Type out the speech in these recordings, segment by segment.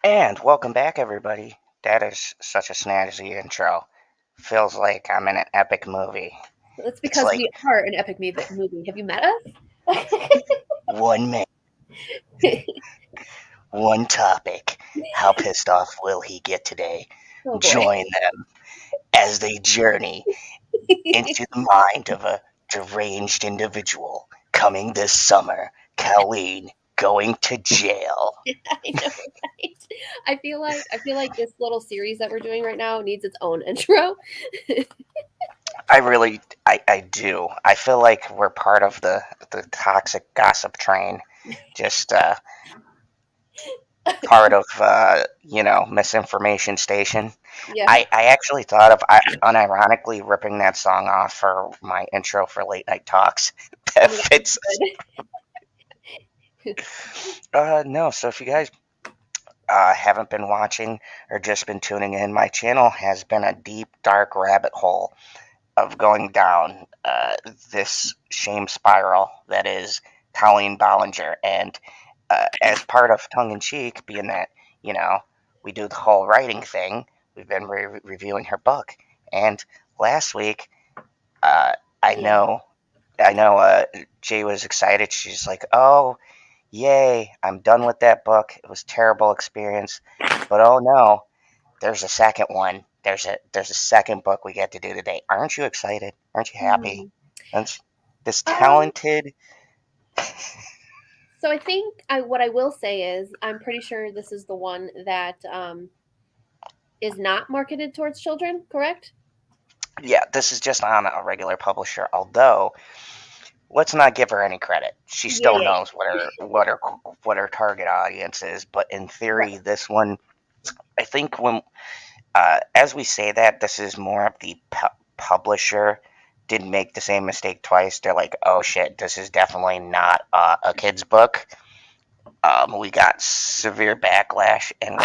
And welcome back, everybody. That is such a snazzy intro. Feels like I'm in an epic movie. That's It's because like we are an epic movie. Have you met us? one man, one topic. How pissed off will he get today? Oh boy. Join them as they journey into the mind of a deranged individual coming this summer. Colleen going to jail. I know, right? I feel like this little series that we're doing right now needs its own intro. I do. I feel like we're part of the toxic gossip train. Just part of misinformation station. Yeah. I actually thought of unironically ripping that song off for my intro for late night talks. Oh That my fits. god. No, so if you guys haven't been watching or just been tuning in, my channel has been a deep dark rabbit hole of going down this shame spiral that is Colleen Ballinger. And as part of tongue in cheek, being that, you know, we do the whole writing thing, we've been reviewing her book. And last week, uh, I Yeah. know, Jay was excited. She's like, "Oh, yay! I'm done with that book. It was a terrible experience, but oh no, there's a second one. There's a second book we get to do today. Aren't you excited? Aren't you happy? Hmm. And this Um, talented, so I think what I will say is I'm pretty sure this is the one that is not marketed towards children, correct? yeah, this is just on a regular publisher. Although, let's not give her any credit. She Yeah, still yeah, knows what her target audience is. But in right. theory, this one, I think when as we say that, this is more of the publisher didn't make the same mistake twice. They're like, oh shit, this is definitely not a kid's book. We got severe backlash, and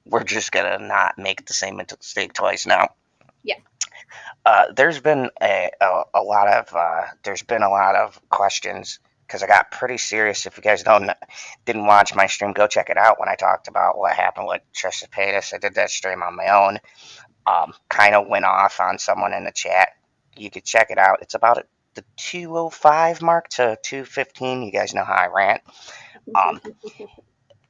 we're just gonna not make the same mistake twice now. Yeah. There's been a lot of questions because I got pretty serious. If you guys didn't watch my stream, go check it out when I talked about what happened with Trisha Paytas. I did that stream on my own. Kind of went off on someone in the chat. You could check it out. It's about the 205 mark to 215. You guys know how I rant. Um,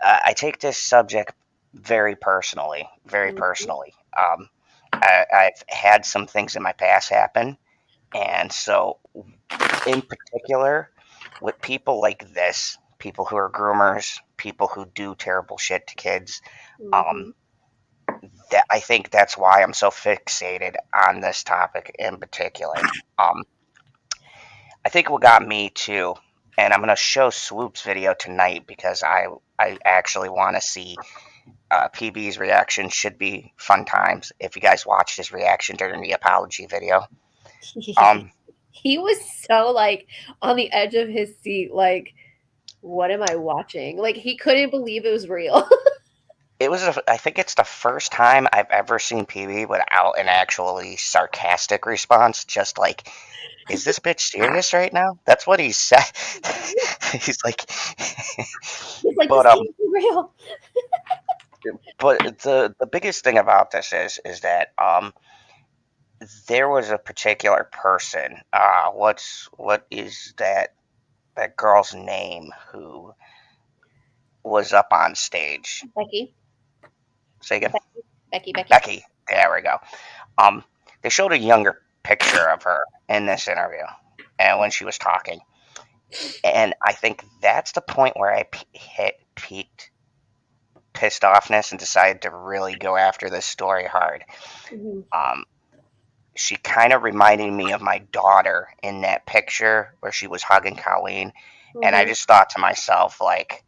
I take this subject very personally, very Mhm. personally. I've had some things in my past happen, and so in particular, with people like this, people who are groomers, people who do terrible shit to kids, um, Mhm. that I think that's why I'm so fixated on this topic in particular. Um, I think what got me too, and I'm gonna show Swoop's video tonight because I actually want to see PB's reaction. Should be fun times if you guys watched his reaction during the apology video. Um, He was so like on the edge of his seat, like, what am I watching? Like he couldn't believe it was real. I think it's the first time I've ever seen PB without an actually sarcastic response. Just like, is this bitch serious right now? That's what he said. He's like, He's like, this but can't be real. the biggest thing about this is that there was a particular person. What is that girl's name who was up on stage? Becky, Say again. Becky. Becky. There we go. Um, they showed a younger picture of her in this interview, and when she was talking, and I think that's the point where I hit peaked. pissed offness and decided to really go after this story hard. Mhm. Um, she kind of reminded me of my daughter in that picture where she was hugging Colleen, and I Mhm. just thought to myself, like,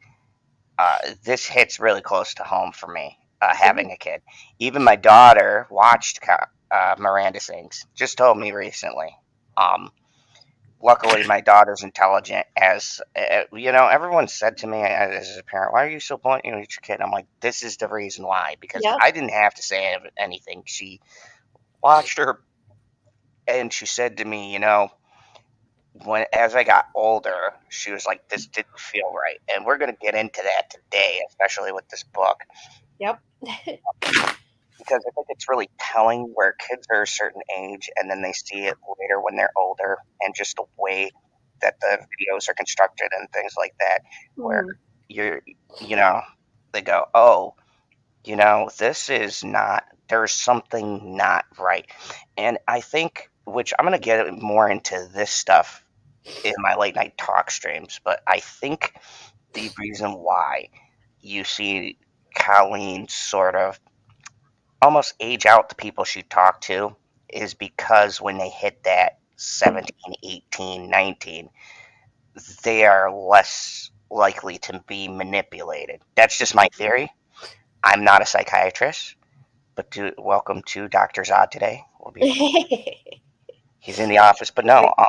this hits really close to home for me, Mhm. having a kid. Even my daughter watched Miranda Sings, just told me recently. Um, Luckily, my daughter's intelligent. As everyone said to me as a parent, "Why are you so blunt? With your kid?" I'm like, "This is the reason why." Because Yep. I didn't have to say anything. She watched her, and she said to me, when as I got older, she was like, "This didn't feel right," and we're gonna get into that today, especially with this book, Yep. because I think it's really telling where kids are a certain age and then they see it later when they're older, and just the way that the videos are constructed and things like that, where Mhm. you're, you know, they go, "Oh, this is not, there's something not right." And I think, which I'm going to get more into this stuff in my late night talk streams, but I think the reason why you see Colleen sort of almost age out the people she talked to is because when they hit that 17, 18, 19, they are less likely to be manipulated. That's just my theory. I'm not a psychiatrist, but welcome to Dr. Zod today. He's in the office, but no, Right.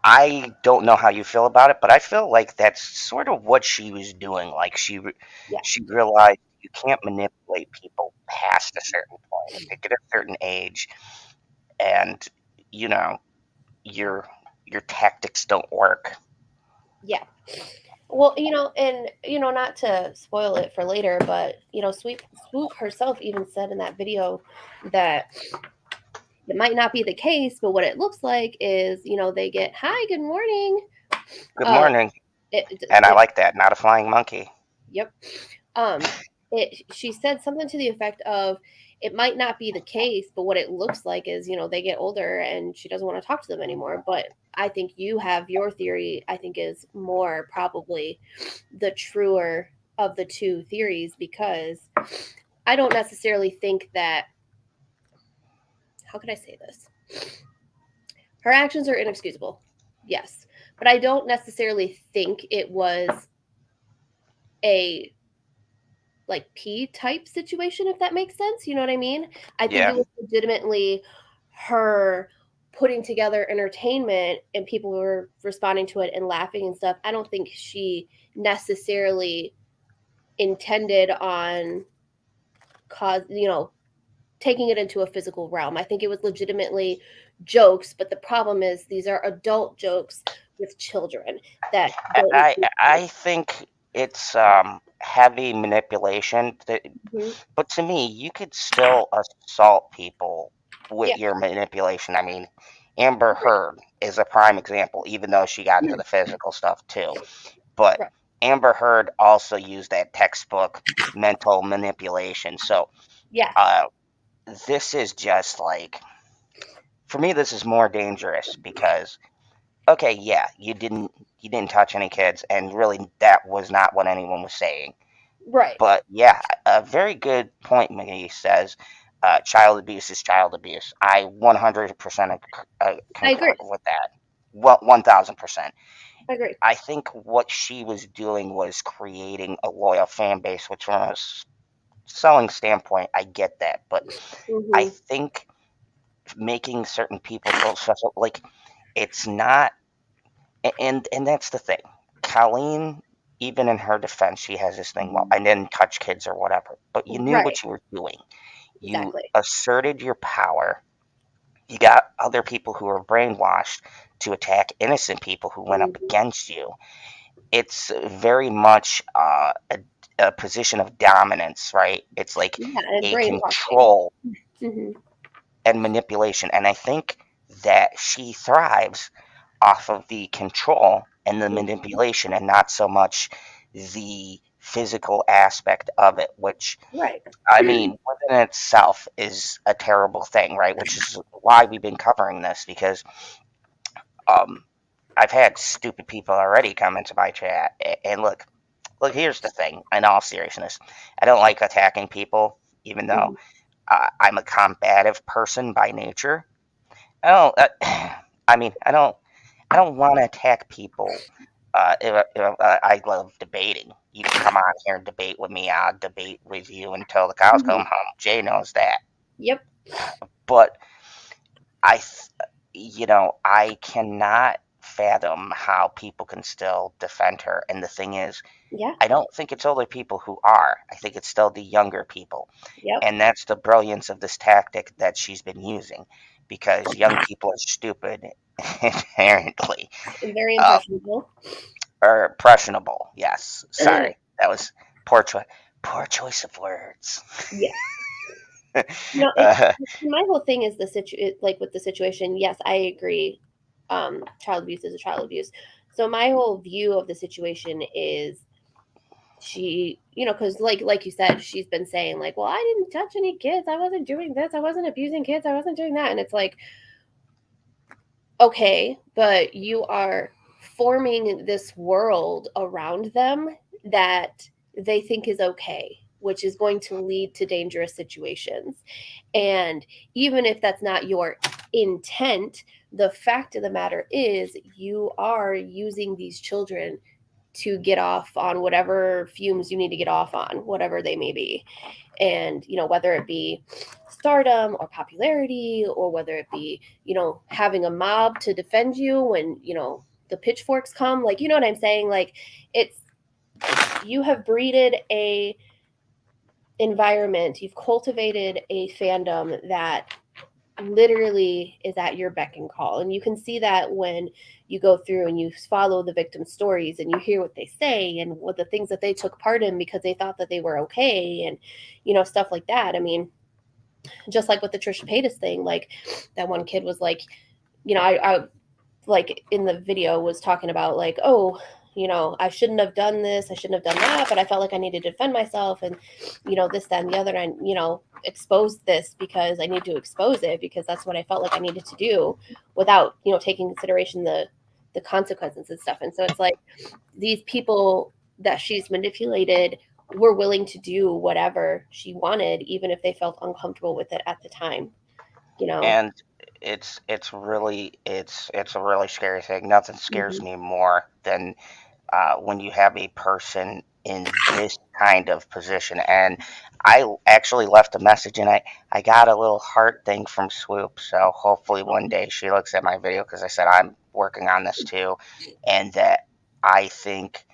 I don't know how you feel about it, but I feel like that's sort of what she was doing. Like Yeah. she realized you can't manipulate people past a certain point. If they get a certain age, and you know your your tactics don't work. Yeah. Well, and not to spoil it for later, but Swoop herself even said in that video that it might not be the case, but what it looks like is, they get, "Hi, good morning." Good Um, morning, it, and I it, like that. Not a flying monkey. yep. Um, she said something to the effect of, it might not be the case, but what it looks like is, they get older and she doesn't want to talk to them anymore. But I think you have your theory, I think is more probably the truer of the two theories, because I don't necessarily think that, how could I say this? Her actions are inexcusable. Yes. But I don't necessarily think it was a like P type situation, if that makes sense. You know what I mean? I think Yeah, it was legitimately her putting together entertainment and people were responding to it and laughing and stuff. I don't think she necessarily intended on cause, taking it into a physical realm. I think it was legitimately jokes, but the problem is these are adult jokes with children that don't I need I think it's heavy manipulation. Mhm. But to me, you could still assault people with Yeah, your manipulation. I mean, Amber right. Heard is a prime example, even though she got into the physical stuff too. But Right. Amber Heard also used that textbook mental manipulation. So Yes. uh, this is just like, for me, this is more dangerous because, okay, yeah, you didn't touch any kids, and really that was not what anyone was saying. Right. But yeah, a very good point McGee says. Child abuse is child abuse. I 100% I agree. concur with that. Well, 1000%. I agree. I think what she was doing was creating a loyal fan base, which from a selling standpoint, I get that. But I Mhm. think making certain people feel special, like, it's not, and that's the thing. Colleen, even in her defense, she has this thing, well, I didn't touch kids or whatever, but you knew Right. what you were doing. You Exactly. asserted your power. You got other people who were brainwashed to attack innocent people who went up Mhm. against you. It's very much a position of dominance, right? It's like Yeah, and a brainwashing. control Mhm. and manipulation. And I think that she thrives off of the control and the Mhm. manipulation and not so much the physical aspect of it, which, Right. I mean, within itself is a terrible thing, right? Which is why we've been covering this, because um, I've had stupid people already come into my chat. And look, look, here's the thing. In all seriousness, I don't like attacking people, even though Mhm. I'm a combative person by nature. I don't. I mean, I don't want to attack people. I love debating. You can come on here and debate with me. I'll debate with you until the cows come Mhm. home. Jay knows that. Yep. But I, I cannot fathom how people can still defend her. And the thing is, Yeah. I don't think it's older people who are. I think it's still the younger people. Yep. And that's the brilliance of this tactic that she's been using, because young people are stupid inherently. And very Uh, impressionable. or impressionable. Yes. Sorry. That was poor choice. Poor choice of words. Yeah. No, it, uh, my whole thing is like with the situation. Yes, I agree. Child abuse is a child abuse. So my whole view of the situation is she, because like you said, she's been saying like, well, I didn't touch any kids. I wasn't doing this. I wasn't abusing kids. I wasn't doing that. And it's like, okay, but you are forming this world around them that they think is okay, which is going to lead to dangerous situations. And even if that's not your intent, the fact of the matter is you are using these children to get off on whatever fumes you need to get off on, whatever they may be. And, whether it be stardom or popularity, or whether it be, having a mob to defend you when, the pitchforks come, like, you know what I'm saying? Like, it's, you have breeded a environment, you've cultivated a fandom that literally is at your beck and call. And you can see that when you go through and you follow the victims' stories and you hear what they say and what the things that they took part in because they thought that they were okay, and stuff like that. I mean, just like with the Trisha Paytas thing, like that one kid was like, I like in the video was talking about like, oh, I shouldn't have done this, I shouldn't have done that, but I felt like I needed to defend myself, and this, that, and the other, and expose this because I need to expose it because that's what I felt like I needed to do, without taking consideration the consequences and stuff. And so it's like these people that she's manipulated were willing to do whatever she wanted, even if they felt uncomfortable with it at the time. and it's a really scary thing. Nothing scares Mm-hmm. me more than when you have a person in this kind of position. And I actually left a message, and I got a little heart thing from Swoop. So hopefully one day she looks at my video, because I said I'm working on this too, and that I think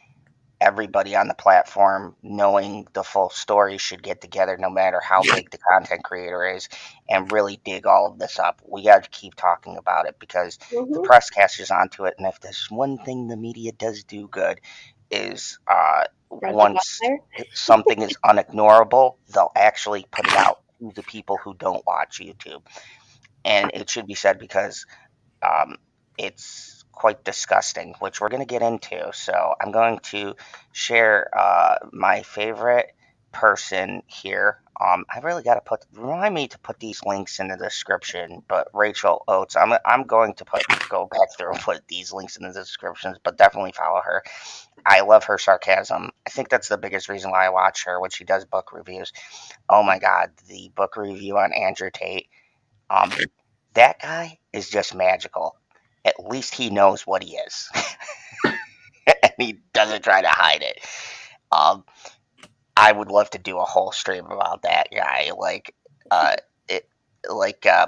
everybody on the platform, knowing the full story, should get together, no matter how big the content creator is, and really dig all of this up. We got to keep talking about it, because the Mm-hmm. press catches onto it. And if there's one thing the media does do good, is Spread the once bonfire. something is unignorable, they'll actually put it out to the people who don't watch YouTube. And it should be said, because um, it's quite disgusting, which we're going to get into. So I'm going to share my favorite person here. I really got to remind me to put these links in the description. But Rachel Oates, I'm going to go back through and put these links in the descriptions. But definitely follow her. I love her sarcasm. I think that's the biggest reason why I watch her when she does book reviews. Oh my God, the book review on Andrew Tate. Um, that guy is just magical. At least he knows what he is, and he doesn't try to hide it. Um, I would love to do a whole stream about that guy. It,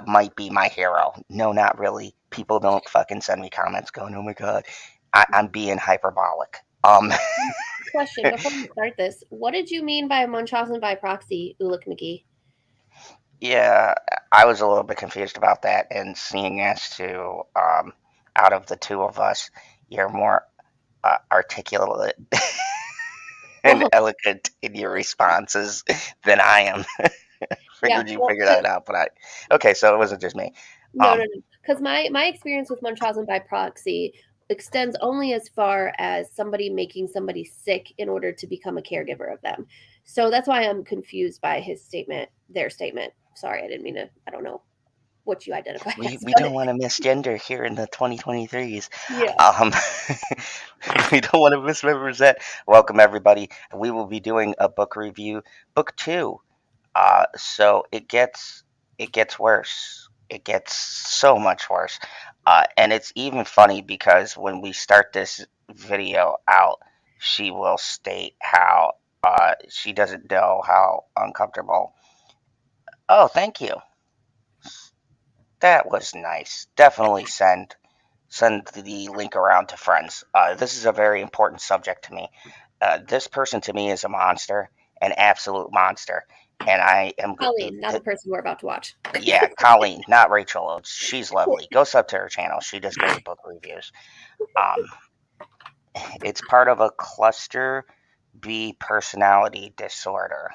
might be my hero. No, not really. People don't fucking send me comments going, "Oh my god," I'm being hyperbolic. Question before we start this: what did you mean by Munchausen by proxy, Ulick McGee? Yeah, I was a little bit confused about that, and seeing as to out of the two of us, you're more articulate and Well, eloquent in your responses than I am. yeah. Figured you Well, figured that out, but okay, so it wasn't just me. no, Um, no, no. Because my experience with Munchausen by proxy extends only as far as somebody making somebody sick in order to become a caregiver of them. So that's why I'm confused by his statement, their statement. Sorry, I didn't mean to. I don't know. what you identify We as. we But don't want to misgender here in the 2023s. yeah, Um, we don't want to misrepresent. Welcome everybody. We will be doing a book review, book two. So it gets worse. It gets so much worse. And it's even funny because when we start this video out, she will state how she doesn't know how uncomfortable. Oh, thank you. That was nice. Definitely send the link around to friends. This is a very important subject to me. This person to me is a monster, an absolute monster, and I am. Colleen, not the person we're about to watch. Yeah, Colleen, not Rachel. She's lovely. Go sub to her channel. She does great book reviews. Um, it's part of a cluster B personality disorder.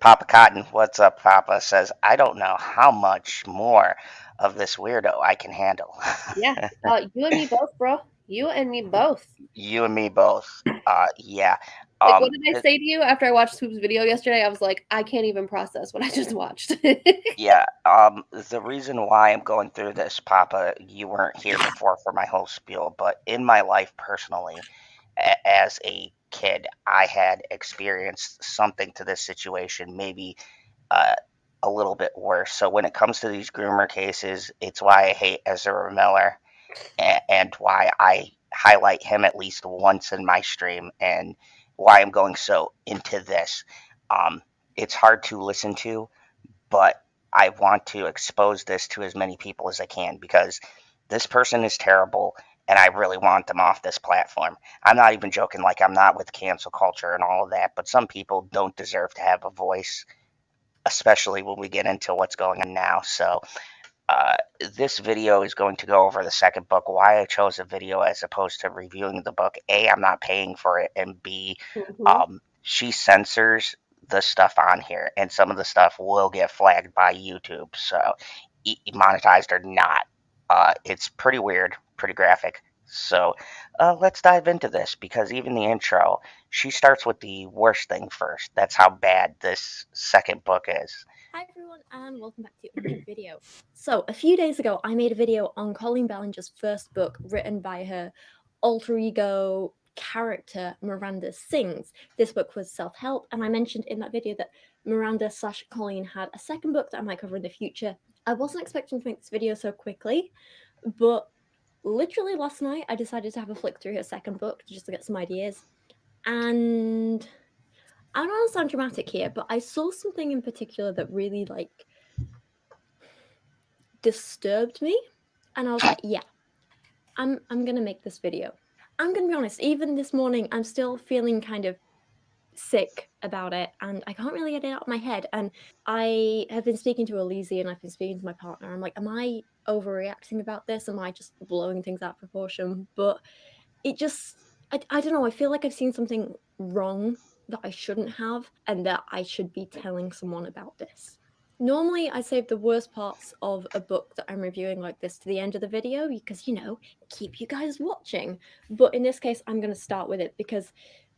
Papa Cotton, what's up, Papa? Says, I don't know how much more of this weirdo I can handle. Yeah, you and me both, bro. You and me both. You and me both. Yeah. Like, what did I It, say to you after I watched Swoop's video yesterday? I was like, I can't even process what I just watched. yeah. The reason why I'm going through this, Papa, you weren't here before for my whole spiel, but in my life personally, as a kid, I had experienced something to this situation, maybe uh, a little bit worse. So when it comes to these groomer cases, it's why I hate Ezra Miller, and why I highlight him at least once in my stream, and why I'm going so into this. Um, it's hard to listen to, but I want to expose this to as many people as I can because this person is terrible and I really want them off this platform. I'm not even joking, like, I'm not with cancel culture and all of that, but some people don't deserve to have a voice, especially when we get into what's going on now. So, uh, this video is going to go over the second book, why I chose a video as opposed to reviewing the book. A, I'm not paying for it, and B, Hmm. she censors the stuff on here, and some of the stuff will get flagged by YouTube. So, monetized or not, it's pretty weird, pretty graphic. So, let's dive into this because even the intro, she starts with the worst thing first. That's how bad this second book is. Hi everyone and welcome back to another video. So a few days ago I made a video on Colleen Ballinger's first book written by her alter ego character Miranda Sings. This book was self-help and I mentioned in that video that Miranda/Colleen had a second book that I might cover in the future. I wasn't expecting to make this video so quickly, but literally last night I decided to have a flick through her second book just to get some ideas, and I don't want to sound dramatic here, but I saw something in particular that really disturbed me, and I was like, yeah, I'm gonna make this video. I'm gonna be honest, even this morning I'm still feeling kind of sick about it and I can't really get it out of my head. And I have been speaking to Elise and I've been speaking to my partner. I'm like, am I overreacting about this? Am I just blowing things out of proportion? But it just, I don't know, I feel like I've seen something wrong that I shouldn't have and that I should be telling someone about this. Normally, I save the worst parts of a book that I'm reviewing like this to the end of the video because, keep you guys watching. But in this case, I'm going to start with it because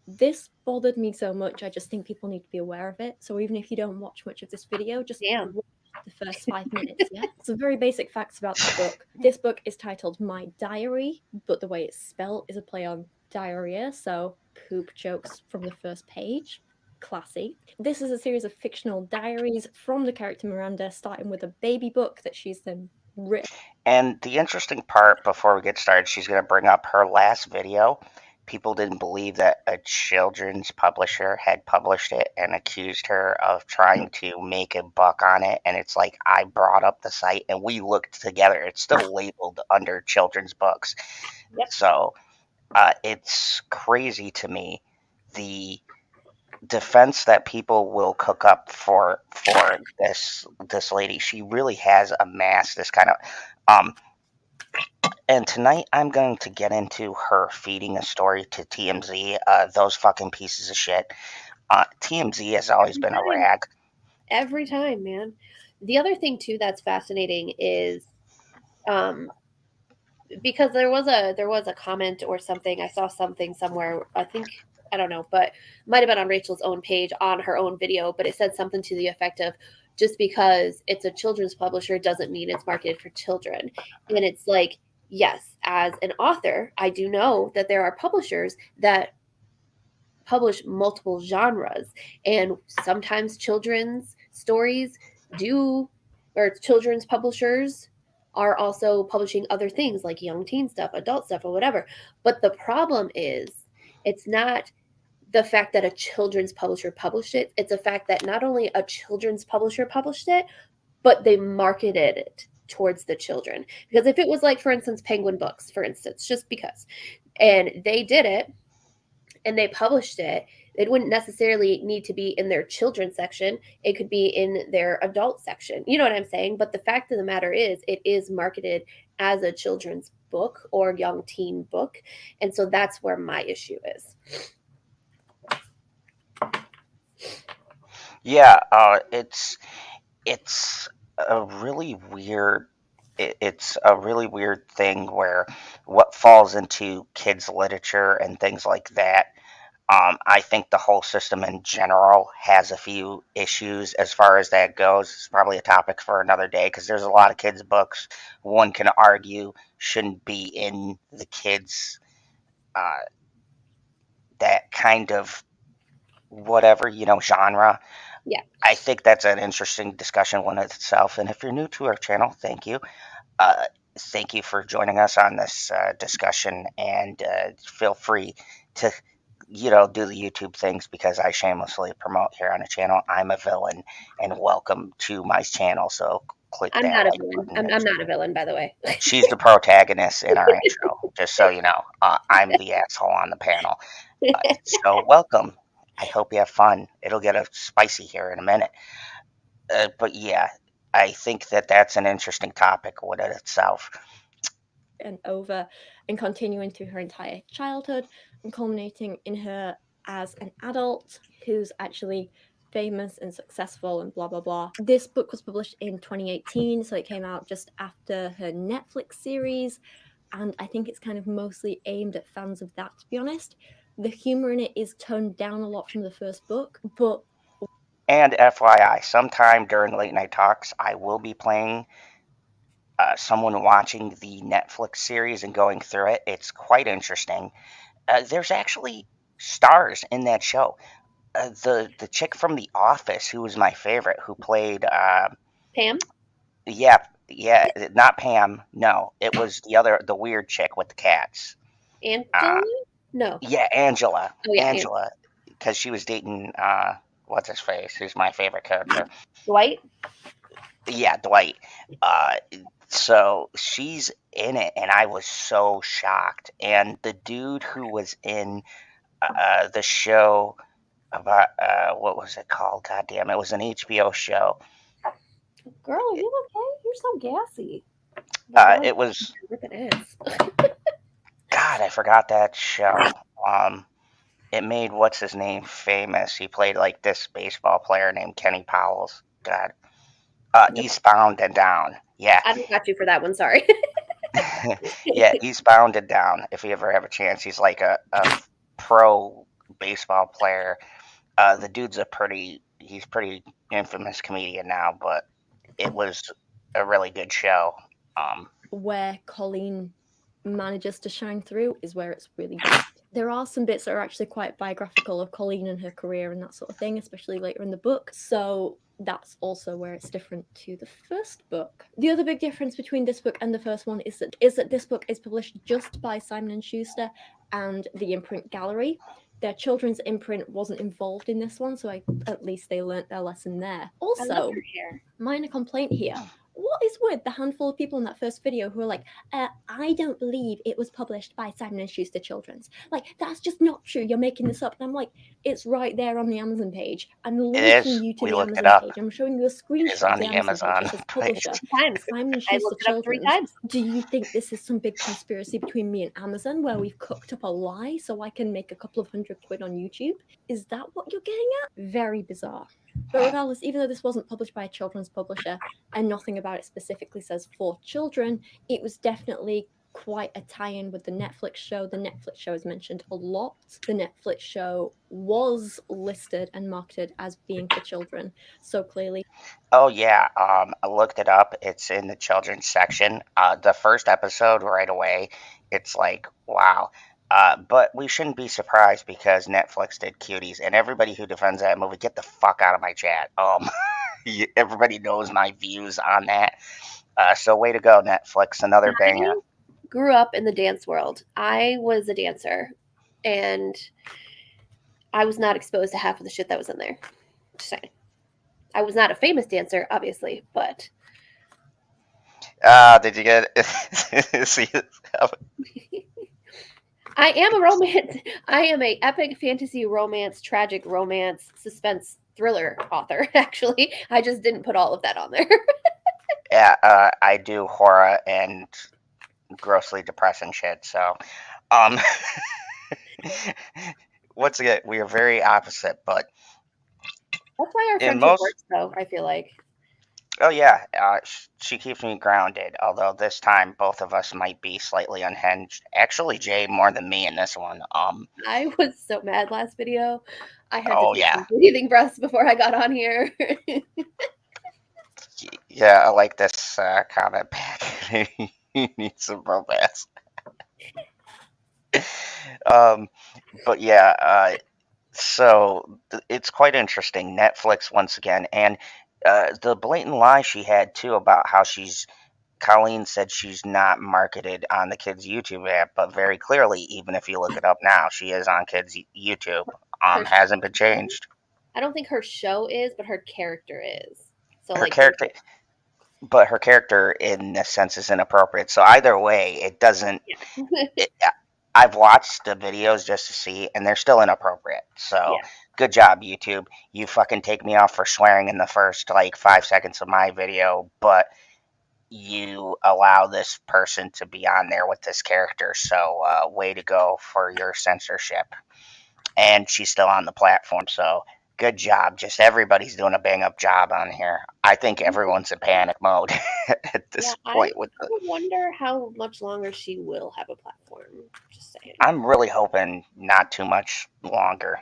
this bothered me so much. I just think people need to be aware of it. So even if you don't watch much of this video, just Damn. watch the first 5 minutes. Yeah. Some very basic facts about the book. This book is titled My Diary, but the way it's spelled is a play on diarrhea. So poop jokes from the first page. Classy. This is a series of fictional diaries from the character Miranda, starting with a baby book that she's then written. And the interesting part before we get started, she's going to bring up her last video. People didn't believe that a children's publisher had published it and accused her of trying to make a buck on it. And it's like, I brought up the site and we looked together. It's still labeled under children's books. Yep. So it's crazy to me the defense that people will cook up for this lady. She really has amassed this kind of and tonight I'm going to get into her feeding a story to TMZ. Those fucking pieces of shit. TMZ has always been a rag. Every time, man. The other thing too that's fascinating is because there was a comment or something. I saw something somewhere. I think I don't know, but might have been on Rachel's own page on her own video, but it said something to the effect of, just because it's a children's publisher doesn't mean it's marketed for children. And it's like, yes, as an author, I do know that there are publishers that publish multiple genres, and sometimes children's stories do, or children's publishers are also publishing other things like young teen stuff, adult stuff, or whatever. But the problem is, it's not the fact that a children's publisher published it, it's the fact that not only a children's publisher published it, but they marketed it towards the children. Because if it was like, for instance, Penguin Books, for instance, just because, and they did it and they published it, it wouldn't necessarily need to be in their children's section. It could be in their adult section. You know what I'm saying? But the fact of the matter is, it is marketed as a children's book or young teen book. And so that's where my issue is. Yeah, it's a really weird. It's a really weird thing where what falls into kids' literature and things like that. I think the whole system in general has a few issues as far as that goes. It's probably a topic for another day because there's a lot of kids' books one can argue shouldn't be in the kids' that kind of whatever, genre. Yeah. I think that's an interesting discussion one in itself. And if you're new to our channel, thank you. Thank you for joining us on this discussion, and feel free to, do the YouTube things because I shamelessly promote here on the channel. I'm a villain, and welcome to my channel. So click I'm that not a like villain. button. I'm not a villain, by the way. She's the protagonist in our intro, just so you know. I'm the asshole on the panel. So welcome. I hope you have fun. It'll get spicy here in a minute. But yeah, I think that that's an interesting topic within itself. And over and continuing through her entire childhood and culminating in her as an adult who's actually famous and successful and blah blah blah. This book was published in 2018, so it came out just after her Netflix series, and I think it's kind of mostly aimed at fans of that, to be honest. The humor in it is toned down a lot from the first book, but... And FYI, sometime during late night talks, I will be playing someone watching the Netflix series and going through it. It's quite interesting. There's actually stars in that show. The chick from The Office, who was my favorite, who played Pam? Yeah, not Pam. No, it was the weird chick with the cats. Angela? No. Yeah, Angela. Oh, yeah, Angela, because she was dating what's his face? Who's my favorite character? Dwight? Yeah, Dwight. So she's in it, and I was so shocked. And the dude who was in the show about what was it called? God damn, it was an HBO show. Girl, are you okay? You're so gassy. It was. It is. God, I forgot that show. It made what's his name famous. He played like this baseball player named Kenny Powell's. God. Eastbound and Down. Yeah. I don't got you for that one. Sorry. Yeah, Eastbound and Down. If you ever have a chance, he's like a pro baseball player. The dude's he's pretty infamous comedian now, but it was a really good show. Where Colleen manages to shine through is where it's really good. There are some bits that are actually quite biographical of Colleen and her career and that sort of thing, especially later in the book. So that's also where it's different to the first book. The other big difference between this book and the first one is that this book is published just by Simon & Schuster and the imprint gallery. Their children's imprint wasn't involved in this one, so at least they learnt their lesson there. Also, minor complaint here. What is with the handful of people in that first video who are like, I don't believe it was published by Simon & Schuster Children's. Like, that's just not true. You're making this up. And I'm like, it's right there on the Amazon page. I'm linking you to the Amazon page. I'm showing you a screenshot of the Amazon page. It says publisher. Simon & Schuster Children's. Do you think this is some big conspiracy between me and Amazon where we've cooked up a lie so I can make a couple of £100 on YouTube? Is that what you're getting at? Very bizarre. But regardless, even though this wasn't published by a children's publisher and nothing about it specifically says for children, it was definitely quite a tie-in with the Netflix show. The Netflix show is mentioned a lot. The Netflix show was listed and marketed as being for children, so clearly. Oh yeah, I looked it up. It's in the children's section. The first episode right away, it's like wow. But we shouldn't be surprised because Netflix did Cuties, and everybody who defends that movie, get the fuck out of my chat. Everybody knows my views on that. So way to go, Netflix, another banger. I grew up in the dance world. I was a dancer, and I was not exposed to half of the shit that was in there. Just saying. I was not a famous dancer, obviously, but Did you get see? I am a romance. I am a epic fantasy romance, tragic romance, suspense thriller author. Actually, I just didn't put all of that on there. Yeah, I do horror and grossly depressing shit. So, um, once again, we are very opposite, but That's why our in friendship most, works, though. I feel like. oh yeah, she keeps me grounded. Although this time both of us might be slightly unhinged. Actually, Jay more than me in this one. I was so mad last video. I had to Oh take yeah, some breathing breaths before I got on here. yeah, I like this comment back. He needs some romance. Um, but yeah, so it's quite interesting. Netflix once again, and the blatant lie she had too about how Colleen said she's not marketed on the kids' YouTube app, but very clearly, even if you look it up now, she is on kids' YouTube. Her Hasn't been changed. I don't think her show is, but her character is. So Her like, character, but her character in a sense is inappropriate. So either way, it doesn't. yeah, It, I've watched the videos just to see, and they're still inappropriate. So yeah, good job, YouTube. You fucking take me off for swearing in the first like 5 seconds of my video, but you allow this person to be on there with this character. So way to go for your censorship. And she's still on the platform. So good job. Just everybody's doing a bang up job on here. I think everyone's in panic mode at yeah. this I point with the. wonder how much longer she will have a platform. Just saying. I'm really hoping not too much longer.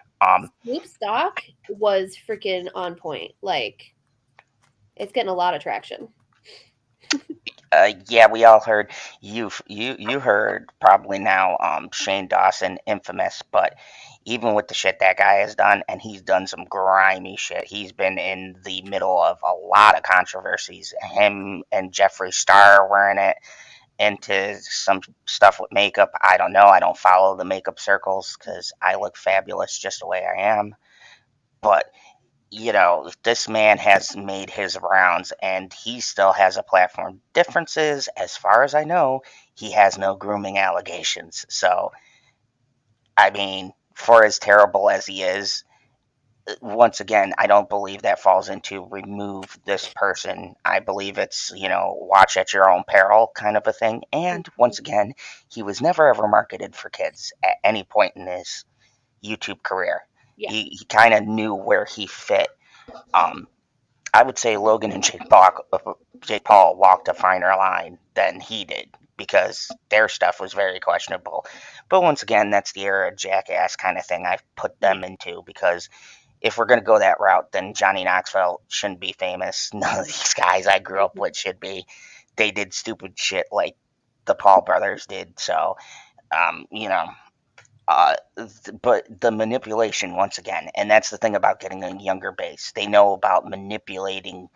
Snoop Stock was freaking on point. Like, it's getting a lot of traction. Yeah, we all heard you heard probably now Shane Dawson, infamous, but even with the shit that guy has done, and he's done some grimy shit. He's been in the middle of a lot of controversies. Him and Jeffree Star were in it, into some stuff with makeup. I don't know. I don't follow the makeup circles because I look fabulous just the way I am. But this man has made his rounds and he still has a platform. Differences, as far as I know, he has no grooming allegations. So, I mean, for as terrible as he is, once again, I don't believe that falls into remove this person. I believe it's, watch at your own peril kind of a thing. And once again, he was never ever marketed for kids at any point in his YouTube career. Yeah. He kind of knew where he fit. Um, I would say Logan and Jake Paul walked a finer line than he did because their stuff was very questionable. But once again, that's the era of jackass kind of thing I've put them into because if we're going to go that route, then Johnny Knoxville shouldn't be famous. None of these guys I grew up with should be. They did stupid shit like the Paul brothers did. So, um, you know, uh, but the manipulation once again, and that's the thing about getting a younger base. They know about manipulating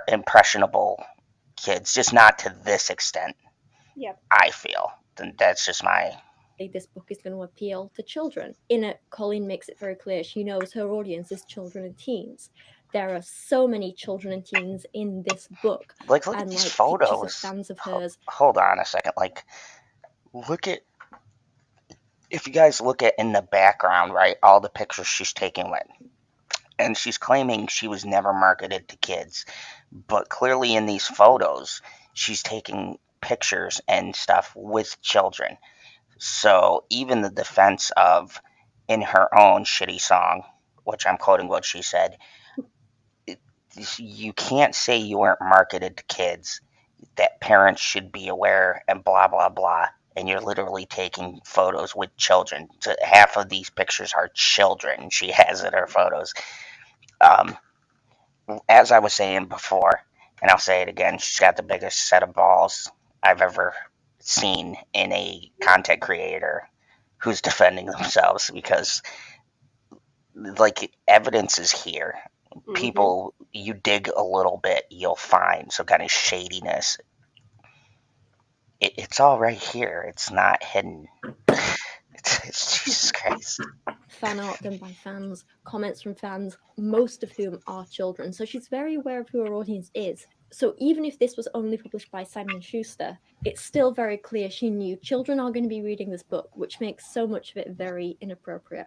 impressionable kids, just not to this extent. Yep. I feel. And that's just my. This book is going to appeal to children. Colleen makes it very clear she knows her audience is children and teens. There are so many children and teens in this book. Like, look and at these pictures of photos. fans of hers. Hold on a second. Like, look at. If you guys look at in the background, right, all the pictures she's taking with. And she's claiming she was never marketed to kids. But clearly in these photos, she's taking pictures and stuff with children. So even the defense of, in her own shitty song, which I'm quoting what she said, you can't say you weren't marketed to kids that parents should be aware and blah blah blah, and you're literally taking photos with children. So half of these pictures are children she has in her photos. Um, as I was saying before, and I'll say it again, she's got the biggest set of balls I've ever seen in a content creator who's defending themselves, because like evidence is here. People, you dig a little bit, you'll find some kind of shadiness. It's all right here. It's not hidden. It's Jesus Christ. Fan art done by fans, comments from fans, most of whom are children. So she's very aware of who her audience is. So even if this was only published by Simon & Schuster, it's still very clear she knew children are going to be reading this book, which makes so much of it very inappropriate,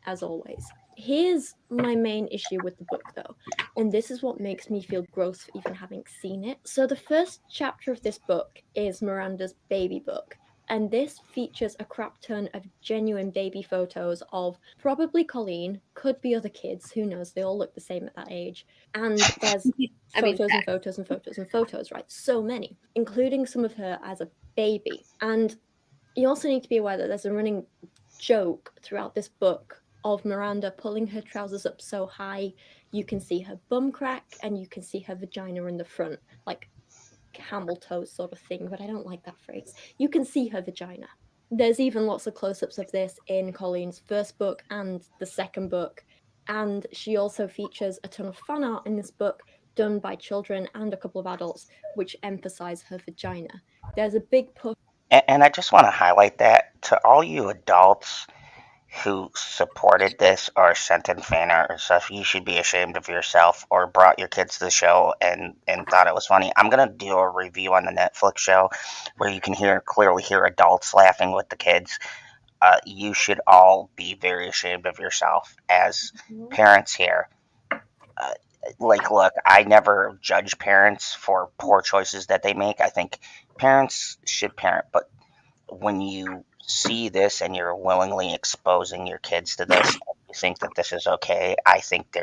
as always. Here's my main issue with the book, though, and this is what makes me feel gross for even having seen it. So the first chapter of this book is Miranda's baby book, and this features a crap ton of genuine baby photos of probably Colleen, could be other kids, who knows, they all look the same at that age. And there's photos and photos and photos and photos, right? So many, including some of her as a baby. And you also need to be aware that there's a running joke throughout this book of Miranda pulling her trousers up so high you can see her bum crack and you can see her vagina in the front, like camel toe sort of thing, but I don't like that phrase. You can see her vagina. There's even lots of close-ups of this in Colleen's first book and the second book, and she also features a ton of fan art in this book done by children and a couple of adults, which emphasize her vagina. There's a big push. And I just want to highlight that to all you adults who supported this or sent in fan art or stuff, you should be ashamed of yourself, or brought your kids to the show and thought it was funny. I'm gonna do a review on the Netflix show where you can clearly hear adults laughing with the kids. You should all be very ashamed of yourself as parents here. Like, look, I never judge parents for poor choices that they make. I think parents should parent, but when you see this and you're willingly exposing your kids to this, you think that this is okay, I think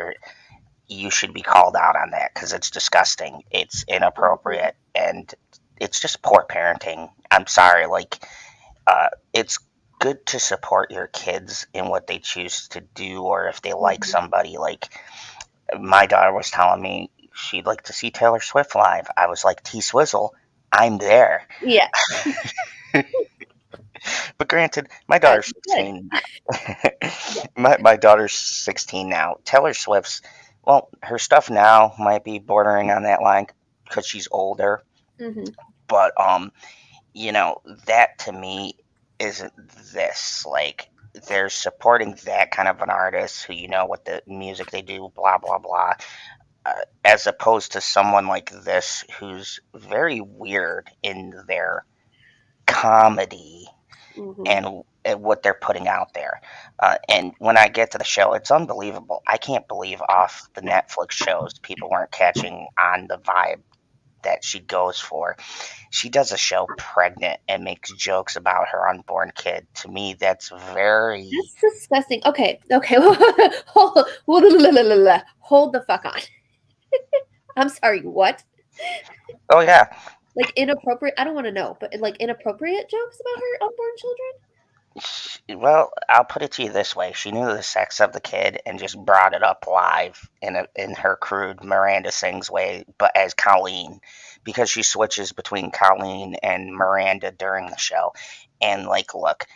you should be called out on that, because it's disgusting, it's inappropriate, and it's just poor parenting. I'm sorry. Like, it's good to support your kids in what they choose to do, or if they like somebody. Like, my daughter was telling me she'd like to see Taylor Swift live. I was like, T-Swizzle, I'm there. Yeah. But granted, my daughter's 16. my daughter's 16 now. Taylor Swift's, well, her stuff now might be bordering on that line because she's older. But that to me isn't this. Like, they're supporting that kind of an artist who, what the music they do, blah blah blah, as opposed to someone like this who's very weird in their comedy and what they're putting out there. And when I get to the show, it's unbelievable. I can't believe off the Netflix shows people weren't catching on the vibe that she goes for. She does a show pregnant and makes jokes about her unborn kid. To me, that's disgusting. Okay. Hold the fuck on. I'm sorry, what? Oh, yeah. Like, inappropriate, I don't want to know, but like inappropriate jokes about her unborn children? Well, I'll put it to you this way: she knew the sex of the kid and just brought it up live in her crude Miranda Sings way, but as Colleen, because she switches between Colleen and Miranda during the show. And like, look,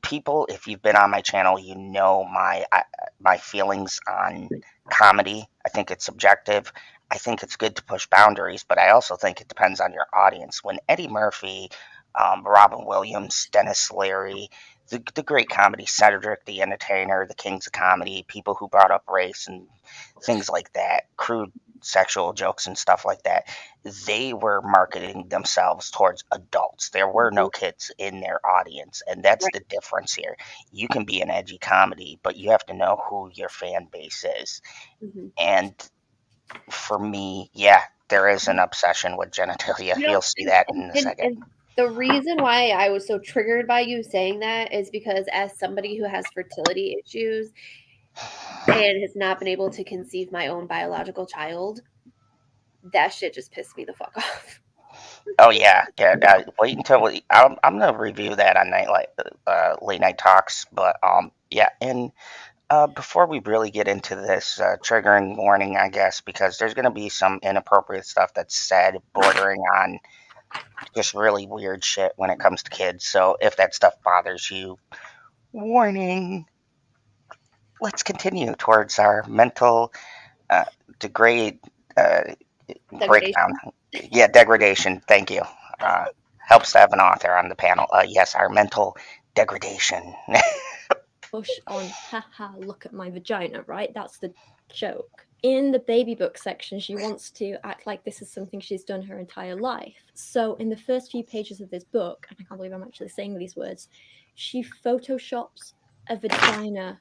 people, if you've been on my channel, you know my feelings on comedy. I think it's subjective. I think it's good to push boundaries, but I also think it depends on your audience. When Eddie Murphy, Robin Williams, Dennis Leary, the great comedy, Cedric the Entertainer, the Kings of Comedy, people who brought up race and things like that, crude sexual jokes and stuff like that, they were marketing themselves towards adults. There were no kids in their audience, and that's the difference here. You can be an edgy comedy, but you have to know who your fan base is. And for me, yeah, there is an obsession with genitalia. You'll see that in a second. And the reason why I was so triggered by you saying that is because, as somebody who has fertility issues and has not been able to conceive my own biological child, that shit just pissed me the fuck off. Oh yeah, yeah. Wait until I'm gonna review that on late night talks. But yeah, and before we really get into this, triggering warning, I guess, because there's gonna be some inappropriate stuff that's said, bordering on just really weird shit when it comes to kids. So if that stuff bothers you, warning. Let's continue towards our mental uh, degrade breakdown. Degradation. Yeah, degradation. Thank you. Uh, Helps to have an author on the panel. Yes, our mental degradation. Push on, haha, look at my vagina, right? That's the joke. In the baby book section, she wants to act like this is something she's done her entire life. So, in the first few pages of this book, and I can't believe I'm actually saying these words, she photoshops a vagina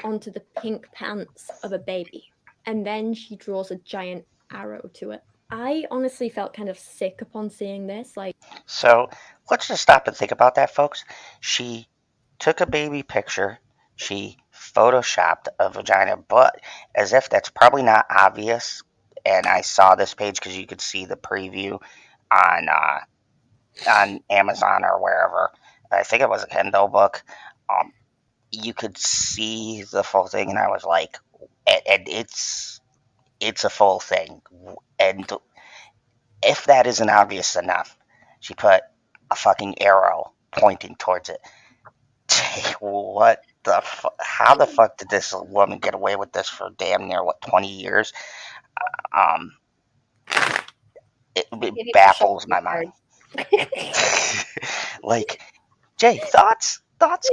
onto the pink pants of a baby. And then she draws a giant arrow to it. I honestly felt kind of sick upon seeing this. So let's just stop and think about that, folks. She took a baby picture. She photoshopped a vagina, but as if that's probably not obvious. And I saw this page because you could see the preview on Amazon or wherever. I think it was a Kindle book. Um, you could see the full thing, and I was like, and it's a full thing. And if that isn't obvious enough, she put a fucking arrow pointing towards it. What the how the fuck did this woman get away with this for damn near 20 years? Um, it baffles my mind. Like, Jay, thoughts,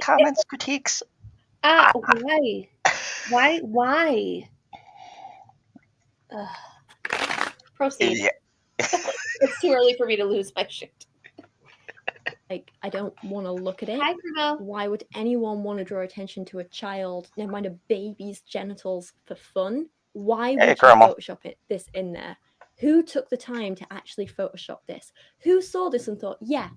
comments, critiques. Why? Why? Proceed. Yeah. It's too early for me to lose my shit. I don't want to look at it. Hi, Bruno. Why would anyone want to draw attention to a child, never mind a baby's genitals, for fun? Why would you Photoshop this in there? Who took the time to actually Photoshop this? Who saw this and thought, yeah,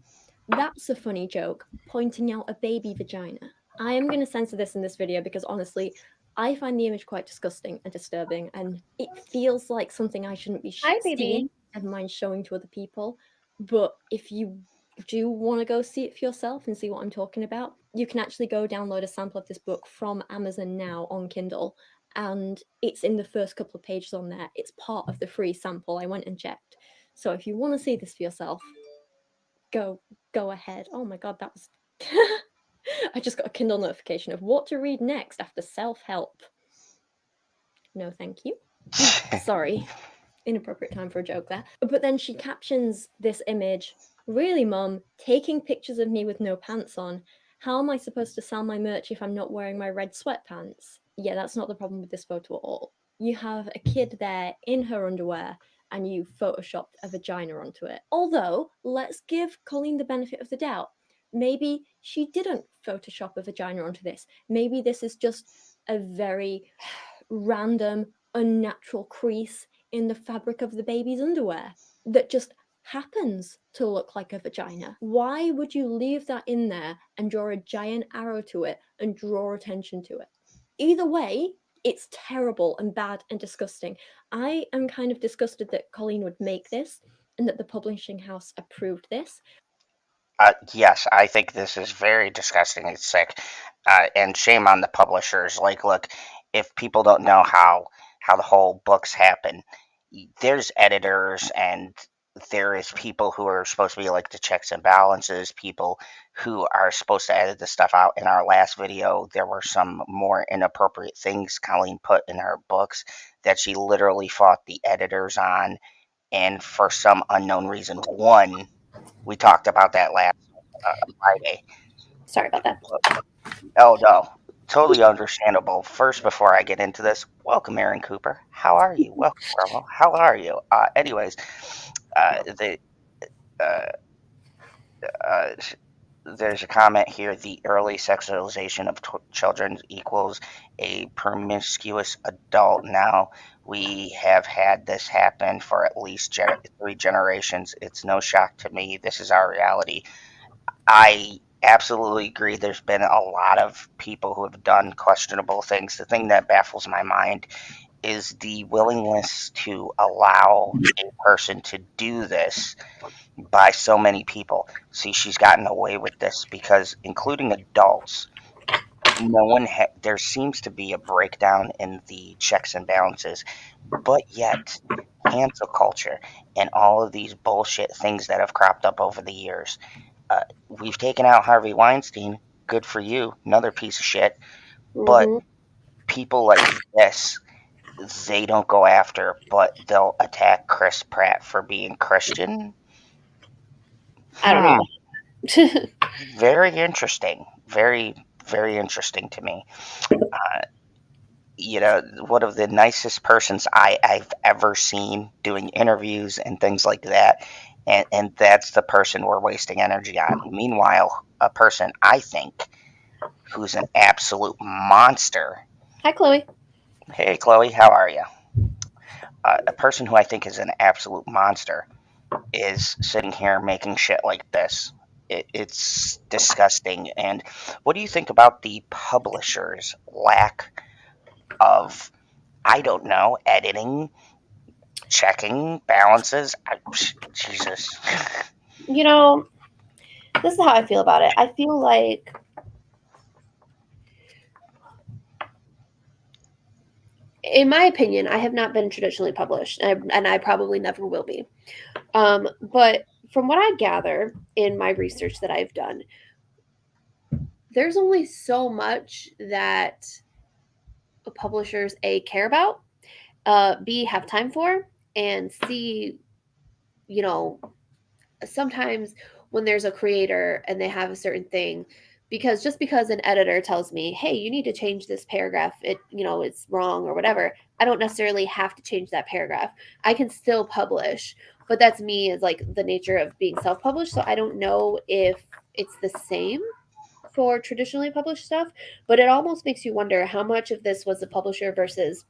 that's a funny joke, pointing out a baby vagina? I am going to censor this in this video because honestly, I find the image quite disgusting and disturbing, and it feels like something I shouldn't be seeing and mind showing to other people. But if you do want to go see it for yourself and see what I'm talking about, you can actually go download a sample of this book from Amazon now on Kindle, and it's in the first couple of pages on there. It's part of the free sample. I went and checked. So if you want to see this for yourself, go ahead. Oh my god, that was I just got a Kindle notification of what to read next after self-help. No, thank you. Sorry. Inappropriate time for a joke there. But then she captions this image, really, Mum, taking pictures of me with no pants on. How am I supposed to sell my merch if I'm not wearing my red sweatpants? Yeah, that's not the problem with this photo at all. You have a kid there in her underwear and you photoshopped a vagina onto it. Although, let's give Colleen the benefit of the doubt. Maybe she didn't Photoshop a vagina onto this. Maybe this is just a very random, unnatural crease in the fabric of the baby's underwear that just happens to look like a vagina. Why would you leave that in there and draw a giant arrow to it and draw attention to it? Either way, it's terrible and bad and disgusting. I am kind of disgusted that Colleen would make this and that the publishing house approved this. Yes, I think this is very disgusting. It's sick, and shame on the publishers. Like, look, if people don't know how the whole books happen, there's editors and there is people who are supposed to be like the checks and balances, people who are supposed to edit the stuff out. In our last video, there were some more inappropriate things Colleen put in her books that she literally fought the editors on, and for some unknown reason, one. We talked about that last Friday. Sorry about that. Oh, no. Totally understandable. First, before I get into this, welcome, Aaron Cooper. How are you? Welcome, Romo. How are you? Anyways, the there's a comment here. The early sexualization of children equals a promiscuous adult. Now, we have had this happen for at least 3 generations. It's no shock to me. This is our reality. I absolutely agree. There's been a lot of people who have done questionable things. The thing that baffles my mind is the willingness to allow a person to do this by so many people. See, she's gotten away with this because, including adults, no one there seems to be a breakdown in the checks and balances, but yet cancel culture and all of these bullshit things that have cropped up over the years. We've taken out Harvey Weinstein. Good for you. Another piece of shit. But Mm-hmm. people like this, they don't go after, but they'll attack Chris Pratt for being Christian. I don't know. Very interesting. Very, very interesting to me. One of the nicest persons I've ever seen doing interviews and things like that. And that's the person we're wasting energy on. Meanwhile, a person I think who's an absolute monster. Hi, Chloe. Hey, Chloe, how are you? A person who I think is an absolute monster is sitting here making shit like this. It's disgusting. And what do you think about the publisher's lack of, I don't know, editing, checking balances? Jesus. You know, this is how I feel about it. I feel like in my opinion, I have not been traditionally published, and I probably never will be. But from what I gather in my research that I've done, there's only so much that publishers A care about, B have time for, and C, you know, sometimes when there's a creator and they have a certain thing, because just because an editor tells me, hey, you need to change this paragraph, it's wrong or whatever, I don't necessarily have to change that paragraph. I can still publish, but that's me, as like the nature of being self-published. So I don't know if it's the same for traditionally published stuff, but it almost makes you wonder how much of this was the publisher versus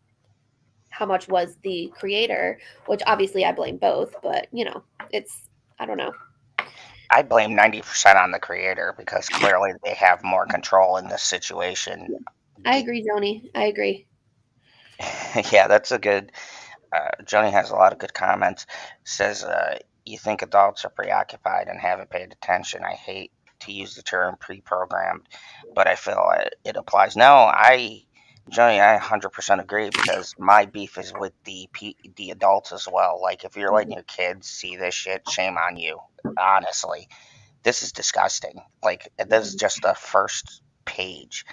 how much was the creator, which obviously I blame both, but it's, I don't know. I blame 90% on the creator because clearly they have more control in this situation. I agree, Joni. I agree. Yeah, that's a good. Joni has a lot of good comments. Says, you think adults are preoccupied and haven't paid attention. I hate to use the term pre-programmed, but I feel it applies. No, Joni, I 100% agree because my beef is with the adults as well. Like, if you're letting your kids see this shit, shame on you. Honestly, this is disgusting. Like, this is just the first page.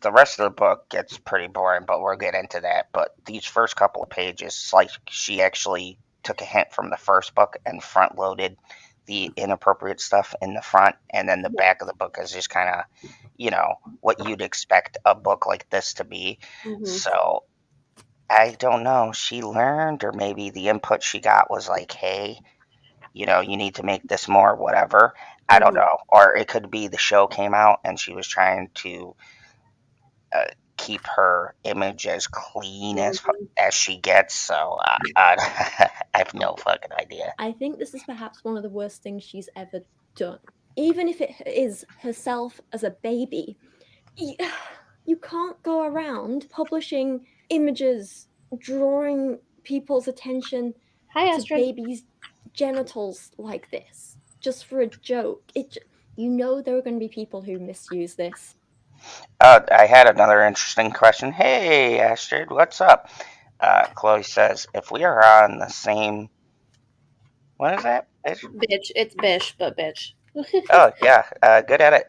The rest of the book gets pretty boring, but we'll get into that. But these first couple of pages, it's like she actually took a hint from the first book and front loaded the inappropriate stuff in the front, and then the back of the book is just kind of, what you'd expect a book like this to be. Mm-hmm. So I don't know. She learned, or maybe the input she got was like, hey, you need to make this more, whatever. I don't know. Or it could be the show came out and she was trying to keep her image as clean as she gets. So I have no fucking idea. I think this is perhaps one of the worst things she's ever done. Even if it is herself as a baby, you can't go around publishing images, drawing people's attention to babies' genitals like this just for a joke. There are going to be people who misuse this. I had another interesting question. Hey, Astrid, what's up? Chloe says, if we are on the same... What is that? Bitch. It's bish, but bitch. Oh, yeah. Good at it.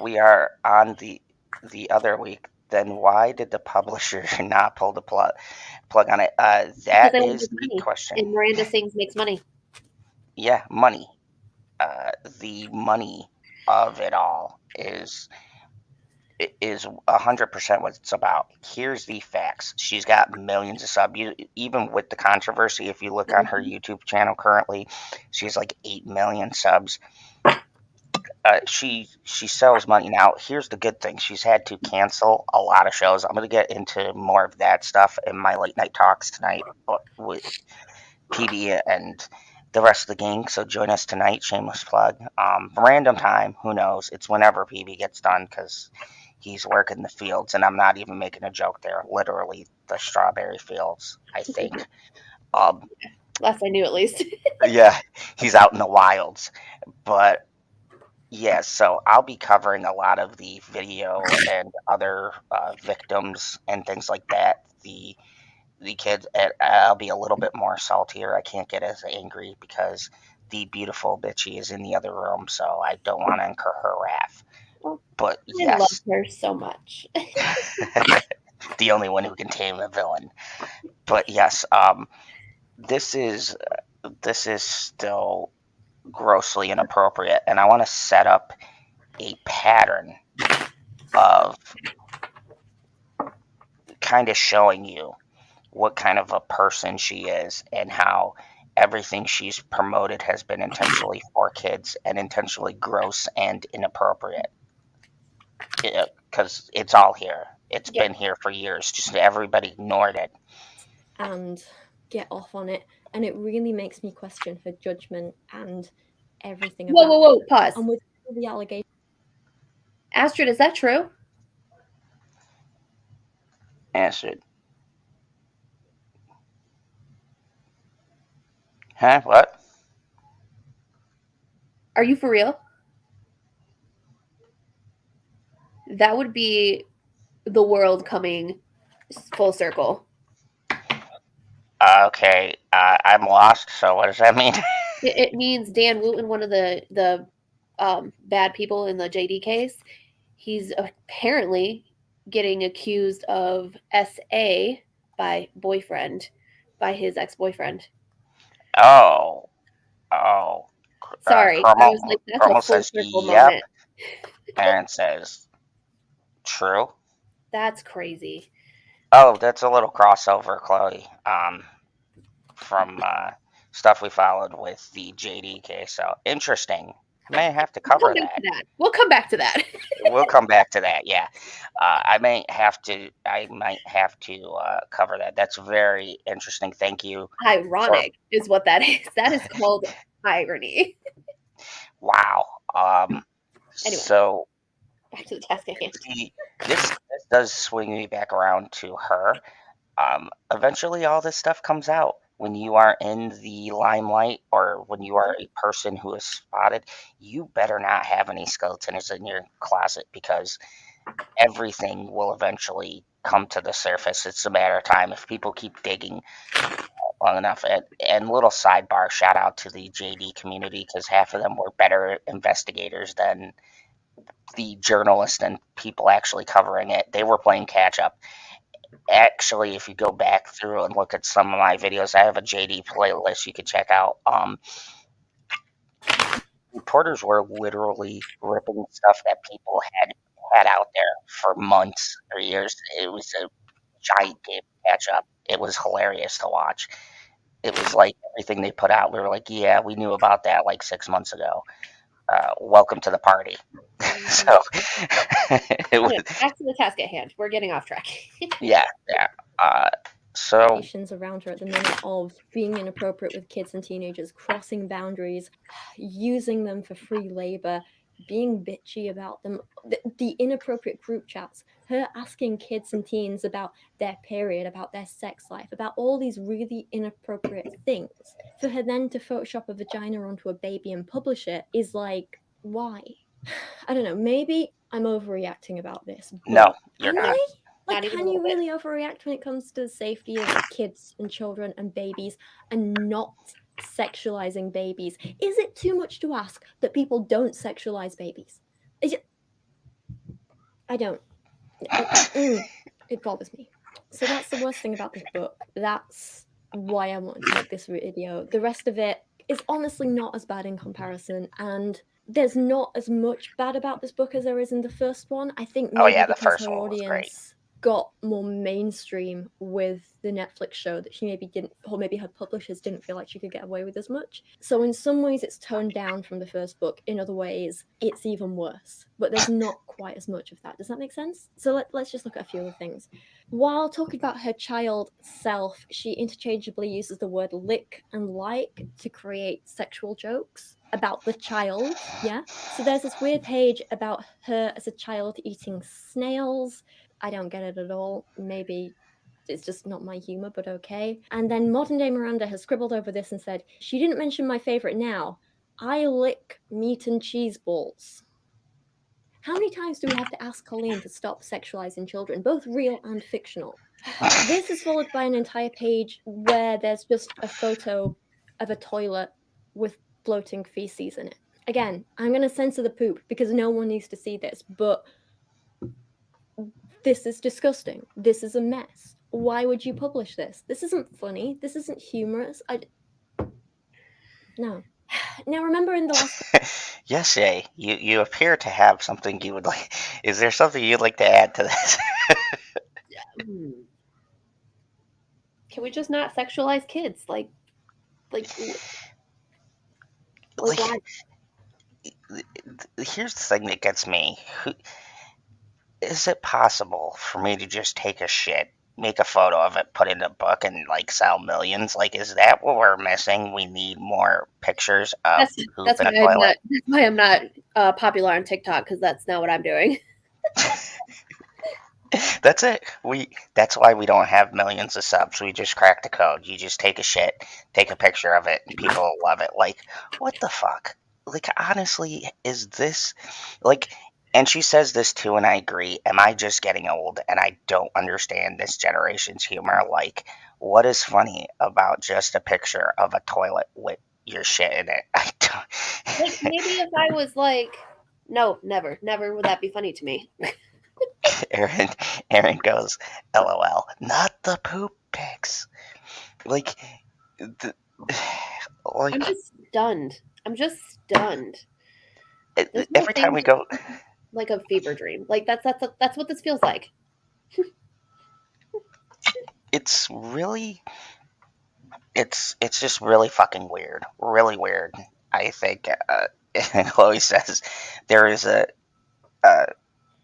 We are on the other week. Then why did the publisher not pull the plug on it? That is the question. And Miranda Sings makes money. Yeah, money. The money of it all is 100% what it's about. Here's the facts. She's got millions of subs. Even with the controversy, if you look on her YouTube channel currently, she has like 8 million subs. She sells money. Now, here's the good thing. She's had to cancel a lot of shows. I'm going to get into more of that stuff in my late night talks tonight with PB and the rest of the gang. So join us tonight. Shameless plug. Random time. Who knows? It's whenever PB gets done because he's working the fields, and I'm not even making a joke. They're literally the strawberry fields, I think. Last I knew, at least. Yeah, he's out in the wilds. But yeah, so I'll be covering a lot of the video and other victims and things like that. The kids, I'll be a little bit more saltier. I can't get as angry because the beautiful bitchy is in the other room, so I don't want to incur her wrath. But I love yes, her so much. the only one who can tame a villain. But yes, this is still grossly inappropriate, and I want to set up a pattern of kind of showing you what kind of a person she is and how everything she's promoted has been intentionally for kids and intentionally gross and inappropriate. Because it's all here. It's been here for years. Just everybody ignored it. And get off on it. And it really makes me question her judgment and everything about Whoa, pause. And with the allegation. Astrid, is that true? Astrid. Huh? What? Are you for real? That would be the world coming full circle. Okay, I'm lost. So what does that mean? It means Dan Wooten, one of the bad people in the JD case, he's apparently getting accused of SA by his ex-boyfriend. Oh. Sorry, I was like, that's a full says, circle yep. moment. Aaron says, true. That's crazy. Oh, that's a little crossover, Chloe, from stuff we followed with the JD case. So interesting. I may have to cover that. We'll come back to that. We'll come back to that. Yeah, I might have to cover that. That's very interesting. Thank you. Ironic is what that is. That is called irony. Wow. Anyway, so back to the task at hand. This does swing me back around to her. Eventually, all this stuff comes out. When you are in the limelight or when you are a person who is spotted, you better not have any skeletons in your closet because everything will eventually come to the surface. It's a matter of time if people keep digging long enough. And little sidebar, shout out to the JD community because half of them were better investigators than the journalists and people actually covering it. They were playing catch up. Actually, if you go back through and look at some of my videos, I have a JD playlist you can check out. Reporters were literally ripping stuff that people had out there for months or years. It was a giant game catch up. It was hilarious to watch. It was like everything they put out, we were like, yeah, we knew about that like 6 months ago. Welcome to the party. So it was back to the task at hand. We're getting off track. yeah. So around her at the minute of being inappropriate with kids and teenagers, crossing boundaries, using them for free labor, being bitchy about them, the inappropriate group chats, her asking kids and teens about their period, about their sex life, about all these really inappropriate things. For her then to Photoshop a vagina onto a baby and publish it is like, why? I don't know, maybe I'm overreacting about this. No, you're not. Like, can you really overreact when it comes to the safety of kids and children and babies and not sexualizing babies? Is it too much to ask that people don't sexualize babies? I don't. It bothers me. So that's the worst thing about this book. That's why I wanted to make this video. The rest of it is honestly not as bad in comparison, and there's not as much bad about this book as there is in the first one. I think maybe because her audience got more mainstream with the Netflix show that she maybe didn't, or maybe her publishers didn't feel like she could get away with as much. So in some ways it's toned down from the first book. In other ways, it's even worse. But there's not quite as much of that. Does that make sense? So let's just look at a few other things. While talking about her child self, she interchangeably uses the word lick and like to create sexual jokes. about the child, yeah? So there's this weird page about her as a child eating snails. I don't get it at all. Maybe it's just not my humor, but okay. And then modern day Miranda has scribbled over this and said, she didn't mention my favorite now. I lick meat and cheese balls. How many times do we have to ask Colleen to stop sexualizing children, both real and fictional? This is followed by an entire page where there's just a photo of a toilet with floating feces in it. Again, I'm going to censor the poop because no one needs to see this, but this is disgusting. This is a mess. Why would you publish this? This isn't funny. This isn't humorous. No. Now, remember in the last... Yes, Jay, you appear to have something you would like. Is there something you'd like to add to this? Can we just not sexualize kids? Like why? Here's the thing that gets me. Is it possible for me to just take a shit, make a photo of it, put it in a book, and like sell millions? Like, is that what we're missing? We need more pictures of that's poop in a toilet. That's why I'm not popular on TikTok, because that's not what I'm doing. That's it. That's why we don't have millions of subs. We just crack the code. You just take a shit, take a picture of it, and people will love it. Like, what the fuck? Like, honestly, is this like? And she says this too, and I agree. Am I just getting old and I don't understand this generation's humor? Like, what is funny about just a picture of a toilet with your shit in it? I don't. Like, maybe if I was like, no, never would that be funny to me. Aaron goes, LOL, not the poop pics. Like, I'm just stunned. Every time we go, like a fever dream. Like that's what this feels like. It's really, it's just really fucking weird. Really weird. I think. Chloe says there is a.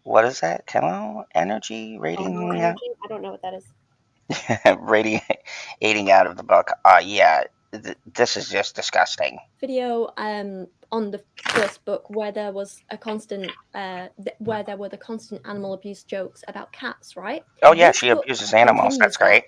What is that? Chemo energy rating? Energy? I don't know what that is. Radiating out of the book. Yeah, this is just disgusting. Video on the first book where there was a constant where there were the constant animal abuse jokes about cats, right? Oh yeah, she abuses animals. That's great.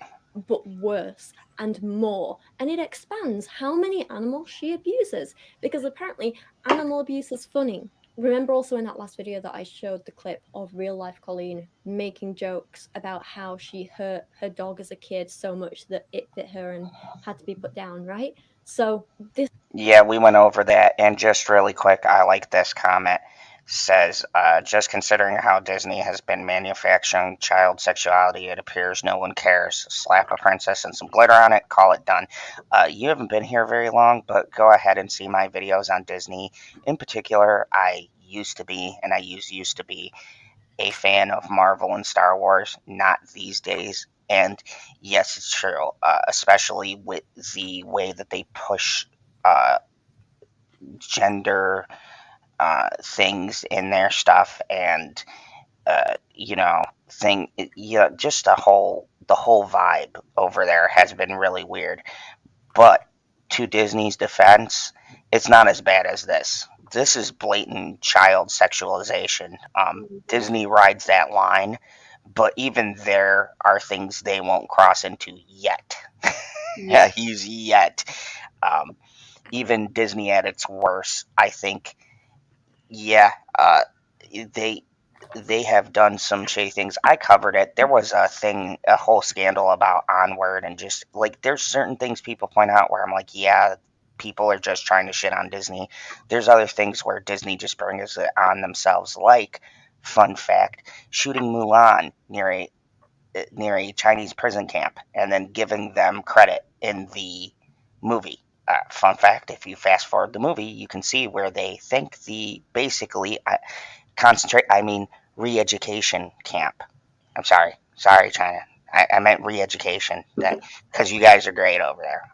But worse and more, and it expands how many animals she abuses, because apparently animal abuse is funny. Remember also in that last video that I showed the clip of real life Colleen making jokes about how she hurt her dog as a kid so much that it bit her and had to be put down, right? So this... Yeah, we went over that, and just really quick, I like this comment. Says, just considering how Disney has been manufacturing child sexuality, it appears no one cares. Slap a princess and some glitter on it, call it done. You haven't been here very long, but go ahead and see my videos on Disney. In particular, I used to be a fan of Marvel and Star Wars, not these days. And yes, it's true, especially with the way that they push gender things in their stuff, and just the whole vibe over there has been really weird. But to Disney's defense, it's not as bad as this. This is blatant child sexualization. Disney rides that line, but even there are things they won't cross into yet. Use yet. Even Disney at its worst, I think. Yeah, they have done some shady things. I covered it. There was a whole scandal about Onward, and just like there's certain things people point out where I'm like, yeah, people are just trying to shit on Disney. There's other things where Disney just brings it on themselves, like, fun fact, shooting Mulan near a Chinese prison camp and then giving them credit in the movie. Fun fact, if you fast forward the movie, you can see where they think re-education camp. I'm sorry, China. I meant re-education, because you guys are great over there.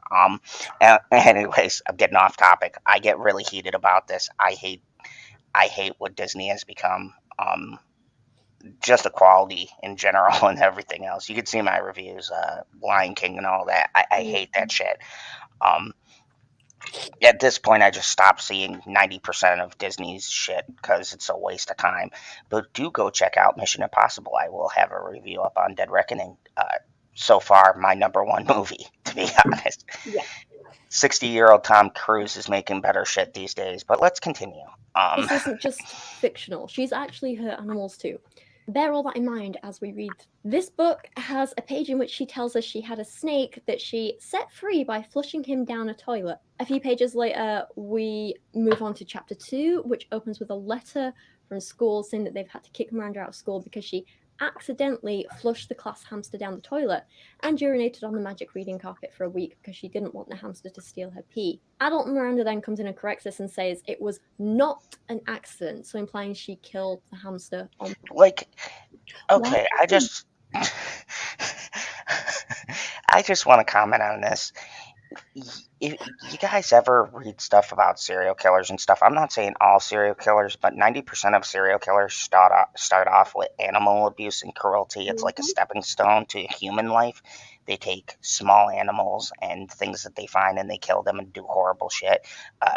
Anyways, I'm getting off topic. I get really heated about this. I hate what Disney has become. Just the quality in general and everything else. You can see my reviews, Lion King and all that. I hate that shit. At this point, I just stopped seeing 90% of Disney's shit because it's a waste of time. But do go check out Mission Impossible. I will have a review up on Dead Reckoning. So far, my number one movie, to be honest. Yeah. 60-year-old Tom Cruise is making better shit these days, but let's continue. This isn't just fictional. She's actually her animals too. Bear all that in mind as we read. This book has a page in which she tells us she had a snake that she set free by flushing him down a toilet. A few pages later, we move on to chapter 2, which opens with a letter from school saying that they've had to kick Miranda out of school because she accidentally flushed the class hamster down the toilet and urinated on the magic reading carpet for a week because she didn't want the hamster to steal her pee. Adult Miranda then comes in and corrects this and says it was not an accident, so implying she killed the hamster on. Okay, I just want to comment on this. If you guys ever read stuff about serial killers and stuff, I'm not saying all serial killers, but 90% of serial killers start off with animal abuse and cruelty. It's like a stepping stone to human life. They take small animals and things that they find and they kill them and do horrible shit.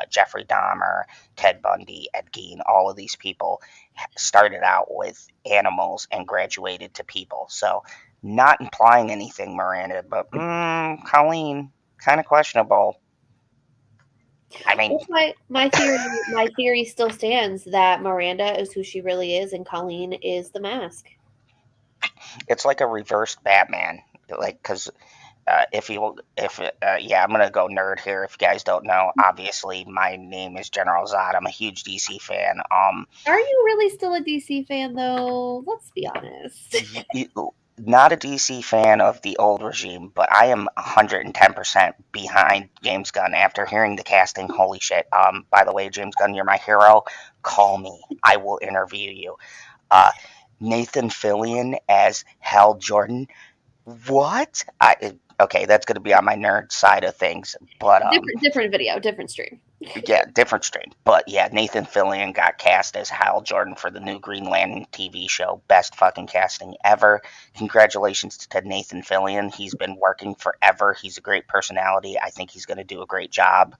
Jeffrey Dahmer, Ted Bundy, Ed Gein, all of these people started out with animals and graduated to people. So, not implying anything, Miranda, but Colleen, kind of questionable. I mean, my theory still stands that Miranda is who she really is, and Colleen is the mask. it's like a reversed Batman. Like, because I'm gonna go nerd here. If you guys don't know, obviously my name is General Zod. I'm a huge DC fan. Are you really still a DC fan though? Let's be honest. Not a DC fan of the old regime, but I am 110% behind James Gunn after hearing the casting. Holy shit. By the way, James Gunn, you're my hero. Call me. I will interview you. Nathan Fillion as Hal Jordan. What? Okay, that's going to be on my nerd side of things, but different video, different stream. Yeah, different stream. But yeah, Nathan Fillion got cast as Hal Jordan for the new Green Lantern TV show. Best fucking casting ever. Congratulations to Nathan Fillion. He's been working forever. He's a great personality. I think he's going to do a great job.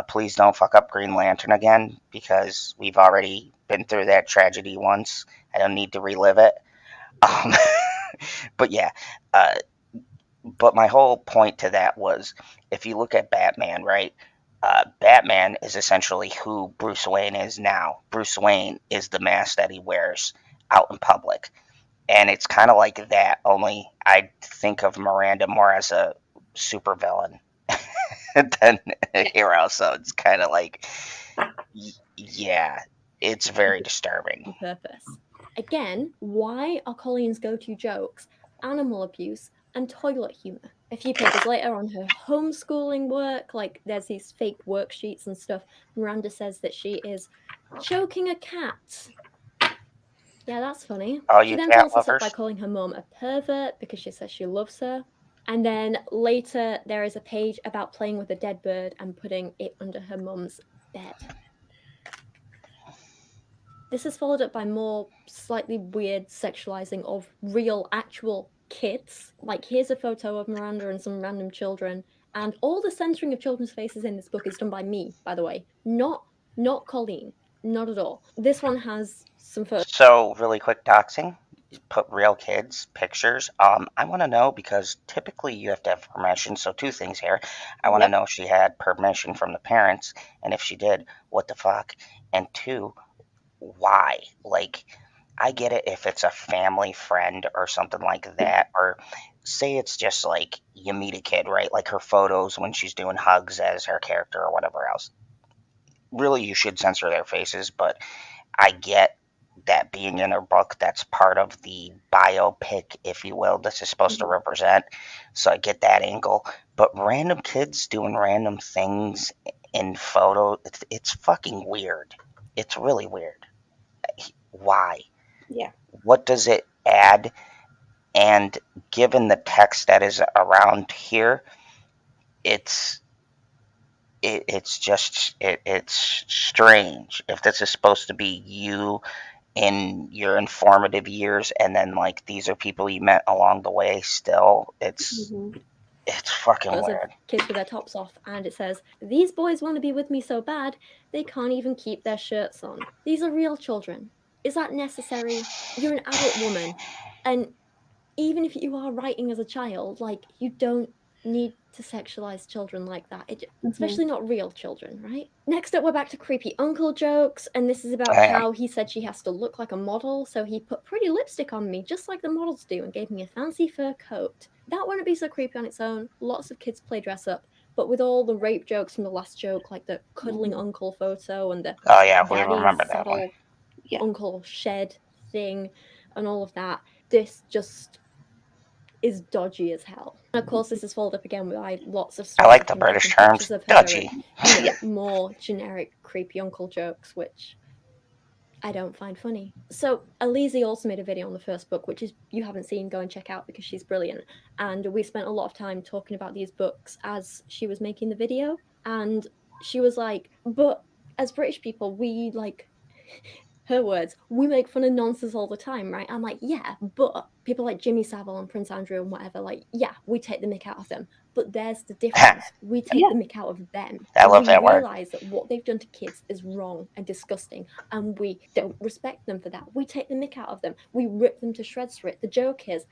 Please don't fuck up Green Lantern again, because we've already been through that tragedy once. I don't need to relive it. But yeah, but my whole point to that was, if you look at Batman, right? Batman is essentially who Bruce Wayne is now. Bruce Wayne is the mask that he wears out in public. And it's kind of like that, only I think of Miranda more as a supervillain than a hero. So it's kind of like, yeah, it's very disturbing. Purpose. Again, why are Colleen's go-to jokes animal abuse and toilet humor? A few pages later, on her homeschooling work, like there's these fake worksheets and stuff, Miranda says that she is choking a cat. Yeah, that's funny. She then follows this up by calling her mom a pervert because she says she loves her. And then later, there is a page about playing with a dead bird and putting it under her mom's bed. This is followed up by more slightly weird sexualizing of real, actual kids. Like, here's a photo of Miranda and some random children. And all the censoring of children's faces in this book is done by me, by the way. Not Colleen. Not at all. This one has some photos. So, really quick doxing. Put real kids, pictures. I want to know, because typically you have to have permission. So 2 things here. I want to know if she had permission from the parents. And if she did, what the fuck? And 2, why? Like, I get it if it's a family friend or something like that, or say it's just like you meet a kid, right? Like her photos when she's doing hugs as her character or whatever else. Really, you should censor their faces, but I get that being in her book, that's part of the biopic, if you will, this is supposed to represent. So I get that angle. But random kids doing random things in photo, it's fucking weird. It's really weird. Why? Yeah. What does it add? And given the text that is around here, it's strange. If this is supposed to be you in your informative years, and then like these are people you met along the way, still it's It's fucking of weird. kids with their tops off, and it says, "These boys want to be with me so bad, they can't even keep their shirts on. These are real children. Is that necessary? You're an adult woman, and even if you are writing as a child, like, you don't need to sexualize children like that, especially not real children, right?" Next up, we're back to creepy uncle jokes, and this is about how he said she has to look like a model, so he put pretty lipstick on me, just like the models do, and gave me a fancy fur coat. That wouldn't be so creepy on its own. Lots of kids play dress up, but with all the rape jokes from the last joke, like the cuddling uncle photo and the Oh yeah, we daddy remember that one. saddle uncle shed thing and all of that, this just is dodgy as hell. And of course, this is followed up again with lots of I like the and British taking terms, pictures of her dodgy. and more generic creepy uncle jokes, which I don't find funny. So Alize also made a video on the first book, which is you haven't seen, go and check out because she's brilliant. And we spent a lot of time talking about these books as she was making the video. And she was like, but as British people, we like, her words, we make fun of nonsense all the time, right? I'm like, yeah, but people like Jimmy Savile and Prince Andrew and whatever, like, yeah, we take the mick out of them. But there's the difference. We take the mick out of them. I love that word. We realize that what they've done to kids is wrong and disgusting, and we don't respect them for that. We take the mick out of them. We rip them to shreds for it. The joke is,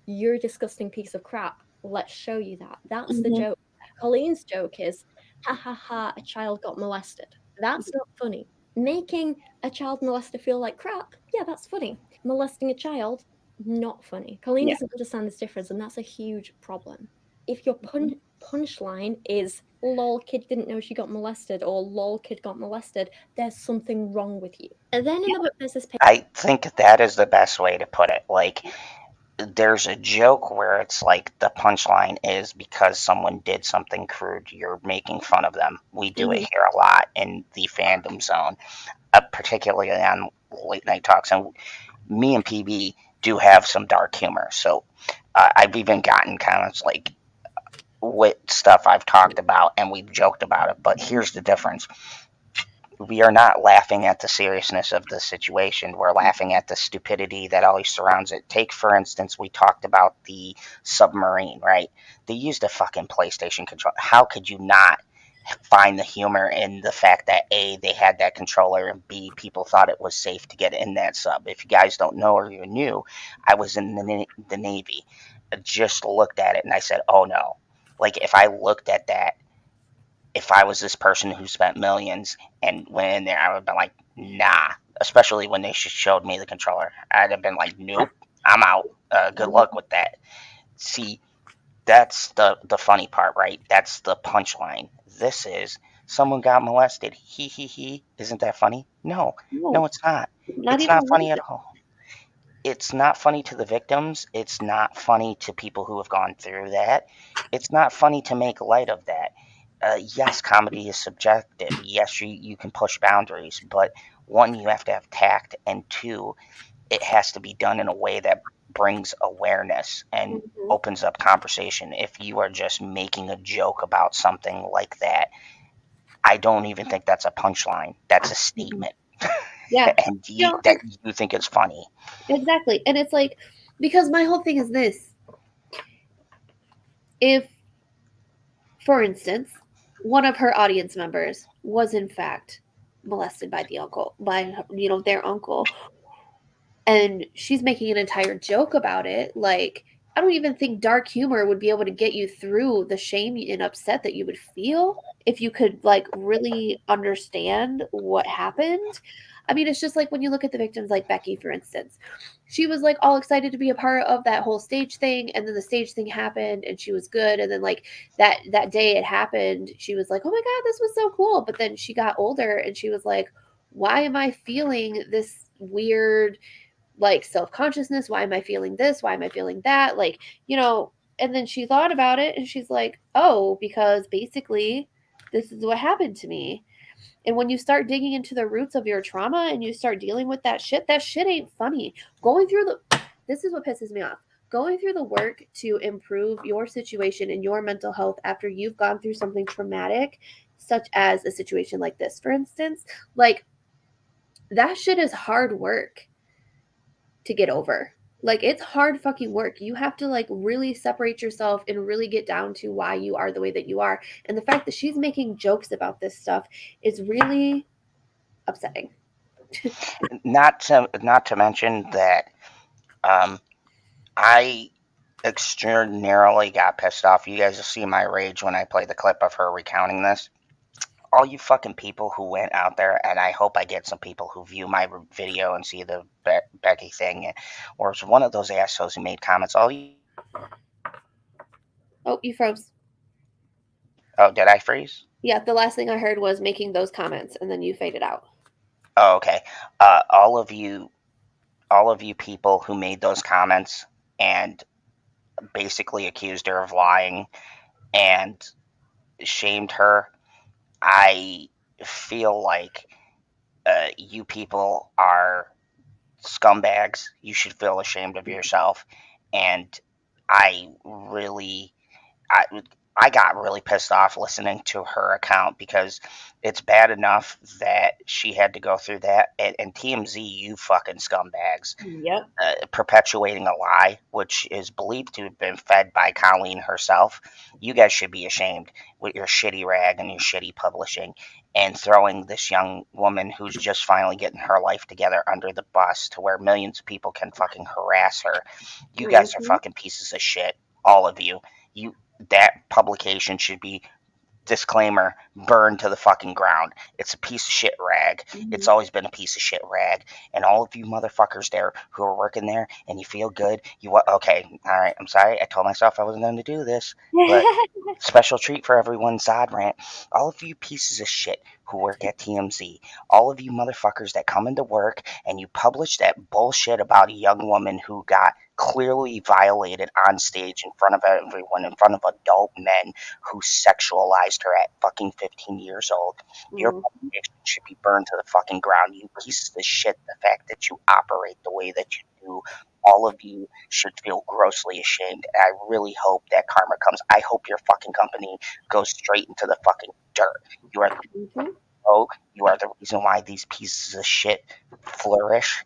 you're a disgusting piece of crap. Let's show you that. That's the joke. Colleen's joke is, a child got molested. That's not funny. Making a child molester feel like crap, yeah, that's funny. Molesting a child, not funny. Colleen doesn't understand this difference, and that's a huge problem. If your punchline is lol kid didn't know she got molested or lol kid got molested, there's something wrong with you. And then in the book there's this page. I think that is the best way to put it. Like, there's a joke where it's like the punchline is because someone did something crude, you're making fun of them. We do it here a lot in the fandom zone, particularly on late night talks. And me and PB do have some dark humor, so I've even gotten comments like with stuff I've talked about and we've joked about it. But here's the difference. We are not laughing at the seriousness of the situation. We're laughing at the stupidity that always surrounds it. Take, for instance, we talked about the submarine, right? They used a fucking PlayStation controller. How could you not find the humor in the fact that A, they had that controller, and B, people thought it was safe to get in that sub? If you guys don't know or you're new, I was in the Navy. I just looked at it and I said, oh no. Like, if I looked at that, if I was this person who spent millions and went in there, I would have been like, nah. Especially when they showed me the controller. I'd have been like, nope, I'm out. Good luck with that. See, that's the funny part, right? That's the punchline. This is, someone got molested. He, he. Isn't that funny? No, it's not. It's not funny at all. It's not funny to the victims. It's not funny to people who have gone through that. It's not funny to make light of that. Yes, comedy is subjective. Yes, you can push boundaries, but one, you have to have tact, and two, it has to be done in a way that brings awareness and opens up conversation. If you are just making a joke about something like that, I don't even think that's a punchline. That's a statement. Yeah. And that you think it's funny. Exactly. And it's like, because my whole thing is this. If, for instance, one of her audience members was in fact molested by their uncle, and she's making an entire joke about it, like, I don't even think dark humor would be able to get you through the shame and upset that you would feel if you could, like, really understand what happened. I mean, it's just like when you look at the victims, like Becky, for instance. She was like all excited to be a part of that whole stage thing, and then the stage thing happened and she was good, and then like that day it happened, she was like, oh my god, this was so cool. But then she got older and she was like, why am I feeling this weird, like, self-consciousness? Why am I feeling this? Why am I feeling that? Like, and then she thought about it and she's like, oh, because basically this is what happened to me. And when you start digging into the roots of your trauma and you start dealing with that shit ain't funny. This is what pisses me off. Going through the work to improve your situation and your mental health after you've gone through something traumatic, such as a situation like this, for instance, like, that shit is hard work to get over. Like, it's hard fucking work. You have to, like, really separate yourself and really get down to why you are the way that you are. And the fact that she's making jokes about this stuff is really upsetting. Not to mention that I extraordinarily got pissed off. You guys will see my rage when I play the clip of her recounting this. All you fucking people who went out there, and I hope I get some people who view my video and see the Becky thing, or it's one of those assholes who made comments. All you. Oh, you froze. Oh, did I freeze? Yeah, the last thing I heard was making those comments, and then you faded out. Oh, okay. All of you people who made those comments and basically accused her of lying and shamed her, I feel like you people are scumbags. You should feel ashamed of yourself. And I really, I, I got really pissed off listening to her account because it's bad enough that she had to go through that. And TMZ, you fucking scumbags. Yep. Perpetuating a lie, which is believed to have been fed by Colleen herself. You guys should be ashamed with your shitty rag and your shitty publishing and throwing this young woman who's just finally getting her life together under the bus to where millions of people can fucking harass her. You guys are fucking pieces of shit, all of you. That publication should be, disclaimer, burned to the fucking ground. It's a piece of shit rag. It's always been a piece of shit rag. And all of you motherfuckers there who are working there and you feel good, okay, all right, I'm sorry. I told myself I wasn't going to do this, but special treat for everyone, Zod rant. All of you pieces of shit who work at TMZ, all of you motherfuckers that come into work and you publish that bullshit about a young woman who got clearly violated on stage in front of everyone, in front of adult men who sexualized her at fucking 15 years old. Your publication should be burned to the fucking ground. You pieces of shit, the fact that you operate the way that you do, all of you should feel grossly ashamed. And I really hope that karma comes. I hope your fucking company goes straight into the fucking dirt. You are you are the reason why these pieces of shit flourish.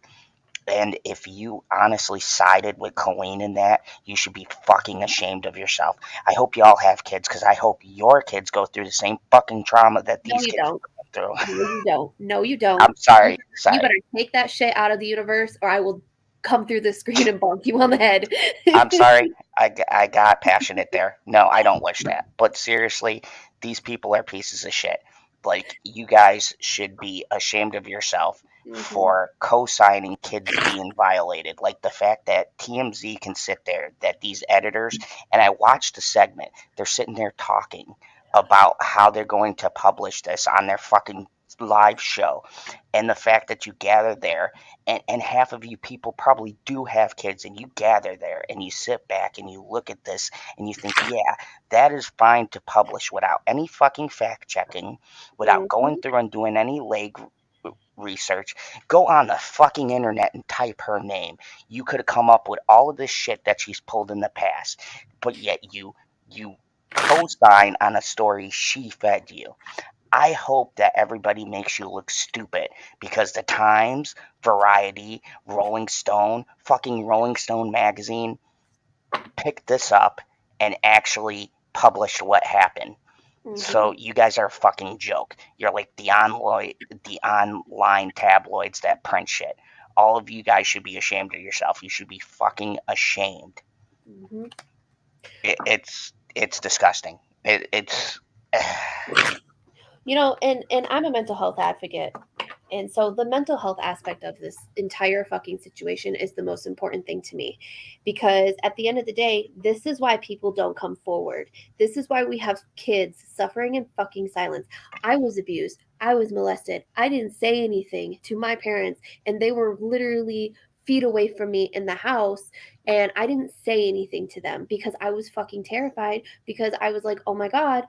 And if you honestly sided with Colleen in that, you should be fucking ashamed of yourself. I hope you all have kids, because I hope your kids go through the same fucking trauma that these kids are going through. No, you don't. No, you don't. I'm sorry. You better take that shit out of the universe, or I will come through the screen and bonk you on the head. I'm sorry. I got passionate there. No, I don't wish that. But seriously, these people are pieces of shit. Like, you guys should be ashamed of yourself for co-signing kids being violated. Like, the fact that TMZ can sit there, that these editors, and I watched the segment, they're sitting there talking about how they're going to publish this on their fucking live show. And the fact that you gather there, and half of you people probably do have kids, and you gather there and you sit back and you look at this and you think, yeah, that is fine to publish without any fucking fact checking, without going through and doing any leg research. Go on the fucking internet and type her name. You could have come up with all of this shit that she's pulled in the past, but yet you co-sign on a story she fed you. I hope that everybody makes you look stupid, because the Times, Variety, Rolling Stone, fucking Rolling Stone magazine picked this up and actually published what happened. So you guys are a fucking joke. You're like the online tabloids that print shit. All of you guys should be ashamed of yourself. You should be fucking ashamed. It's disgusting. It's You know, and I'm a mental health advocate. And so the mental health aspect of this entire fucking situation is the most important thing to me. Because at the end of the day, this is why people don't come forward. This is why we have kids suffering in fucking silence. I was abused. I was molested. I didn't say anything to my parents, and they were literally feet away from me in the house, and I didn't say anything to them because I was fucking terrified, because I was like, oh my god,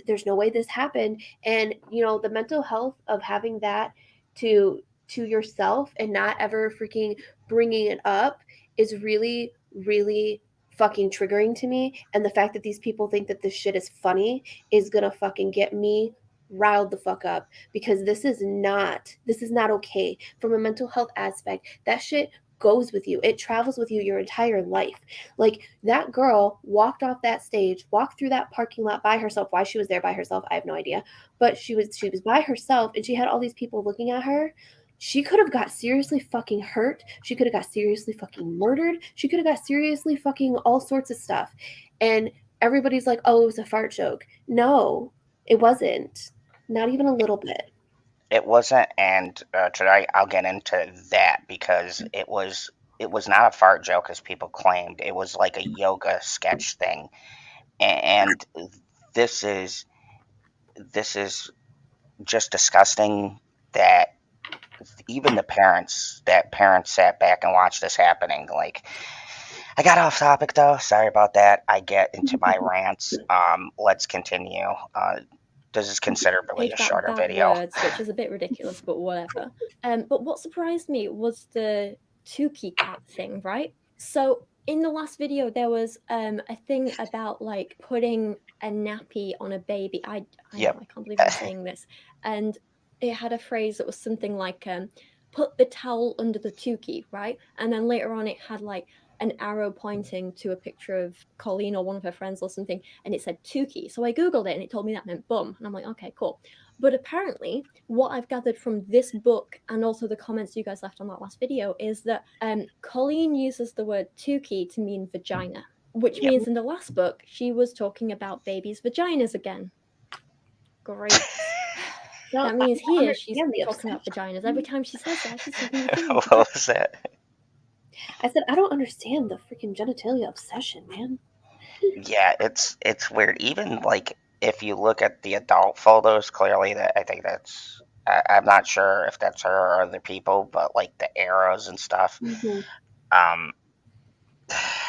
there's no way this happened. And you know, the mental health of having that to yourself and not ever freaking bringing it up is really, really fucking triggering to me. And the fact that these people think that this shit is funny is gonna fucking get me riled the fuck up, because this is not okay from a mental health aspect. That shit goes with you. It travels with you your entire life. Like, that girl walked off that stage, walked through that parking lot by herself. Why she was there by herself, I have no idea. But she was by herself, and she had all these people looking at her. She could have got seriously fucking hurt. She could have got seriously fucking murdered. She could have got seriously fucking all sorts of stuff. And everybody's like, oh, it was a fart joke. No, it wasn't. Not even a little bit. It wasn't, and today I'll get into that because it was not a fart joke as people claimed. It was like a yoga sketch thing, and this is just disgusting that even the parents sat back and watched this happening. Like, I got off topic though. Sorry about that. I get into my rants. Let's continue. This is considerably a shorter video. Words, which is a bit ridiculous, but whatever. But what surprised me was the Tukey cat thing, right? So in the last video, there was a thing about like putting a nappy on a baby. I Yep. know, I can't believe I'm saying this. And it had a phrase that was something like put the towel under the Tukey, right? And then later on it had like an arrow pointing to a picture of Colleen or one of her friends or something, and it said Tukey. So I googled it and it told me that meant bum, and I'm like, okay, cool. But apparently what I've gathered from this book and also the comments you guys left on that last video is that Colleen uses the word Tukey to mean vagina, which means in the last book she was talking about babies' vaginas again. Great. That means here she's talking about vaginas. Every time she says that, she's talking about What was that? I said, I don't understand the freaking genitalia obsession, man. Yeah, it's weird. Even like if you look at the adult photos, clearly that I think that's I'm not sure if that's her or other people, but like the arrows and stuff. Saying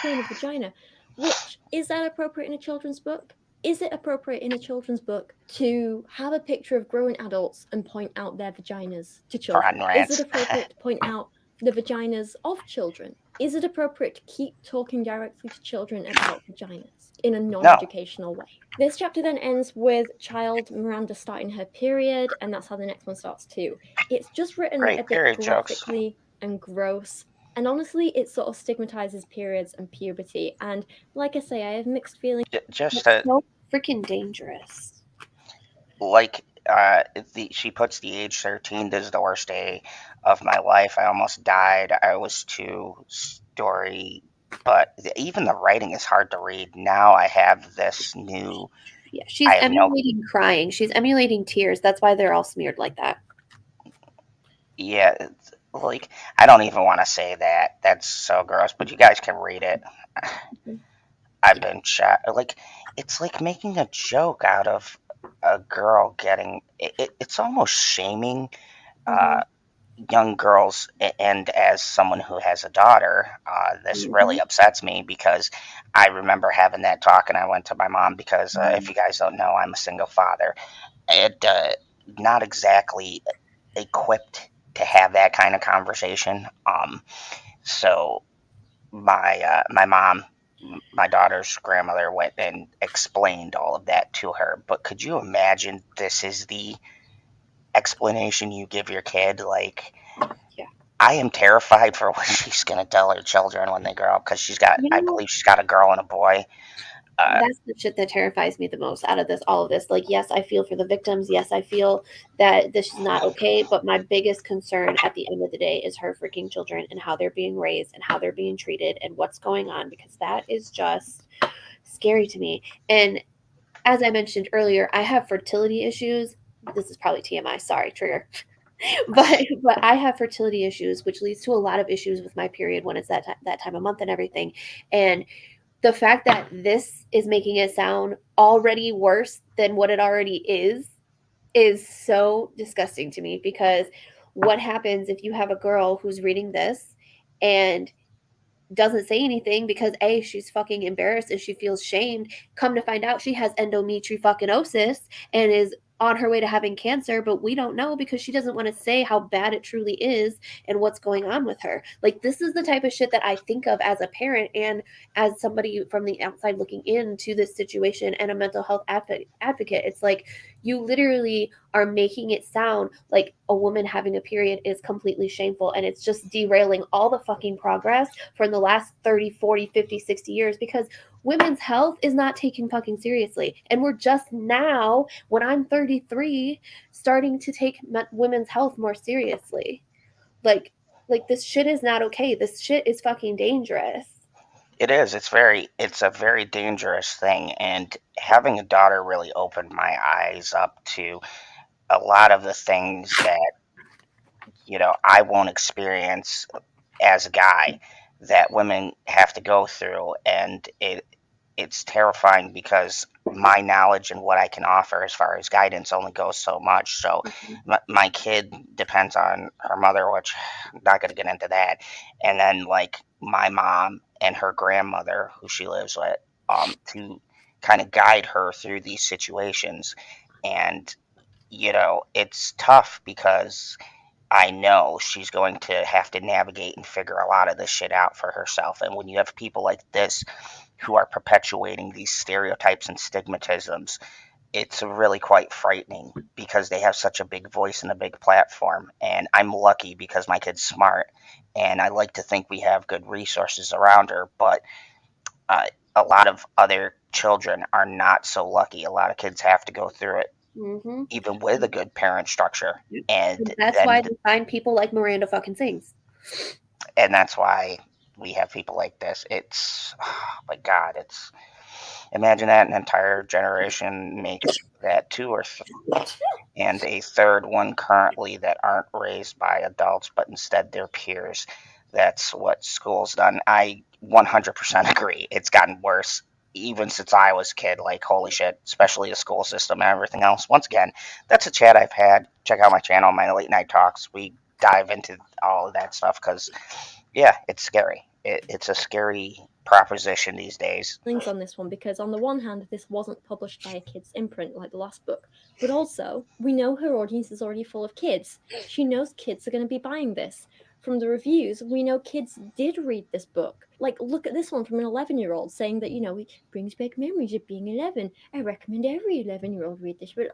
a vagina, which is that appropriate in a children's book? Is it appropriate in a children's book to have a picture of grown adults and point out their vaginas to children? Is it appropriate to point out the vaginas of children? Is it appropriate to keep talking directly to children about vaginas in a non-educational way? This chapter then ends with child Miranda starting her period, and that's how the next one starts too. It's just written a bit graphically and gross. And honestly, it sort of stigmatizes periods and puberty. And like I say, I have mixed feelings. Just so freaking dangerous. Like, she puts the age 13. This is the worst day of my life. I almost died. I was too story. But even the writing is hard to read. Now I have this new... Yeah, she's emulating crying. She's emulating tears. That's why they're all smeared like that. Yeah, like, I don't even want to say that. That's so gross, but you guys can read it. I've been shot. Like, it's like making a joke out of a girl getting... It's almost shaming young girls, and as someone who has a daughter, this really upsets me because I remember having that talk, and I went to my mom because, if you guys don't know, I'm a single father. Not exactly equipped to have that kind of conversation. So my mom, my daughter's grandmother, went and explained all of that to her. But could you imagine this is the explanation you give your kid? Like, I am terrified for what she's going to tell her children when they grow up, because she's got, I believe she's got a girl and a boy. That's the shit that terrifies me the most out of all of this. Like, yes, I feel for the victims. Yes, I feel that this is not okay. But my biggest concern at the end of the day is her freaking children and how they're being raised and how they're being treated and what's going on, because that is just scary to me. And as I mentioned earlier, I have fertility issues. This is probably TMI. Sorry, trigger. but I have fertility issues, which leads to a lot of issues with my period when it's that time of month and everything. And the fact that this is making it sound already worse than what it already is so disgusting to me, because what happens if you have a girl who's reading this and doesn't say anything because A, she's fucking embarrassed and she feels shamed. Come to find out she has endometriosis and is on her way to having cancer, but we don't know because she doesn't want to say how bad it truly is and what's going on with her. Like, this is the type of shit that I think of as a parent and as somebody from the outside looking into this situation and a mental health advocate. It's like, You literally are making it sound like a woman having a period is completely shameful, and it's just derailing all the fucking progress from the last 30, 40, 50, 60 years, because women's health is not taken fucking seriously. And we're just now, when I'm 33, starting to take women's health more seriously. Like this shit is not okay. This shit is fucking dangerous. It is. It's a very dangerous thing. And having a daughter really opened my eyes up to a lot of the things that, I won't experience as a guy that women have to go through. And it's terrifying because my knowledge and what I can offer as far as guidance only goes so much. So my kid depends on her mother, which I'm not going to get into that. And then like my mom and her grandmother, who she lives with, to kind of guide her through these situations. And, it's tough because I know she's going to have to navigate and figure a lot of this shit out for herself. And when you have people like this who are perpetuating these stereotypes and stigmatisms, it's really quite frightening because they have such a big voice and a big platform. And I'm lucky because my kid's smart, and I like to think we have good resources around her. But a lot of other children are not so lucky. A lot of kids have to go through it, even with a good parent structure. And that's why they find people like Miranda fucking Sings. And that's why we have people like this. It's, oh my God, imagine that an entire generation makes that two or and a third one currently that aren't raised by adults, but instead their peers. That's what school's done. I 100% agree. It's gotten worse even since I was a kid. Like, holy shit, especially the school system and everything else. Once again, that's a chat I've had. Check out my channel, my late night talks. We dive into all of that stuff because, yeah, it's scary. It's a scary proposition these days. Things on this one, because on the one hand, this wasn't published by a kid's imprint like the last book, but also we know her audience is already full of kids. She knows kids are going to be buying this. From the reviews, we know kids did read this book. Like, look at this one from an 11-year-old saying that, it brings back memories of being 11. I recommend every 11-year-old read this. But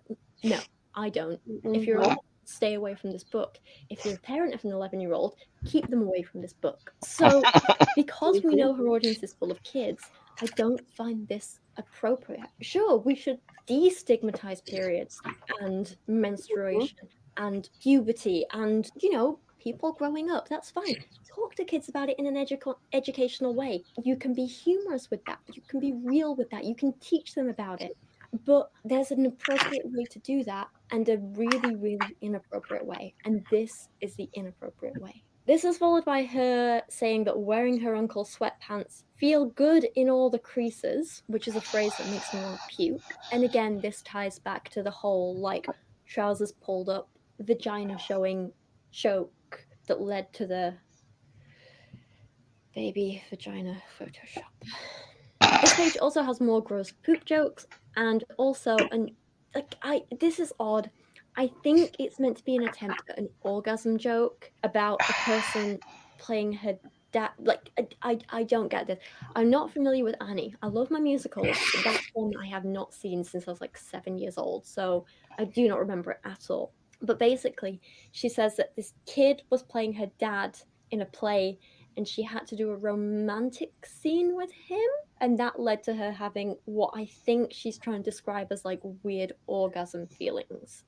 no, I don't. If you're 11, stay away from this book. If you're a parent of an 11-year-old, keep them away from this book. So, because we know her audience is full of kids, I don't find this appropriate. Sure, we should destigmatize periods and menstruation and puberty and, people growing up. That's fine. Talk to kids about it in an educational way. You can be humorous with that. You can be real with that. You can teach them about it. But there's an appropriate way to do that and a really, really inappropriate way. And this is the inappropriate way. This is followed by her saying that wearing her uncle's sweatpants feel good in all the creases, which is a phrase that makes me want to puke. And again, this ties back to the whole, like, trousers pulled up, vagina showing choke that led to the baby vagina Photoshop. This page also has more gross poop jokes, and also this is odd. I think it's meant to be an attempt at an orgasm joke about a person playing her dad. Like, I don't get this. I'm not familiar with Annie. I love my musicals, but that's one I have not seen since I was like 7 years old, so I do not remember it at all. But basically, she says that this kid was playing her dad in a play, and she had to do a romantic scene with him, and that led to her having what I think she's trying to describe as like weird orgasm feelings.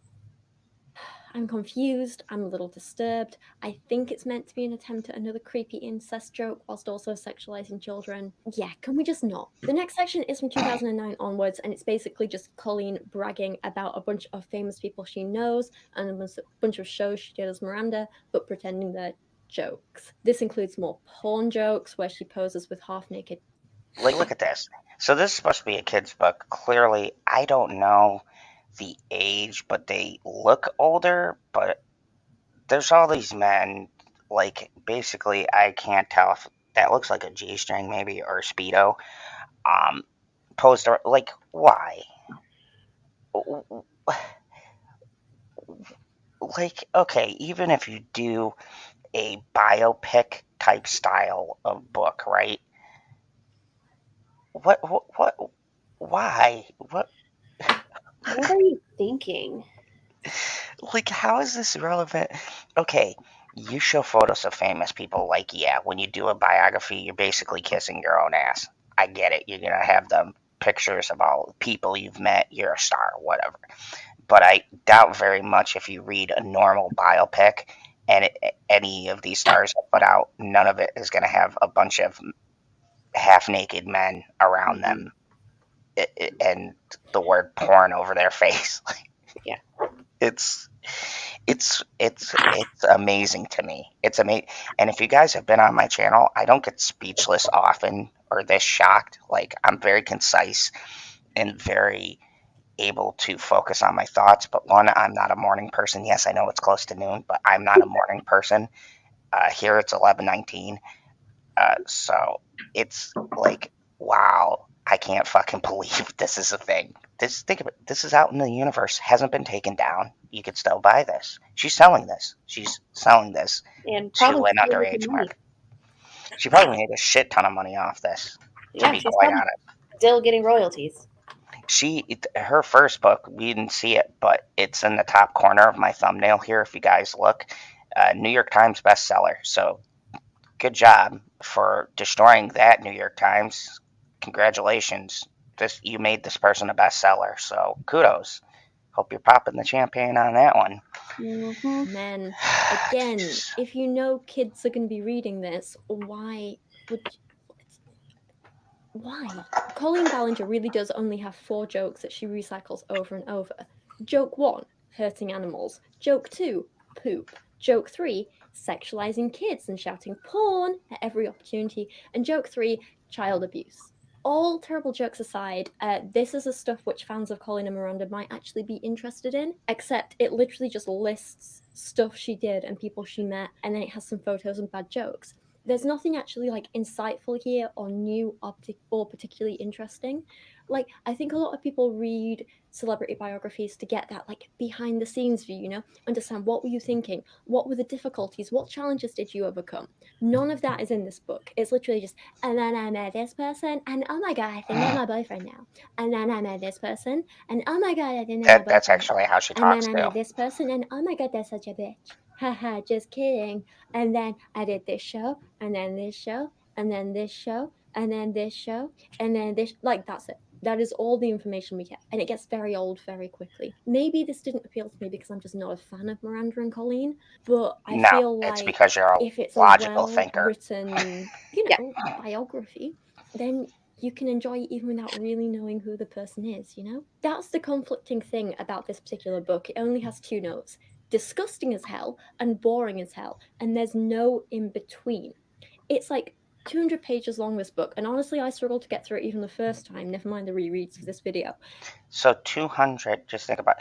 I'm confused. I'm a little disturbed. I think it's meant to be an attempt at another creepy incest joke whilst also sexualizing children. Yeah, can we just not? The next section is from 2009 onwards, and it's basically just Colleen bragging about a bunch of famous people she knows and a bunch of shows she did as Miranda, but pretending they're jokes. This includes more porn jokes where she poses with half-naked. Like, look at this. So this is supposed to be a kid's book. Clearly, I don't know the age, but they look older. But there's all these men, like, basically, I can't tell if that looks like a G-string maybe or a Speedo. Posed, like, why? Like, okay, even if you do a biopic type style of book, right? What, why? What are you thinking? Like, how is this relevant? Okay, you show photos of famous people. Like, yeah, when you do a biography, you're basically kissing your own ass. I get it. You're gonna have the pictures of all people you've met. You're a star, whatever. But I doubt very much if you read a normal biopic and any of these stars have put out, none of it is going to have a bunch of half-naked men around them and the word porn over their face. Yeah. It's it's amazing to me. It's amazing. And if you guys have been on my channel, I don't get speechless often or this shocked. Like, I'm very concise and very able to focus on my thoughts. But one, I'm not a morning person. Yes, I know it's close to noon, but I'm not a morning person. Here it's 11:19. So it's like, wow, I can't fucking believe this is a thing. Think of it. This is out in the universe. Hasn't been taken down. You could still buy this. She's selling this. She's selling this And to probably an still making underage money. market. She probably made a shit ton of money off this. Yeah, To be she's quite probably honest, still getting royalties. her first book, we didn't see it, but it's in the top corner of my thumbnail here. If you guys look, New York Times bestseller. So good job for destroying that, New York Times. Congratulations. You made this person a bestseller. So kudos. Hope you're popping the champagne on that one. Mm-hmm. Man, again, if you know kids are going to be reading this, why would why? Colleen Ballinger really does only have 4 jokes that she recycles over and over. Joke 1, hurting animals. Joke 2, poop. Joke 3, sexualizing kids and shouting porn at every opportunity. And joke 3, child abuse. All terrible jokes aside, this is the stuff which fans of Colleen and Miranda might actually be interested in, except it literally just lists stuff she did and people she met, and then it has some photos and bad jokes. There's nothing actually like insightful here or new or particularly interesting. Like, I think a lot of people read celebrity biographies to get that like behind the scenes view, you know, understand what were you thinking, what were the difficulties, what challenges did you overcome. None of that is in this book. It's literally just, and then I met this person, and oh my god, I think they're my boyfriend now. And then I met this person, and oh my god, I think they're my That's boyfriend. actually how she And talks then I too. met this person, and oh my god, they're such a bitch. Haha, just kidding. And then I did this show, and then this show, and then this show, and then this show, and then this. Like, that's it. That is all the information we get. And it gets very old very quickly. Maybe this didn't appeal to me because I'm just not a fan of Miranda and Colleen, but I No, feel it's like because you're a if it's a logical thinker. well-written, biography, then you can enjoy it even without really knowing who the person is, you know? That's the conflicting thing about this particular book. It only has 2 notes. Disgusting as hell and boring as hell, and there's no in between. It's like 200 pages long, this book, and honestly I struggled to get through it even the first time, never mind the rereads for this video. So 200, just think about.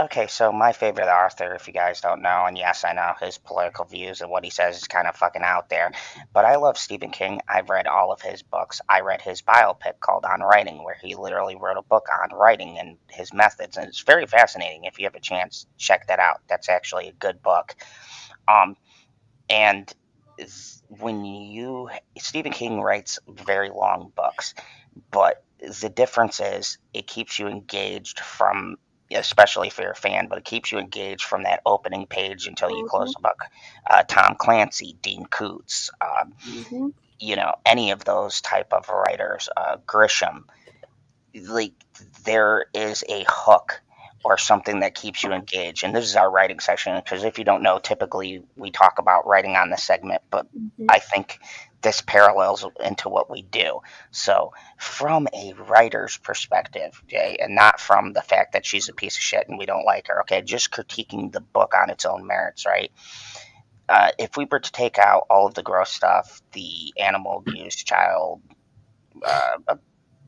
Okay, so my favorite author, if you guys don't know, and yes, I know his political views and what he says is kind of fucking out there, but I love Stephen King. I've read all of his books. I read his biopic called On Writing, where he literally wrote a book on writing and his methods, and it's very fascinating. If you have a chance, check that out. That's actually a good book. And Stephen King writes very long books, but the difference is it keeps you engaged from, especially if you're a fan, but it keeps you engaged from that opening page until you close the book. Tom Clancy, Dean Koontz, any of those type of writers, Grisham, like, there is a hook or something that keeps you engaged. And this is our writing section, because if you don't know, typically we talk about writing on this segment, but I think this parallels into what we do. So from a writer's perspective, Jay, and not from the fact that she's a piece of shit and we don't like her, okay, just critiquing the book on its own merits, right? If we were to take out all of the gross stuff, the animal abuse, child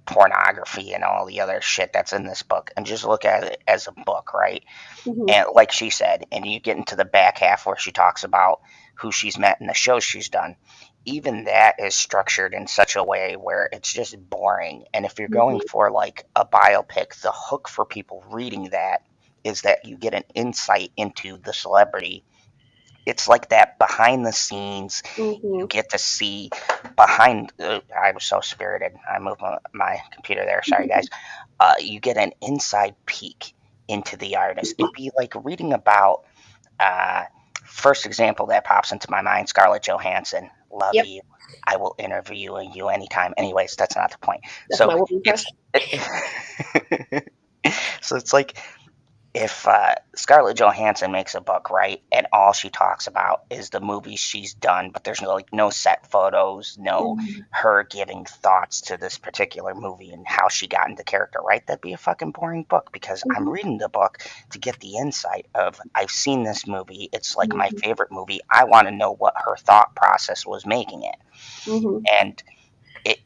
pornography and all the other shit that's in this book, and just look at it as a book, right? And like she said, and you get into the back half where she talks about who she's met and the shows she's done, even that is structured in such a way where it's just boring. And if you're going for like a biopic, the hook for people reading that is that you get an insight into the celebrity. It's like that behind the scenes. You get to see behind. I was so spirited. I moved my computer there. Sorry, guys. You get an inside peek into the artist. It'd be like reading about, first example that pops into my mind, Scarlett Johansson. Love Yep, you. I will interview you anytime. Anyways, that's not the point. that's So my woman crush. so it's like if Scarlett Johansson makes a book, right, and all she talks about is the movies she's done, but there's no set photos, no Mhm. her giving thoughts to this particular movie and how she got into character, right? That'd be a fucking boring book because I'm Mhm. reading the book to get the insight of I've seen this movie, it's like my Mhm. favorite movie. I want to know what her thought process was making it, Mhm. and it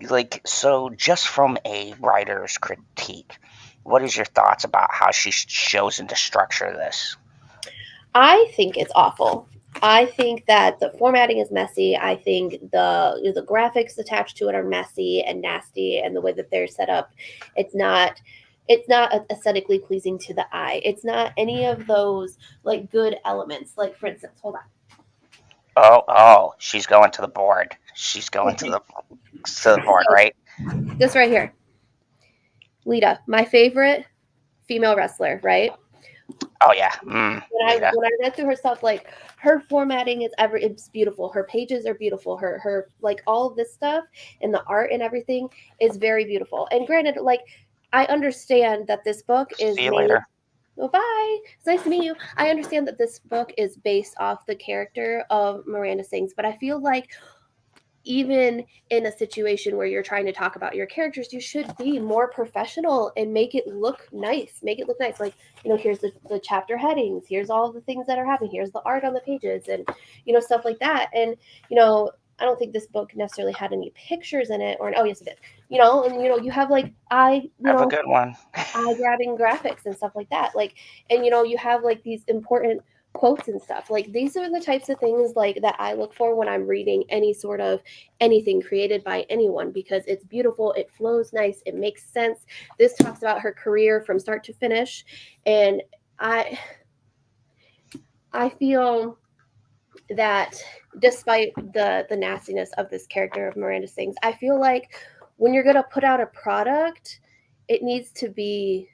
like so just from a writer's critique, what is your thoughts about how she's chosen to structure this? I think it's awful. I think that the formatting is messy. I think the graphics attached to it are messy and nasty, and the way that they're set up, it's not it's not aesthetically pleasing to the eye. It's not any of those like good elements. Like for instance, hold Oh, she's going to the board. She's going to on. the board, So right? this right here, Lita, my favorite female wrestler, right? Oh yeah, Lita. When I read through her stuff, like her formatting is it's beautiful. Her pages are beautiful. Her like all of this stuff and the art and everything is very beautiful. And granted, like I understand that this book is See you made. later. Oh, bye. It's nice to meet you. I understand that this book is based off the character of Miranda Sings, but I feel like even in a situation where you're trying to talk about your characters, you should be more professional and make it look nice. Make it look nice. Like, here's the chapter headings, here's all the things that are happening, here's the art on the pages, and, stuff like that. And, I don't think this book necessarily had any pictures in it, or, oh, yes, it did. And, you have like, Have a good one. eye grabbing graphics and stuff like that. Like, and you have like these important quotes and stuff. Like these are the types of things like that I look for when I'm reading any sort of anything created by anyone, because it's beautiful, it flows nice, it makes sense. This talks about her career from start to finish, and I I feel that despite the nastiness of this character of Miranda Sings, I feel like when you're gonna put out a product, it needs to be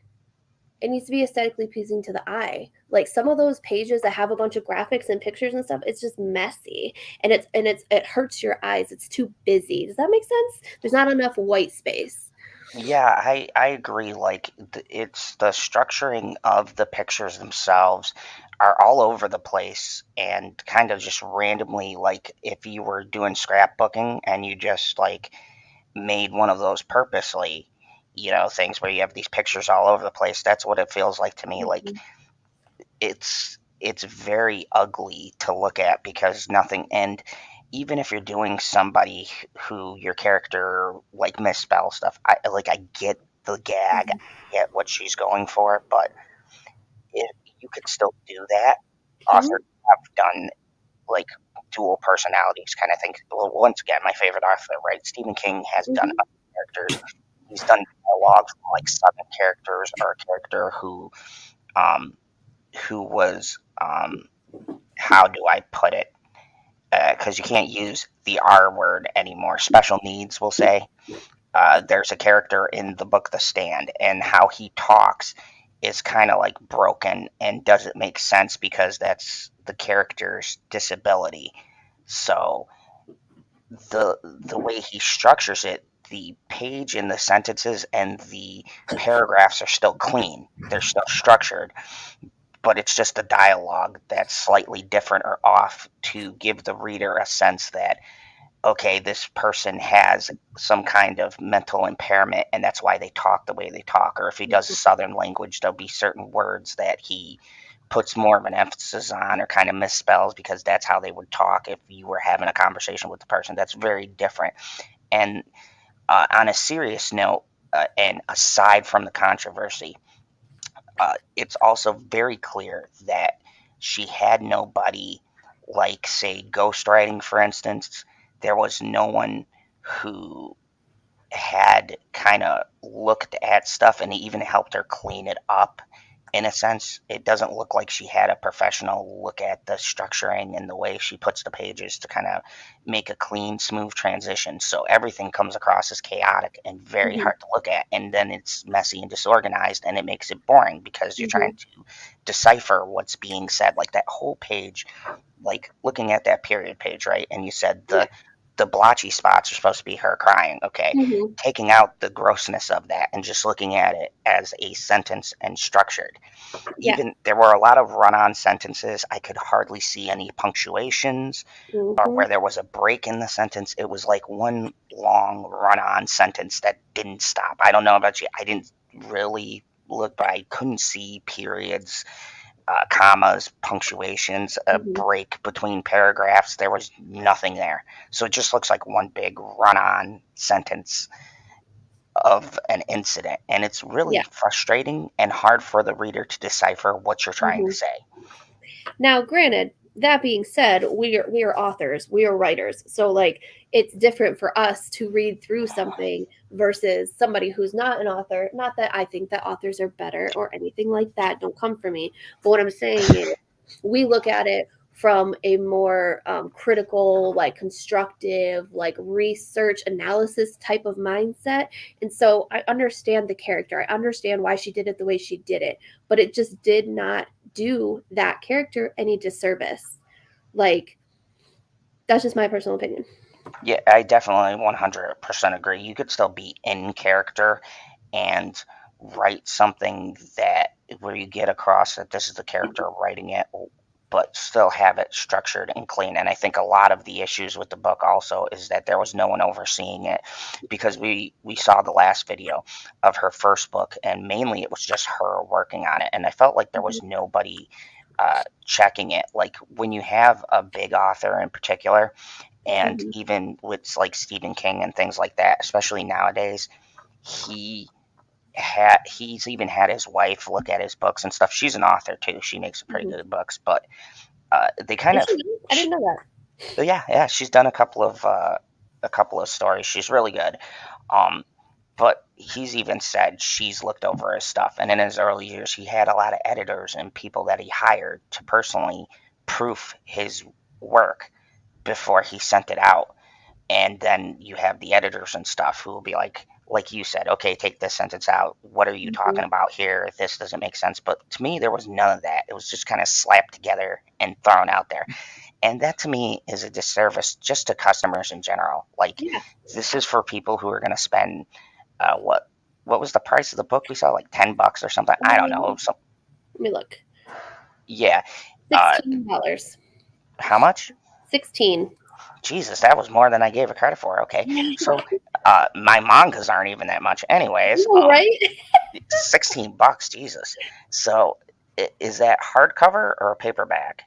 it needs to be aesthetically pleasing to the eye. Like some of those pages that have a bunch of graphics and pictures and stuff, it's just messy, and it hurts your eyes. It's too busy. Does that make sense? There's not enough white space. Yeah, I agree. Like it's the structuring of the pictures themselves are all over the place and kind of just randomly. Like if you were doing scrapbooking and you just like made one of those purposely, things where you have these pictures all over the place. That's what it feels like to me. Like Mhm. it's very ugly to look at because nothing. And even if you're doing somebody who your character like misspell stuff, I get the gag, I get what she's going for, but if you could still do that, Mhm. authors have done like dual personalities kind of thing. Well, once again, my favorite author, right? Stephen King has done Mhm. other characters. He's done dialogue from like Southern characters or a character um, who was how do I put it? Because you can't use the R word anymore. Special needs, we'll say. There's a character in the book The Stand, and how he talks is kind of like broken and doesn't make sense because that's the character's disability. So the way he structures it, the page and the sentences and the paragraphs are still clean. They're still structured, but it's just the dialogue that's slightly different or off to give the reader a sense that okay, this person has some kind of mental impairment and that's why they talk the way they talk. Or if he does Southern language, there'll be certain words that he puts more of an emphasis on or kind of misspells because that's how they would talk if you were having a conversation with the person. That's very different. And on a serious note, and aside from the controversy, it's also very clear that she had nobody, like, say, ghostwriting, for instance. There was no one who had kind of looked at stuff and even helped her clean it up in a sense, it doesn't look like she had a professional look at the structuring and the way she puts the pages to kind of make a clean, smooth transition. So everything comes across as chaotic and very Mhm. hard to look at. And then it's messy and disorganized, and it makes it boring because you're trying Mhm. to decipher what's being said. Like that whole page, like looking at that period page, right? And you said Yeah. the blotchy spots are supposed to be her crying. Okay, Mhm. taking out the grossness of that and just looking at it as a sentence and structured. Yeah. Even there were a lot of run-on sentences. I could hardly see any punctuations or Mhm. where there was a break in the sentence. It was like one long run-on sentence that didn't stop. I don't know about you. I didn't really look, but I couldn't see periods, commas, punctuations, a Mhm. break between paragraphs. There was nothing there. So it just looks like one big run-on sentence of an incident. And it's Yeah. really frustrating and hard for the reader to decipher what you're trying to Mhm. say. Now, granted, that being said, we are authors, we are writers, so like it's different for us to read through something versus somebody who's not an author. Not that I think that authors are better or anything like that. Don't come for me. But what I'm saying is, we look at it from a more critical, like constructive, like research analysis type of mindset. And so I understand the character. I understand why she did it the way she did it, but it just did not do that character any disservice. Like, that's just my personal opinion. Yeah, I definitely 100% agree. You could still be in character and write something that where you get across that this is the character writing it, but still have it structured and clean. And I think a lot of the issues with the book also is that there was no one overseeing it, because we saw the last video of her first book, and mainly it was just her working on it, and I felt like there was nobody checking it. Like when you have a big author in particular, and Mm-hmm. even with like Stephen King and things like that, especially nowadays, he he's even had his wife look at his books and stuff. She's an author too. She makes pretty Mm-hmm. good books, but they kind Is of, she new? I didn't know that. yeah, she's done a couple of stories. She's really good. Um, but he's even said she's looked over his stuff, and in his early years, he had a lot of editors and people that he hired to personally proof his work before he sent it out. And then you have the editors and stuff who will be like you said, okay, take this sentence out. What are you Mm-hmm. talking about here? This doesn't make sense. But to me, there was none of that. It was just kind of slapped together and thrown out there. And that to me is a disservice just to customers in general. Like, Yeah. this is for people who are going to spend, what was the price of the book we saw? Like $10 or something. I don't know. So Let me look. yeah. Uh, $16. how much? 16. Jesus, that was more than I gave it credit for. Okay, so my mangas aren't even that much, anyways. No, right? $16, Jesus. So is that hardcover or a paperback?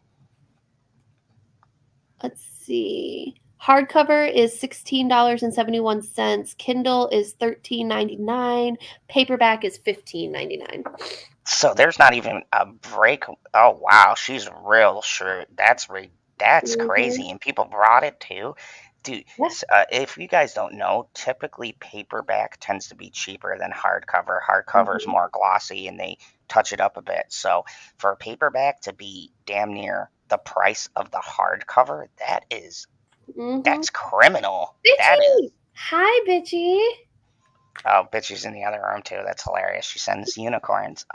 Let's see. Hardcover is $16.71. Kindle is $13.99. Paperback is $15.99. So there's not even a break. Oh wow, she's real sure. That's Mm-hmm. crazy, and people brought it too. Dude, Yeah. if you guys don't know, typically paperback tends to be cheaper than hardcover. Hardcover is Mm-hmm. more glossy and they touch it up a bit. So for a paperback to be damn near the price of the hardcover, Mm-hmm. that's criminal. That is. Bitchy! Hi, Bitchy. Oh, bitch, she's in the other room too. That's hilarious. She sends unicorns.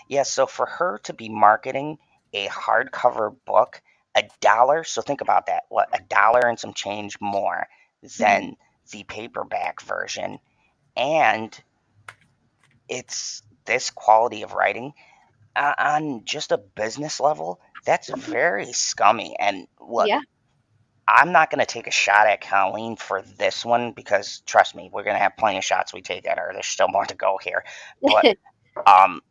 Yeah. So for her to be marketing a hardcover book, $1. So think about that. What, $1 and some change more Mm-hmm. than the paperback version, and it's this quality of writing on just a business level. That's very scummy. And look, Yeah. I'm not going to take a shot at Colleen for this one because trust me, we're going to have plenty of shots we take at her. There's still more to go here. But um,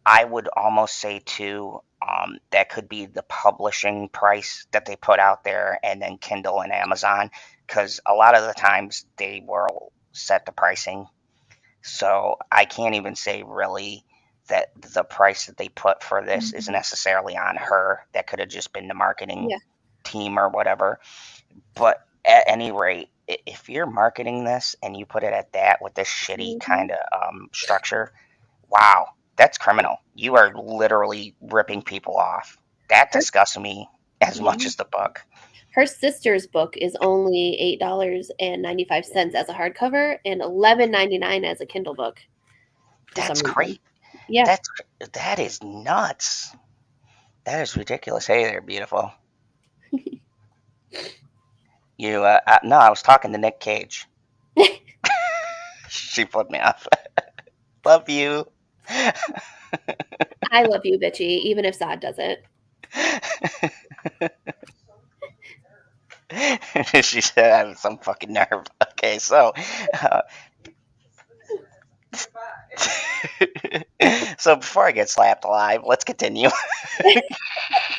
I would almost say too, that could be the publishing price that they put out there, and then Kindle and Amazon, because a lot of the times they will set the pricing. So I can't even say really that the price that they put for this is Mhm. necessarily on her. That could have just been the marketing Yeah. team or whatever. But at any rate, if you're marketing this and you put it at that with this shitty Mhm. kind of structure, wow. That's criminal. You are literally ripping people off. That Her, disgusts me as yeah. much as the book. Her sister's book is only $8.95 as a hardcover and $11.99 as a Kindle book. For That's some reason. great. Yeah. That is nuts. That is ridiculous. Hey there, beautiful. You no, I was talking to Nick Cage. She put me off. Love you. I love you, bitchy, even if Zod doesn't. She said I have some fucking nerve. Okay, so so before I get slapped alive, let's continue.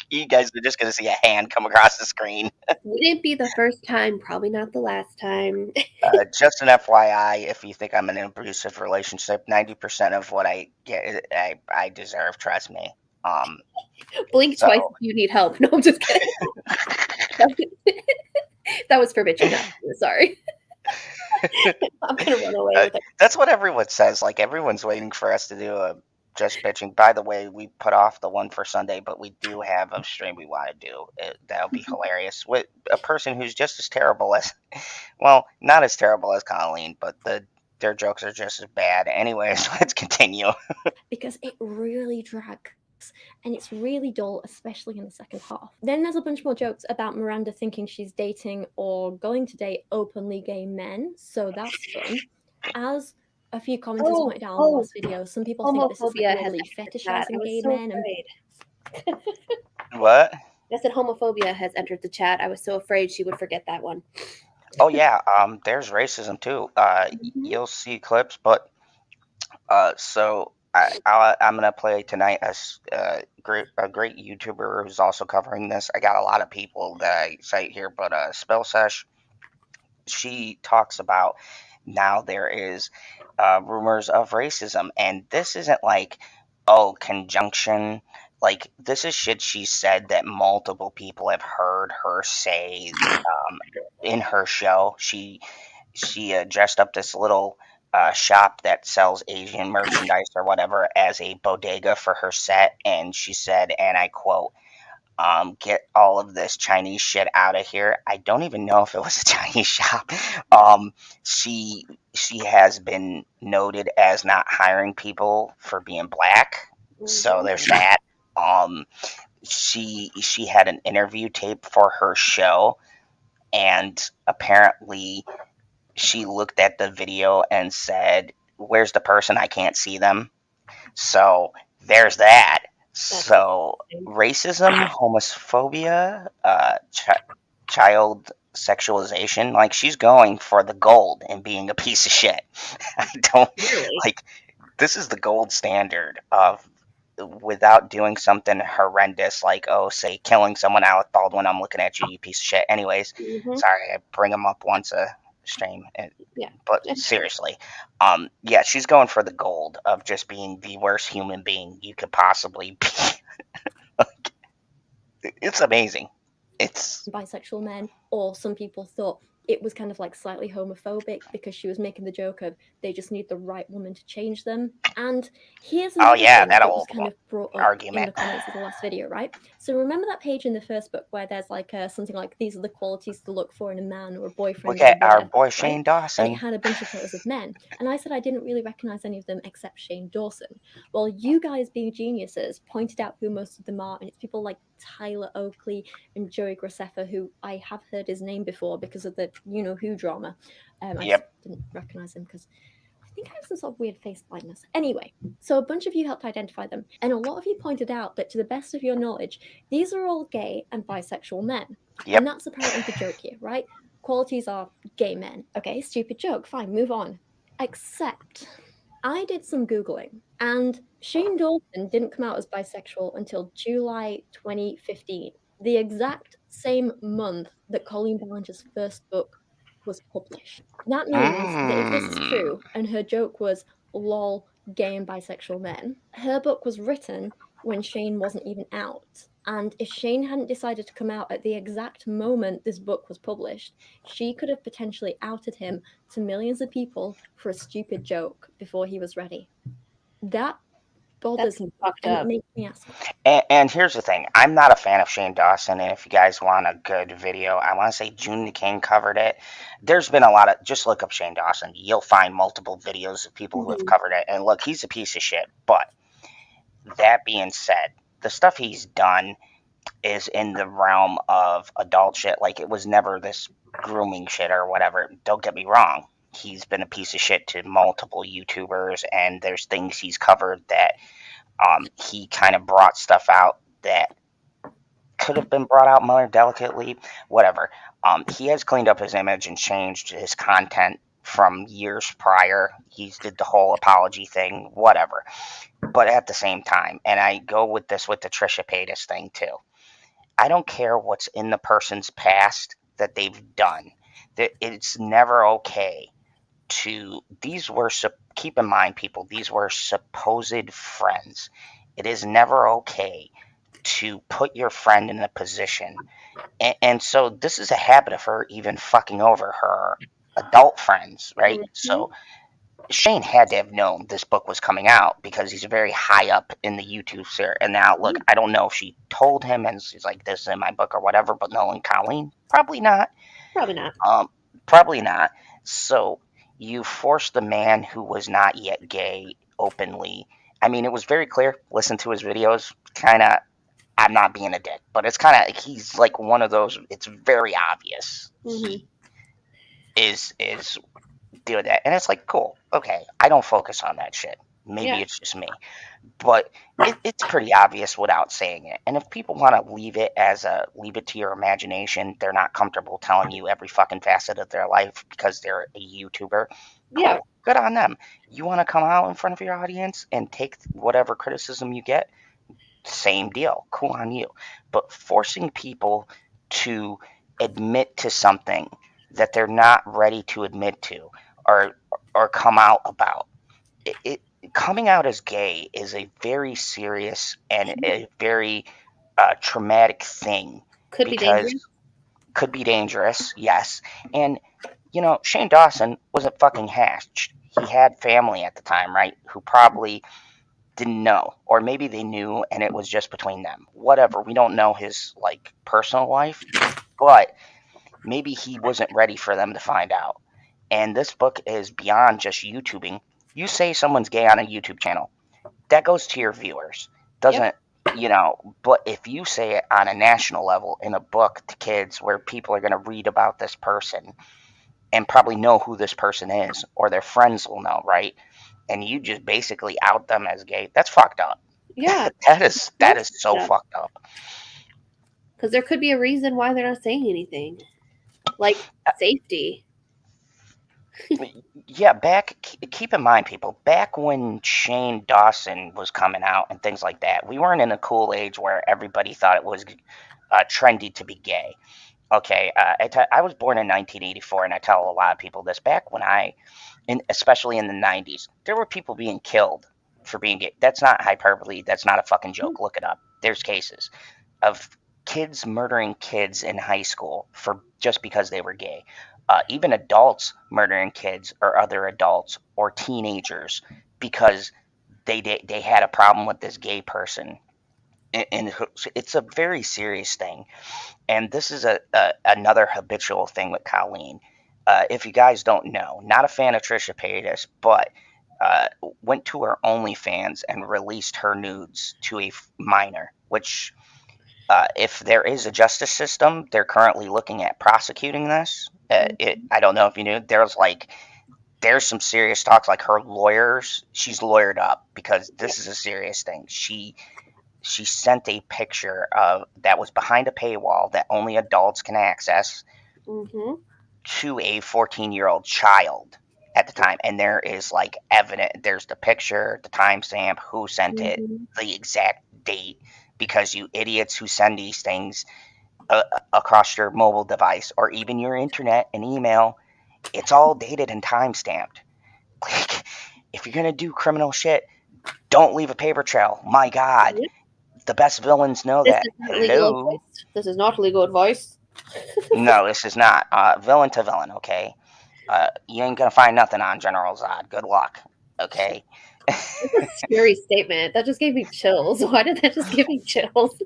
You guys are just gonna see a hand come across the screen. Wouldn't be the first time, probably not the last time. Just an FYI, if you think I'm in an abusive relationship, 90% of what I get, I deserve. Trust me. Blink So twice if you need help. No, I'm just kidding. That was for bitchy, not you. Sorry. I'm gonna run away with it. that's what everyone says. Like everyone's waiting for us to do a just bitching. By the way, we put off the one for Sunday, but we do have a stream we want to do. That'll be hilarious with a person who's just as terrible as, well, not as terrible as Colleen, but their jokes are just as bad. Anyways, let's continue. Because it really drags and it's really dull, especially in the second half. Then there's a bunch more jokes about Miranda thinking she's dating or going to date openly gay men, so that's fun. As a few commenters pointed out on the last video, some people think this is Homophobia like has really entered the chat. fetishizing I was gay so men. afraid. What? I said homophobia has entered the chat. I was so afraid she would forget that one. Oh yeah, there's racism too. You'll see clips, but so I'm gonna play tonight as a great YouTuber who's also covering this. I got a lot of people that I cite here, but Spell Sesh, she talks about now there is rumors of racism, and this isn't like, oh, conjunction. Like this is shit she said that multiple people have heard her say in her show. She dressed up this little shop that sells Asian merchandise or whatever as a bodega for her set, and she said, and I quote, "Get all of this Chinese shit out of here." I don't even know if it was a Chinese shop. She has been noted as not hiring people for being black, so there's that. She had an interview tape for her show, and apparently she looked at the video and said, "Where's the person? I can't see them." So there's that. So racism, homophobia, child sexualization, like she's going for the gold and being a piece of shit. I don't Really? like, this is the gold standard of, without doing something horrendous like, oh, say killing someone. Alec Baldwin, I'm looking at you, you piece of shit. Anyways, sorry, I bring him up once a stream. Yeah. But seriously, yeah, she's going for the gold of just being the worst human being you could possibly be. It's amazing. It's bisexual men, or some people thought it was kind of like slightly homophobic because she was making the joke of they just need the right woman to change them. And here's another thing that was kind of brought up argument in the comments of the last video, right? So remember that page in the first book where there's like something like, these are the qualities to look for in a man or a boyfriend. Look at or whatever, our boy Shane right? Dawson. And it had a bunch of photos of men. And I said I didn't really recognize any of them except Shane Dawson. Well, you guys being geniuses pointed out who most of them are, and it's people like Tyler Oakley and Joey Graceffa, who I have heard his name before because of the You Know Who drama. I just didn't recognize him because I think I have some sort of weird face blindness. Anyway, so a bunch of you helped identify them, and a lot of you pointed out that to the best of your knowledge, these are all gay and bisexual men. And that's apparently the joke here, right? Qualities are gay men. Okay, stupid joke. Fine, move on. Except I did some Googling, and Shane Dawson didn't come out as bisexual until July 2015, the exact same month that Colleen Ballinger's first book was published. That means that if this is true, and her joke was, lol, gay and bisexual men, her book was written when Shane wasn't even out. And if Shane hadn't decided to come out at the exact moment this book was published, she could have potentially outed him to millions of people for a stupid joke before he was ready. That bothers me, fucked and up. it makes me ask. And here's the thing. I'm not a fan of Shane Dawson, and if you guys want a good video, I want to say June the King covered it. There's been a lot of, just look up Shane Dawson. You'll find multiple videos of people who have covered it. And look, he's a piece of shit. But that being said, the stuff he's done is in the realm of adult shit. Like, it was never this grooming shit or whatever. Don't get me wrong. He's been a piece of shit to multiple YouTubers, and there's things he's covered that he kind of brought stuff out that could have been brought out more delicately, whatever. He has cleaned up his image and changed his content from years prior. He's did the whole apology thing, whatever. But at the same time, and I go with this with the Trisha Paytas thing too, I don't care what's in the person's past that they've done. That it's never okay to, these were, keep in mind, people, these were supposed friends. It is never okay to put your friend in a position. And so this is a habit of her even fucking over her adult friends, right? So Shane had to have known this book was coming out because he's very high up in the YouTube sphere. And now, look, I don't know if she told him and she's like, this is in my book or whatever, but knowing Colleen, probably not. Probably not. Probably not. So you forced the man who was not yet gay openly. I mean, it was very clear. Listen to his videos. Kind of, I'm not being a dick, but it's kind of, he's like one of those, it's very obvious he is doing that. And it's like, cool, okay, I don't focus on that shit. Maybe it's just me. But it's pretty obvious without saying it. And if people want to leave it to your imagination, they're not comfortable telling you every fucking facet of their life because they're a YouTuber. Cool, good on them. You want to come out in front of your audience and take whatever criticism you get, same deal. Cool on you. But forcing people to admit to something that they're not ready to admit to or come out about, coming out as gay is a very serious and a very traumatic thing. Could be dangerous. Could be dangerous, yes. And, you know, Shane Dawson wasn't fucking hatched. He had family at the time, right, who probably didn't know, or maybe they knew and it was just between them. Whatever, we don't know his, like, personal life, but maybe he wasn't ready for them to find out. And this book is beyond just YouTubing. You say someone's gay on a YouTube channel, that goes to your viewers. Doesn't, you know, but if you say it on a national level in a book to kids where people are going to read about this person and probably know who this person is, or their friends will know, right? And you just basically out them as gay, that's fucked up. Yeah. that is so fucked up. Because there could be a reason why they're not saying anything. Like safety. Yeah, keep in mind, people, back when Shane Dawson was coming out and things like that, we weren't in a cool age where everybody thought it was trendy to be gay. Okay, I was born in 1984, and I tell a lot of people this. Back when especially in the 90s, there were people being killed for being gay. That's not hyperbole. That's not a fucking joke. Look it up. There's cases of kids murdering kids in high school for just because they were gay. Even adults murdering kids or other adults or teenagers because they had a problem with this gay person. And it's a very serious thing. And this is another habitual thing with Colleen. If you guys don't know, not a fan of Trisha Paytas, but went to her OnlyFans and released her nudes to a minor, which if there is a justice system, they're currently looking at prosecuting this. I don't know if you knew. There's some serious talks. Like her lawyers, she's lawyered up because this is a serious thing. She sent a picture of that was behind a paywall that only adults can access to a 14-year-old child at the time, and there is like evidence. There's the picture, the timestamp, who sent it, the exact date. Because you idiots who send these things across your mobile device or even your internet and email, it's all dated and time-stamped. Like, if you're going to do criminal shit, don't leave a paper trail. My God. The best villains know that. Hello? This is not legal advice. No, this is not. Villain to villain, okay? You ain't going to find nothing on General Zod. Good luck, okay? That's a scary statement. That just gave me chills. Why did that just give me chills?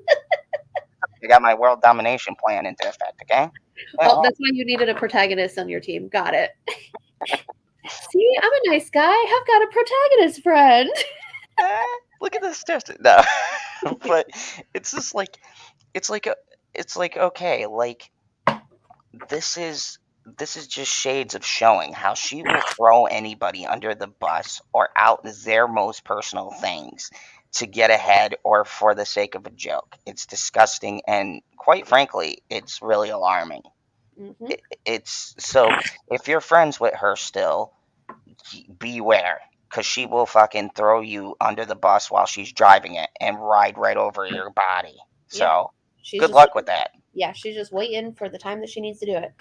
I got my world domination plan into effect, okay? Oh, that's why you needed a protagonist on your team. Got it. See, I'm a nice guy. I've got a protagonist friend. Look at this test. No. But it's just like, it's like, it's like, okay, like, this is just shades of showing how she will throw anybody under the bus or out their most personal things to get ahead or for the sake of a joke. It's disgusting, and quite frankly, it's really alarming. Mm-hmm. It's so, if you're friends with her still, beware, because she will fucking throw you under the bus while she's driving it and ride right over your body. Yep. So She's good just luck with that. Yeah, she's just waiting for the time that she needs to do it.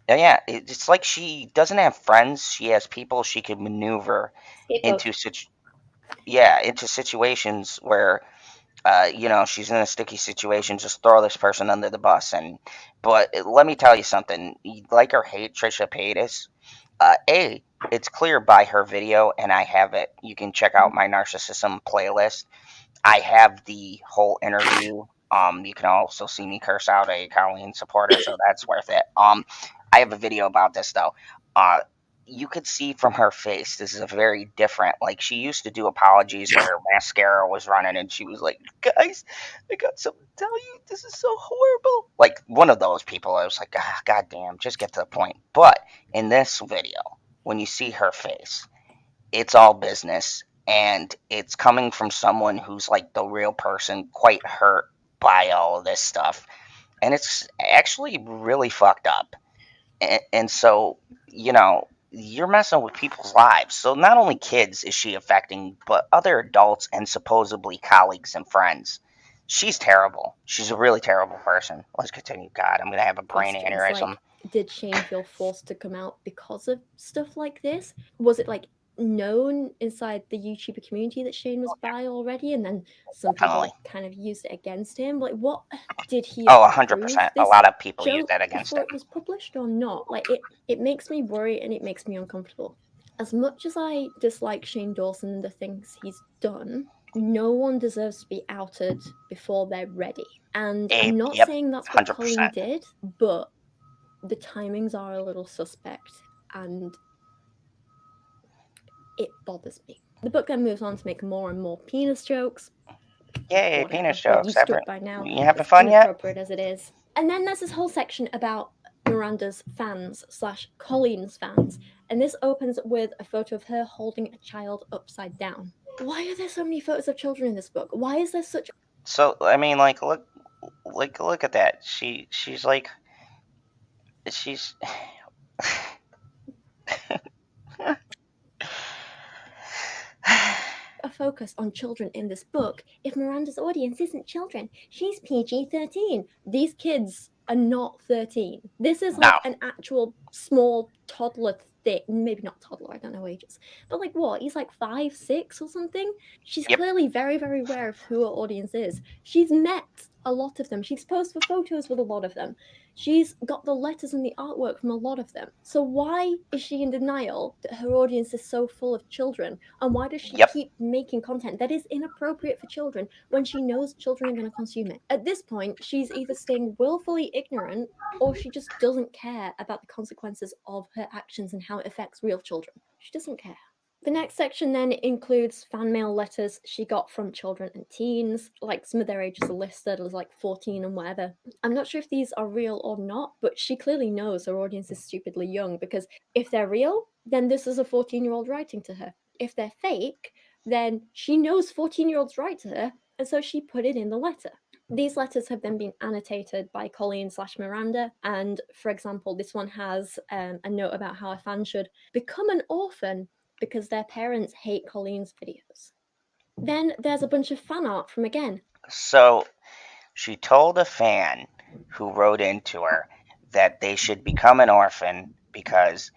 Yeah, it's like she doesn't have friends. She has people she could maneuver Scapegoat. into into situations where she's in a sticky situation. Just throw this person under the bus. But let me tell you something. Like or hate Trisha Paytas, it's clear by her video, and I have it. You can check out my narcissism playlist. I have the whole interview. You can also see me curse out a Colleen supporter, so that's worth it. I have a video about this though. Uh, you could see from her face, this is a very different. Like, she used to do apologies where her mascara was running, and she was like, "Guys, I got something to tell you. This is so horrible." Like one of those people. I was like, "God damn, just get to the point." But in this video, when you see her face, it's all business, and it's coming from someone who's like the real person, quite hurt by all of this stuff, and it's actually really fucked up. And so, you're messing with people's lives. So not only kids is she affecting, but other adults and supposedly colleagues and friends. She's terrible. She's a really terrible person. Let's continue. God, I'm gonna have a brain Questions aneurysm. like, did Shane feel forced to come out because of stuff like this? Was it like known inside the YouTuber community that Shane was bi already, and then some Definitely. people kind of used it against him? Like, what did he? Oh, approve 100%. A this lot of people use joke that against before him. it was published or not? Like, it makes me worry and it makes me uncomfortable. As much as I dislike Shane Dawson and the things he's done, no one deserves to be outed before they're ready. And I'm not Yep, saying that's what 100%. Colleen did, but the timings are a little suspect, and it bothers me. The book then moves on to make more and more penis jokes. Yay, Whatever. penis We're jokes. used to it by now. You having It's fun yet? inappropriate as it is. And then there's this whole section about Miranda's fans / Colleen's fans, and this opens with a photo of her holding a child upside down. Why are there so many photos of children in this book? Why is there such? So I mean, like, look at that. She's like, she's. A focus on children in this book if Miranda's audience isn't children? She's PG-13. These kids are not 13. This is like an actual small toddler thing. Maybe not toddler, I don't know ages. But like what? He's like 5, 6 or something? She's clearly very, very aware of who her audience is. She's met a lot of them. She's posed for photos with a lot of them. She's got the letters and the artwork from a lot of them. So why is she in denial that her audience is so full of children? And why does she keep making content that is inappropriate for children when she knows children are going to consume it? At this point, she's either staying willfully ignorant or she just doesn't care about the consequences of her actions and how it affects real children. She doesn't care. The next section then includes fan mail letters she got from children and teens, like some of their ages are listed as like 14 and whatever. I'm not sure if these are real or not, but she clearly knows her audience is stupidly young, because if they're real, then this is a 14-year-old writing to her. If they're fake, then she knows 14-year-olds write to her, and so she put it in the letter. These letters have then been annotated by Colleen / Miranda, and for example, this one has a note about how a fan should become an orphan because their parents hate Colleen's videos. Then there's a bunch of fan art from again. So she told a fan who wrote into her that they should become an orphan because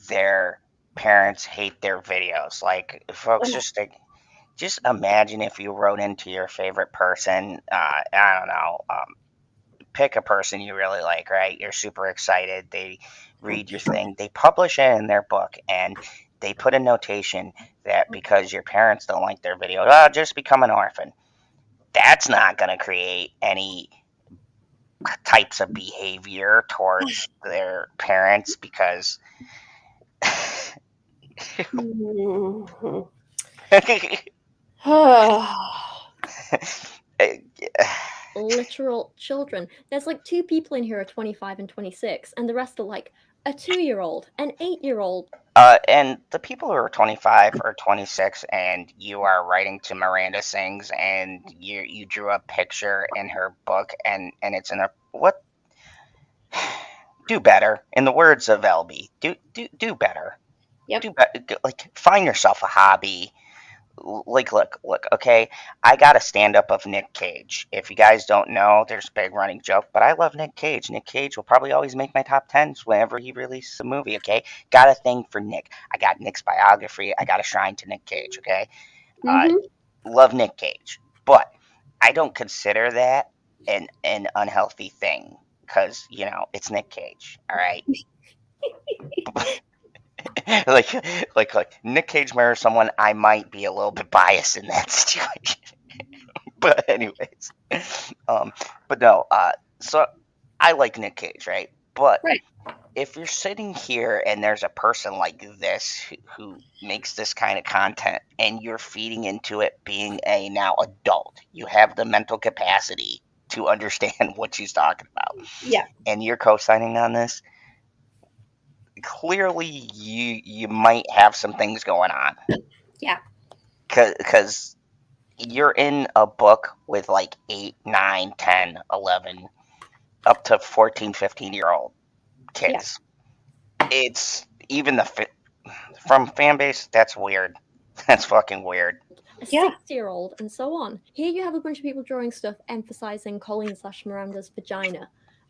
their parents hate their videos. Like, folks, just imagine if you wrote into your favorite person. I don't know. Pick a person you really like, right? You're super excited. They read your thing. They publish it in their book, and they put a notation that because your parents don't like their video, oh, just become an orphan. That's not going to create any types of behavior towards their parents because Mhm. Literal children. There's like 2 people in here are 25 and 26, and the rest are like a 2-year-old, an 8-year-old. And the people who are 25 or 26 and you are writing to Miranda Sings and you drew a picture in her book and it's in a what do better. In the words of LB, do better. Yep. Do better. Like find yourself a hobby. Like look, okay, I got a stand-up of Nick Cage. If you guys don't know, there's a big running joke, but I love Nick Cage. Nick Cage will probably always make my top 10s whenever he releases a movie, okay? Got a thing for Nick. I got Nick's biography. I got a shrine to Nick Cage, okay? Love Nick Cage, but I don't consider that an unhealthy thing because, it's Nick Cage, all right? like Nick Cage marries someone, I might be a little bit biased in that situation. But anyways, but no, so I like Nick Cage, right? But Right. if you're sitting here and there's a person like this who makes this kind of content and you're feeding into it being a now adult, you have the mental capacity to understand what she's talking about. Yeah. And you're co-signing on this, clearly you might have some things going on. Yeah. Because you're in a book with like 8, 9, 10, 11, up to 14, 15-year-old kids. Yeah. It's even from fan base, that's weird. That's fucking weird. A 6-year-old and so on. Here you have a bunch of people drawing stuff emphasizing Colleen/Miranda's vagina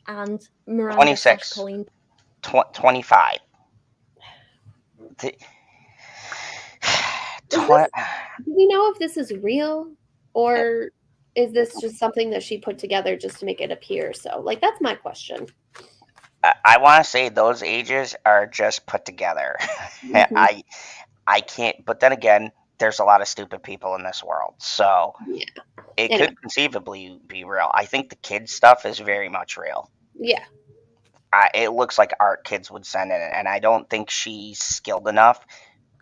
and Miranda 26. Colleen 25. Do we know if this is real or is this just something that she put together just to make it appear so? Like, that's my question. I want to say those ages are just put together. Mm-hmm. I can't, but then again, there's a lot of stupid people in this world, so yeah. It could conceivably be real. I think the kids stuff is very much real. Yeah. It looks like art kids would send in, and I don't think she's skilled enough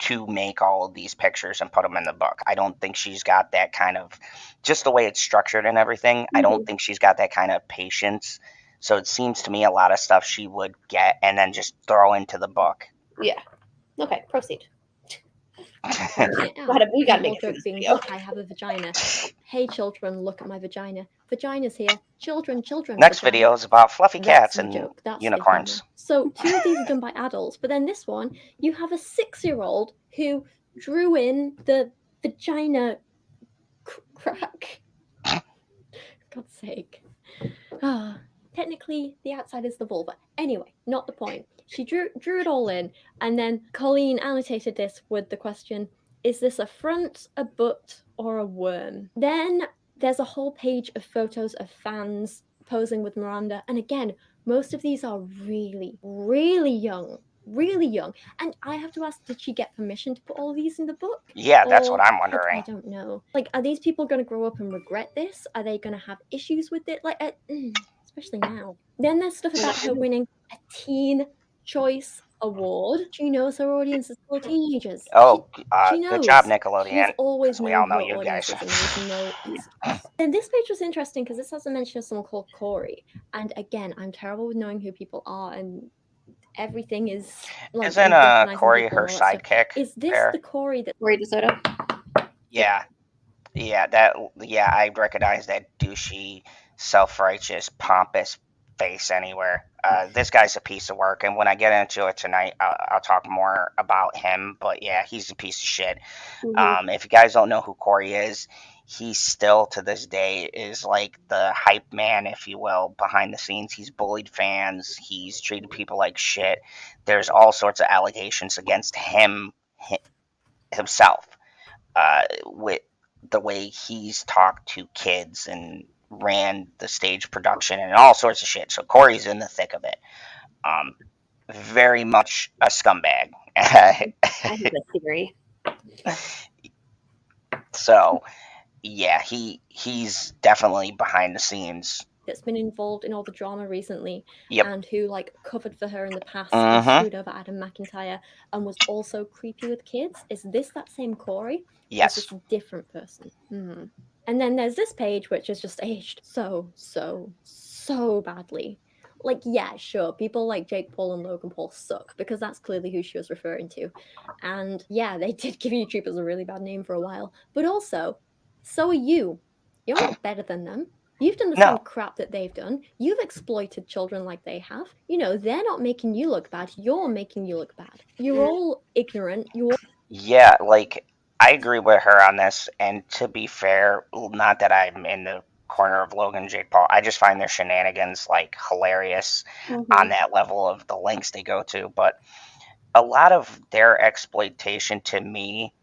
to make all of these pictures and put them in the book. I don't think she's got that kind of, just the way it's structured and everything, I don't think she's got that kind of patience. So it seems to me a lot of stuff she would get and then just throw into the book. Yeah. Okay, proceed. We got to make it being, look, I have a vagina. Hey, children, look at my vagina. Vagina's here. Children. Next vagina. video is about fluffy cats and unicorns. So 2 of these are done by adults, but then this one, you have a 6-year-old who drew in the vagina crack. God's sake. Technically, the outside is the vulva. Anyway, not the point. She drew it all in, and then Colleen annotated this with the question, is this a front, a butt, or a worm? Then there's a whole page of photos of fans posing with Miranda, and again, most of these are really, really young. Really young. And I have to ask, did she get permission to put all these in the book? Yeah, that's what I'm wondering. I don't know. Like, are these people going to grow up and regret this? Are they going to have issues with it? Like, especially now. Then there's stuff about her winning a Teen Choice Award. She knows her audience is full teenagers. Oh, she knows. Good job, Nickelodeon. She's always we all know you guys. Then this page was interesting because this has a mention of someone called Corey. And again, I'm terrible with knowing who people are, and everything is like. Isn't Corey her sidekick? Is this the Corey that Corey DeSoto? Yeah. I recognize that douchey, self-righteous, pompous face anywhere. This guy's a piece of work, and when I get into it tonight, I'll talk more about him. But yeah, he's a piece of shit. If you guys don't know who Corey is, he still to this day is like the hype man, if you will, behind the scenes. He's bullied fans. He's treated people like shit. There's all sorts of allegations against himself with the way he's talked to kids and ran the stage production and all sorts of shit. So Corey's in the thick of it. Very much a scumbag. I have a theory. So yeah, he's definitely behind the scenes. That's been involved in all the drama recently, Yep. and who like covered for her in the past and Mm-hmm. screwed over Adam McIntyre and was also creepy with kids. Is this that same Corey? Or is Yes. this a different person? And then there's this page which is just aged so badly. Like, yeah, sure, people like Jake Paul and Logan Paul suck, because that's clearly who she was referring to. And yeah, they did give YouTubers a really bad name for a while. But also, so are you. You're not better than them. You've done the No. same crap that they've done. You've exploited children like they have. You know, they're not making you look bad. You're making you look bad. You're all ignorant. Yeah, like I agree with her on this. And to be fair, not that I'm in the corner of Logan and Jake Paul, I just find their shenanigans like hilarious on that level of the lengths they go to. But a lot of their exploitation to me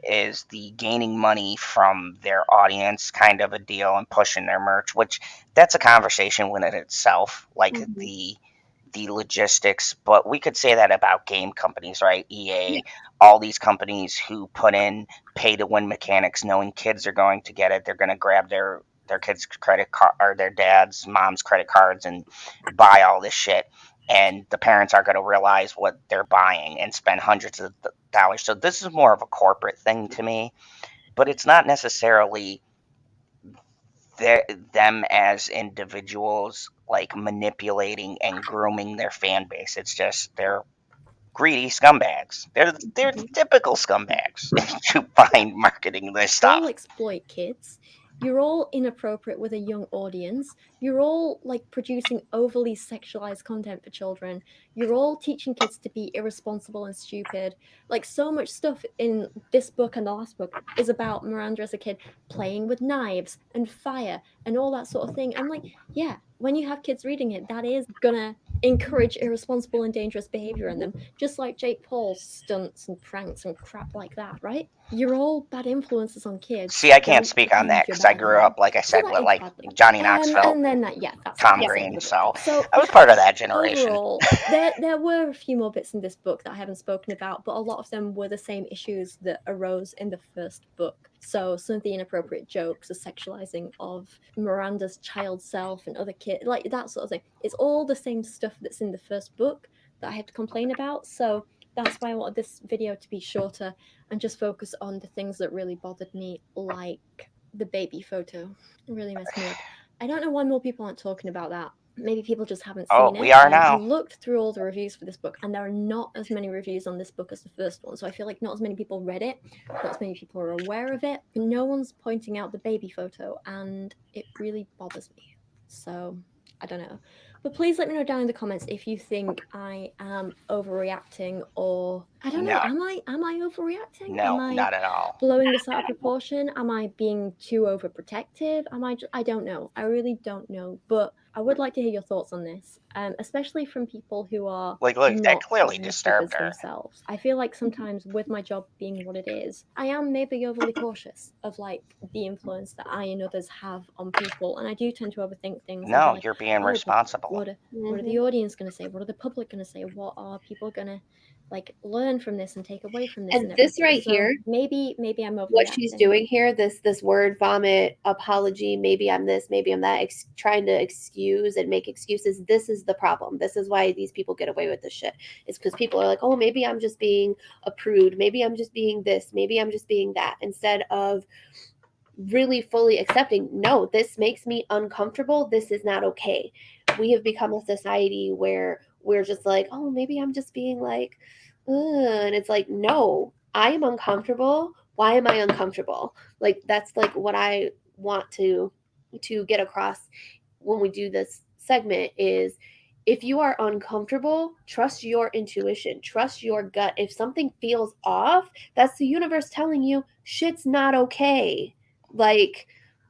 is the gaining money from their audience kind of a deal and pushing their merch, which that's a conversation within itself, like the logistics. But we could say that about game companies, right? EA, all these companies who put in pay to win mechanics, knowing kids are going to get it, they're going to grab their kids' credit card or their dad's mom's credit cards and buy all this shit, and the parents are going to realize what they're buying and spend hundreds of dollars. So this is more of a corporate thing to me, but it's not necessarily them as individuals like manipulating and grooming their fan base. It's just they're greedy scumbags. They're the typical scumbags you find marketing this You all stuff. exploit kids. You're all inappropriate with a young audience. You're all like producing overly sexualized content for children. You're all teaching kids to be irresponsible and stupid. Like, so much stuff in this book and the last book is about Miranda as a kid playing with knives and fire and all that sort of thing. And like, yeah, when you have kids reading it, that is gonna encourage irresponsible and dangerous behavior in them, just like Jake Paul's stunts and pranks and crap like that, right? You're all bad influences on kids. See, I can't Don't speak on pretend that you're because I better than grew them. up, like I So said, that with aged like badly. Johnny Knoxville, And then that, yeah, that's Tom the end Green. of the So book. So I was part of that generation. overall, there were a few more bits in this book that I haven't spoken about, but a lot of them were the same issues that arose in the first book. So some of the inappropriate jokes, the sexualizing of Miranda's child self and other kids, like that sort of thing. It's all the same stuff that's in the first book that I have to complain about. So that's why I wanted this video to be shorter and just focus on the things that really bothered me, like the baby photo. It really messed me up. I don't know why more people aren't talking about that. Maybe people just haven't seen it. We are I now. looked through all the reviews for this book, and there are not as many reviews on this book as the first one. So I feel like not as many people read it, not as many people are aware of it. No one's pointing out the baby photo, and it really bothers me. So I don't know. But please let me know down in the comments if you think I am overreacting, or I don't know. Am I overreacting? No, am I not at all. blowing this out of proportion? Am I being too overprotective? I don't know. I really don't know. But I would like to hear your thoughts on this, especially from people who are Like, look, that not clearly YouTubers disturbed her. themselves. I feel like sometimes with my job being what it is, I am maybe overly cautious of like the influence that I and others have on people, and I do tend to overthink things. and be No, like, you're being "Oh, but responsible. what are the audience going to say? What are the public going to say? What are people going to like learn from this and take away from this?" And this right So here, maybe I'm overreacting. what she's doing here, this word vomit, apology, maybe I'm this, maybe I'm that, trying to excuse and make excuses. This is the problem. This is why these people get away with this shit. It's because people are like, oh, maybe I'm just being a prude, maybe I'm just being this, maybe I'm just being that, instead of really fully accepting, no, this makes me uncomfortable, this is not okay. We have become a society where we're just like, oh, maybe I'm just being like, and it's like, no, I am uncomfortable. Why am I uncomfortable? Like, that's like what I want to get across when we do this segment is, if you are uncomfortable, trust your intuition, trust your gut. If something feels off, that's the universe telling you shit's not okay. Like,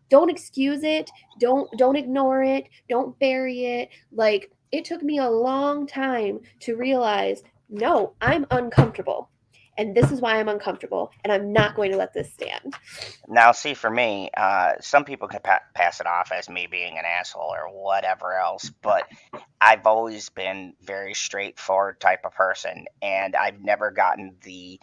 don't excuse it, don't ignore it, don't bury it. Like, it took me a long time to realize, no, I'm uncomfortable. and this is why I'm uncomfortable, and I'm not going to let this stand. Now, see, for me, some people can pass it off as me being an asshole or whatever else, but I've always been very straightforward type of person, and I've never gotten the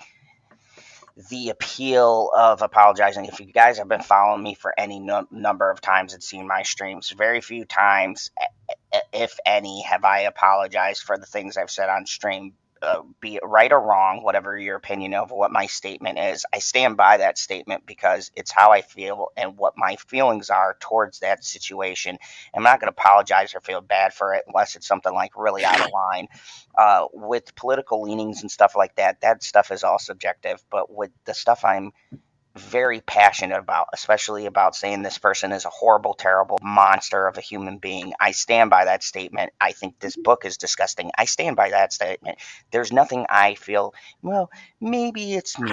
appeal of apologizing. If you guys have been following me for any number of times and seen my streams, very few times, if any, have I apologized for the things I've said on stream. Be it right or wrong, whatever your opinion of what my statement is, I stand by that statement because it's how I feel and what my feelings are towards that situation. I'm not going to apologize or feel bad for it unless it's something like really out of line. With political leanings and stuff like that, that stuff is all subjective. But with the stuff I'm very passionate about, especially about saying this person is a horrible, terrible monster of a human being, I stand by that statement. I think this book is disgusting. I stand by that statement. There's nothing I feel, well, maybe it's me.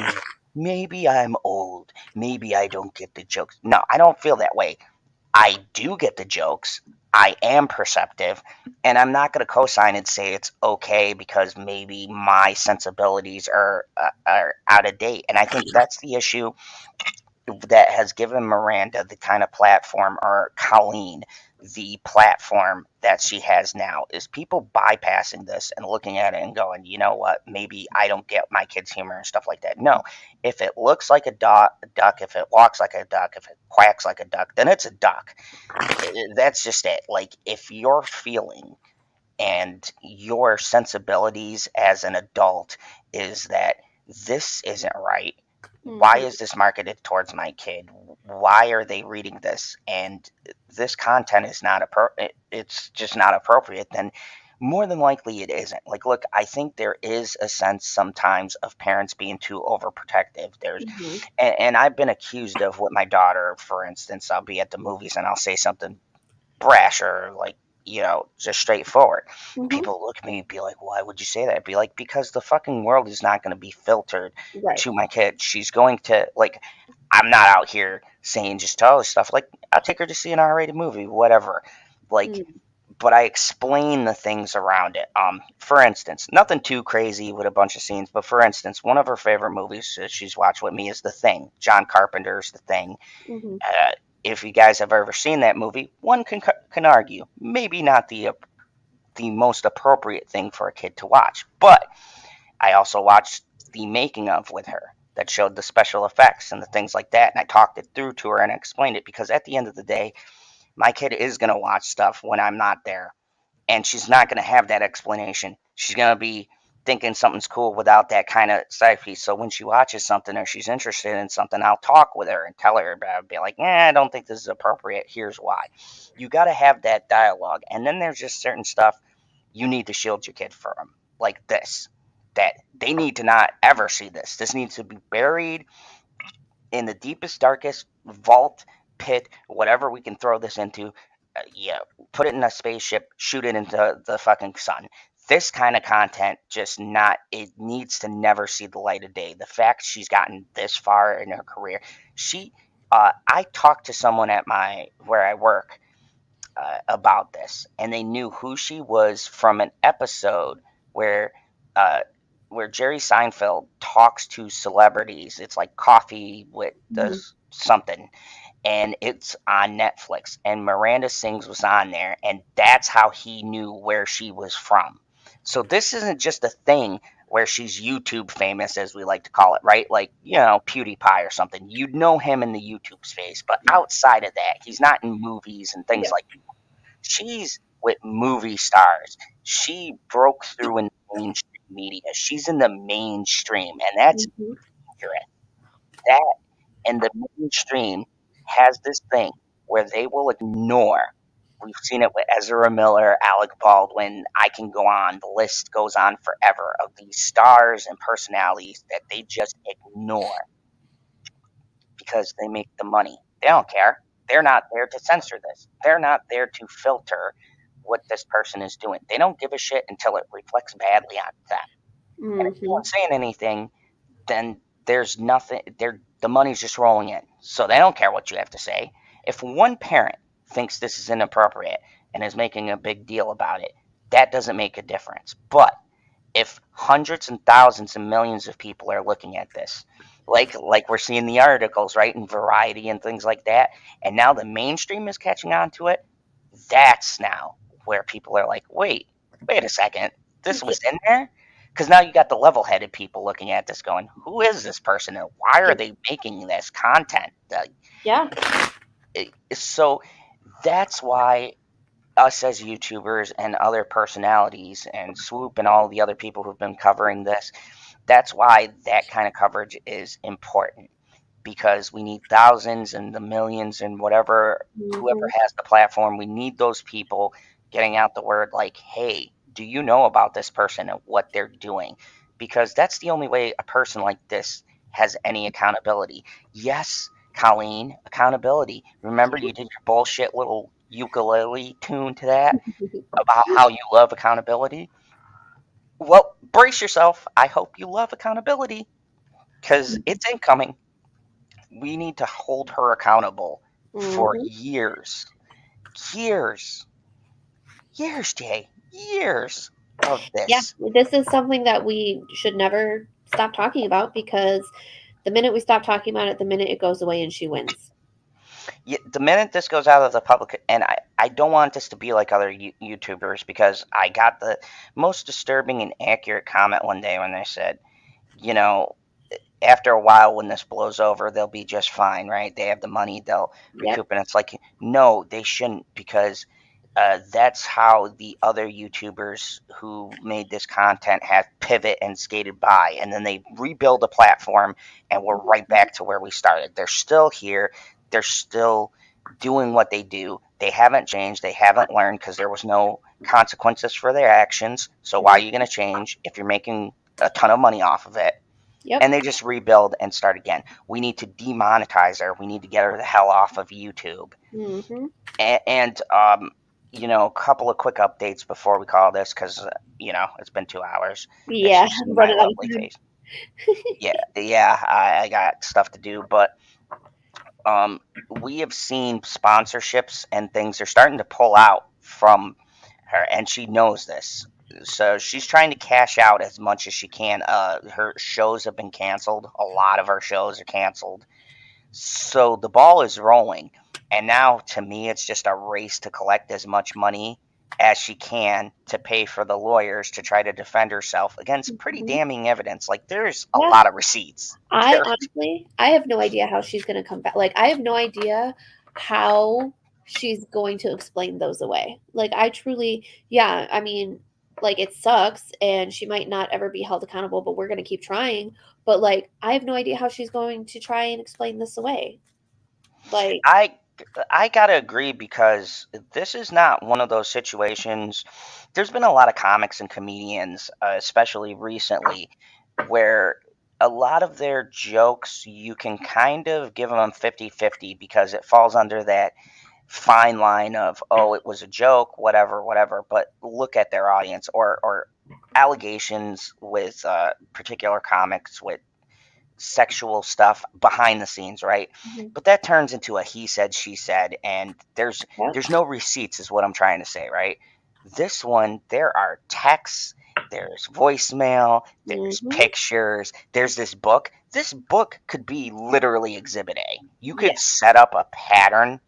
Maybe I'm old. Maybe I don't get the jokes. No, I don't feel that way. I do get the jokes. I am perceptive, and I'm not going to co-sign and say it's okay because maybe my sensibilities are out of date. And I think that's the issue that has given Miranda the kind of platform, or Colleen the platform that she has now, is people bypassing this and looking at it and going, you know what, maybe I don't get my kids' humor and stuff like that. No, if it looks like a duck, if it walks like a duck, if it quacks like a duck, then it's a duck. That's just it. Like, if you're feeling and your sensibilities as an adult is that this isn't right, why is this marketed towards my kid? Why are they reading this? And this content is not it's just not appropriate. Then more than likely it isn't. Like, look, I think there is a sense sometimes of parents being too overprotective. There's and I've been accused of, with my daughter, for instance, I'll be at the movies and I'll say something brash or, like, just straightforward. People look at me and be like, why would you say that? I'd be like, because the fucking world is not going to be filtered to my kid. She's going to, like, I'm not out here saying just tell her stuff. Like, I'll take her to see an R-rated movie, whatever. Like, but I explain the things around it. For instance, nothing too crazy with a bunch of scenes, but for instance, one of her favorite movies that she's watched with me is The Thing. John Carpenter's The Thing. If you guys have ever seen that movie, one can argue maybe not the most appropriate thing for a kid to watch. But I also watched the making of with her that showed the special effects and the things like that, and I talked it through to her and explained it, because at the end of the day, my kid is going to watch stuff when I'm not there, and she's not going to have that explanation. She's going to be thinking something's cool without that kind of side piece. So when she watches something or she's interested in something, I'll talk with her and tell her about it. Be like, I don't think this is appropriate. Here's why. You got to have that dialogue. And then there's just certain stuff you need to shield your kid from, like this, that they need to not ever see this. This needs to be buried in the deepest, darkest vault, pit, whatever we can throw this into. Put it in a spaceship, shoot it into the fucking sun. This kind of content, it needs to never see the light of day. The fact she's gotten this far in her career, I talked to someone at where I work about this, and they knew who she was from an episode where Jerry Seinfeld talks to celebrities. It's like Coffee with something, and it's on Netflix, and Miranda Sings was on there, and that's how he knew where she was from. So this isn't just a thing where she's YouTube famous, as we like to call it, right? Like, PewDiePie or something. You'd know him in the YouTube space, but outside of that, he's not in movies and things like that. She's with movie stars. She broke through in mainstream media. She's in the mainstream, and that's accurate. That and the mainstream has this thing where they will ignore. We've seen it with Ezra Miller, Alec Baldwin. I can go on. The list goes on forever of these stars and personalities that they just ignore because they make the money. They don't care. They're not there to censor this. They're not there to filter what this person is doing. They don't give a shit until it reflects badly on them. And if you aren't saying anything, then there's nothing. The money's just rolling in. So they don't care what you have to say. If one parent thinks this is inappropriate and is making a big deal about it, that doesn't make a difference. But if hundreds and thousands and millions of people are looking at this, like we're seeing the articles, right, in Variety and things like that, and now the mainstream is catching on to it, that's now where people are like, wait a second, this was in there? Because now you got the level-headed people looking at this going, who is this person and why are they making this content? Yeah. So that's why us as YouTubers and other personalities and Swoop and all the other people who've been covering this, that's why that kind of coverage is important, because we need thousands and the millions and whatever, whoever has the platform, we need those people getting out the word like, hey, do you know about this person and what they're doing? Because that's the only way a person like this has any accountability. Yes, Colleen, accountability. Remember you did your bullshit little ukulele tune to that about how you love accountability? Well, brace yourself. I hope you love accountability because it's incoming. We need to hold her accountable for years, years, Jay, years of Yeah, this. this is something that we should never stop talking about, because the minute we stop talking about it, the minute it goes away and she wins. The minute this goes out of the public, and I don't want this to be like other YouTubers, because I got the most disturbing and accurate comment one day when they said, you know, after a while when this blows over, they'll be just fine, right? They have the money, they'll recoup. And it's like, no, they shouldn't, because that's how the other YouTubers who made this content have pivot and skated by, and then they rebuild a platform, and we're right back to where we started. They're still here. They're still doing what they do. They haven't changed. They haven't learned, because there was no consequences for their actions. So why are you going to change if you're making a ton of money off of it? Yep. And they just rebuild and start again. We need to demonetize her. We need to get her the hell off of YouTube. And a couple of quick updates before we call this, because it's been 2 hours. Yeah, my lovely face. Yeah, I got stuff to do, but we have seen sponsorships and things are starting to pull out from her, and she knows this. So she's trying to cash out as much as she can. Her shows have been canceled. A lot of her shows are canceled. So the ball is rolling. And now, to me, it's just a race to collect as much money as she can to pay for the lawyers to try to defend herself against pretty damning evidence. Like, there's a lot of receipts. I have no idea how she's going to come back. Like, I have no idea how she's going to explain those away. Like, I truly, I mean, like, it sucks and she might not ever be held accountable, but we're going to keep trying. But, like, I have no idea how she's going to try and explain this away. Like, I gotta agree, because this is not one of those situations. There's been a lot of comics and comedians, especially recently, where a lot of their jokes, you can kind of give them 50-50, because it falls under that fine line of, oh, it was a joke, whatever, but look at their audience, or allegations with particular comics with sexual stuff behind the scenes, right? But that turns into a he said, she said, and there's no receipts, is what I'm trying to say, right? This one, there are texts, there's voicemail, there's pictures, there's this book. This book could be literally Exhibit A. You could set up a pattern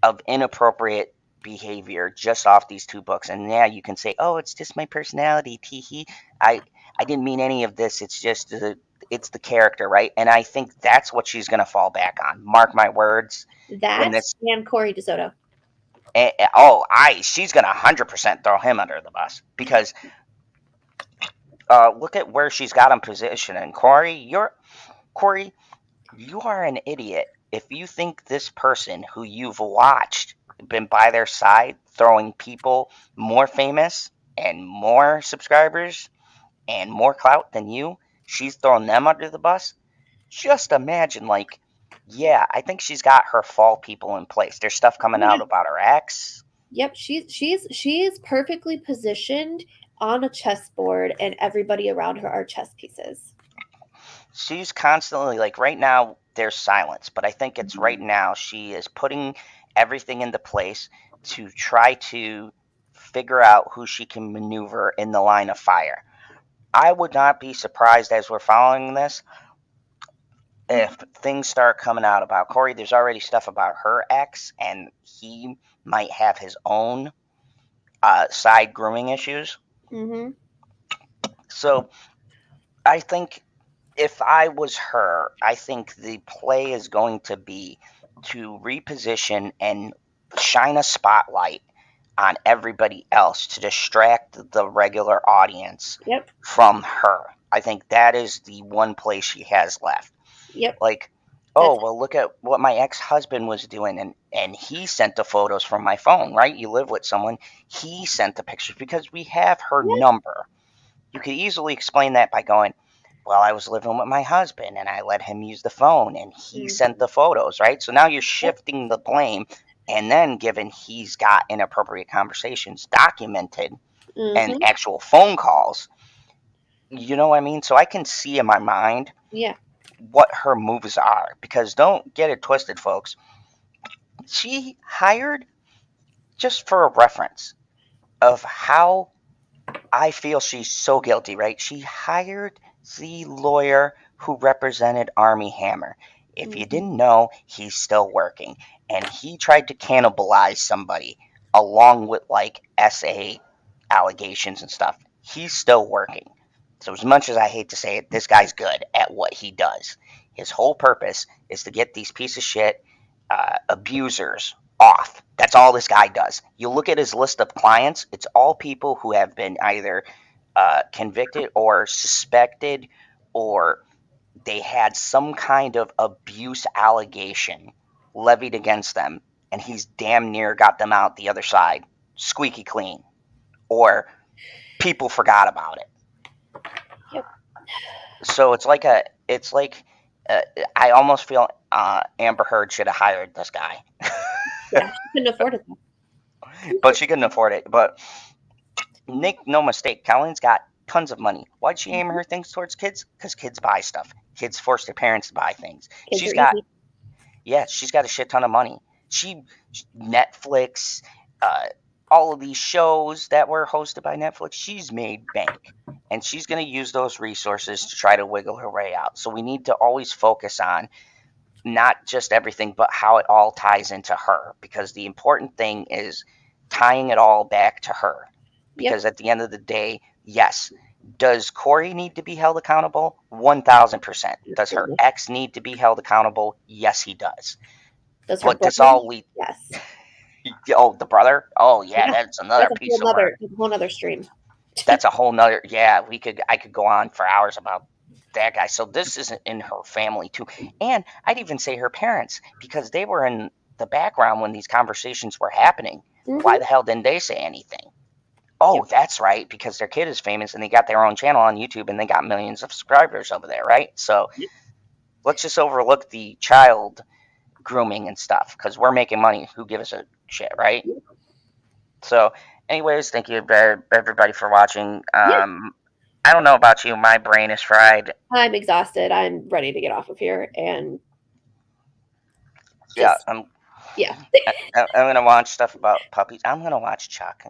of inappropriate behavior just off these 2 books, and you can say, oh, it's just my personality, teehee. I didn't mean any of this. It's just it's the character, right? And I think that's what she's going to fall back on. Mark my words. And Corey DeSoto. She's going to 100% throw him under the bus, because look at where she's got him positioned. And Corey, you are an idiot if you think this person who you've watched, been by their side, throwing people more famous and more subscribers and more clout than you, she's throwing them under the bus. Just imagine, like, I think she's got her fall people in place. There's stuff coming out about her ex. Yep, she's perfectly positioned on a chessboard, and everybody around her are chess pieces. She's constantly, like, right now there's silence, but I think it's right now she is putting everything into place to try to figure out who she can maneuver in the line of fire. I would not be surprised as we're following this if things start coming out about Corey. There's already stuff about her ex, and he might have his own side grooming issues. Mm-hmm. So I think if I was her, I think the play is going to be to reposition and shine a spotlight on everybody else to distract the regular audience Yep. from her. I think that is the one place she has left. Yep. Like, oh, well, look at what my ex-husband was doing, and he sent the photos from my phone, right? You live with someone, he sent the pictures because we have her number. You could easily explain that by going, well, I was living with my husband and I let him use the phone and he sent the photos, right? So now you're shifting the blame, and then given he's got inappropriate conversations documented and actual phone calls, you know what I mean? So I can see in my mind what her moves are, because don't get it twisted, folks. She hired, just for a reference of how I feel she's so guilty, right? She hired the lawyer who represented Armie Hammer. If you didn't know, he's still working. And he tried to cannibalize somebody along with like SA allegations and stuff. He's still working. So as much as I hate to say it, this guy's good at what he does. His whole purpose is to get these piece of shit abusers off. That's all this guy does. You look at his list of clients, it's all people who have been either convicted or suspected, or they had some kind of abuse allegation levied against them, and he's damn near got them out the other side squeaky clean, or people forgot about it. Yep. So it's like I almost feel Amber Heard should have hired this guy. Yeah, she couldn't afford it. But she couldn't afford it. But make no mistake, Colleen's got tons of money. Why'd she aim her things towards kids? Because kids buy stuff. Kids force their parents to buy things. She's got a shit ton of money. Netflix, all of these shows that were hosted by Netflix, she's made bank. And she's going to use those resources to try to wiggle her way out. So we need to always focus on not just everything, but how it all ties into her. Because the important thing is tying it all back to her. Because at the end of the day, yes, does Corey need to be held accountable? 1,000%. Does her ex need to be held accountable? Yes, he does. Does her but this all lead? Yes. Oh, the brother? Oh, yeah, that's another piece of work. That's a whole other stream. That's a whole nother. Yeah, I could go on for hours about that guy. So this isn't in her family too, and I'd even say her parents, because they were in the background when these conversations were happening. Why the hell didn't they say anything? Oh, that's right, because their kid is famous and they got their own channel on YouTube and they got millions of subscribers over there, right? So let's just overlook the child grooming and stuff, because we're making money. Who gives a shit, right? So anyways, thank you everybody for watching. I don't know about you, my brain is fried. I'm exhausted. I'm ready to get off of here and I'm gonna watch stuff about puppies. I'm gonna watch Chuck.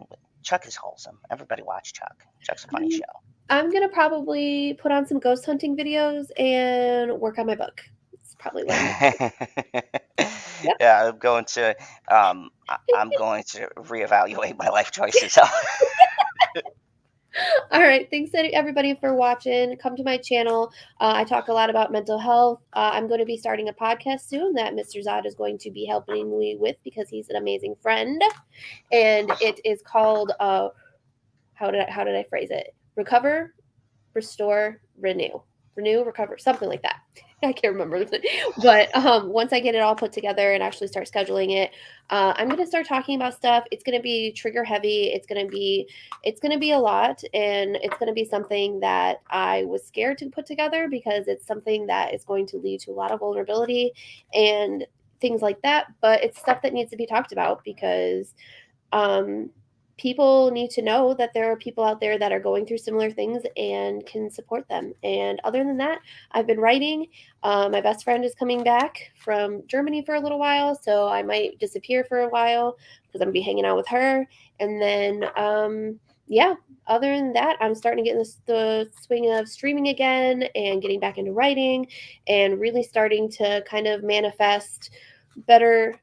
Chuck is wholesome. Everybody watch Chuck. Chuck's a funny show. I'm gonna probably put on some ghost hunting videos and work on my book. It's probably what Yeah, I'm going to reevaluate my life choices. All right. Thanks everybody for watching. Come to my channel. I talk a lot about mental health. I'm going to be starting a podcast soon that Mr. Zod is going to be helping me with, because he's an amazing friend. And it is called, how did I phrase it? Recover, restore, renew. Renew, recover, something like that. I can't remember. But once I get it all put together and actually start scheduling it, I'm going to start talking about stuff. It's going to be trigger heavy. It's going to be a lot, and it's going to be something that I was scared to put together, because it's something that is going to lead to a lot of vulnerability and things like that. But it's stuff that needs to be talked about, because people need to know that there are people out there that are going through similar things and can support them. And other than that, I've been writing. My best friend is coming back from Germany for a little while, so I might disappear for a while because I'm going to be hanging out with her. And then, yeah, other than that, I'm starting to get in the swing of streaming again and getting back into writing and really starting to kind of manifest better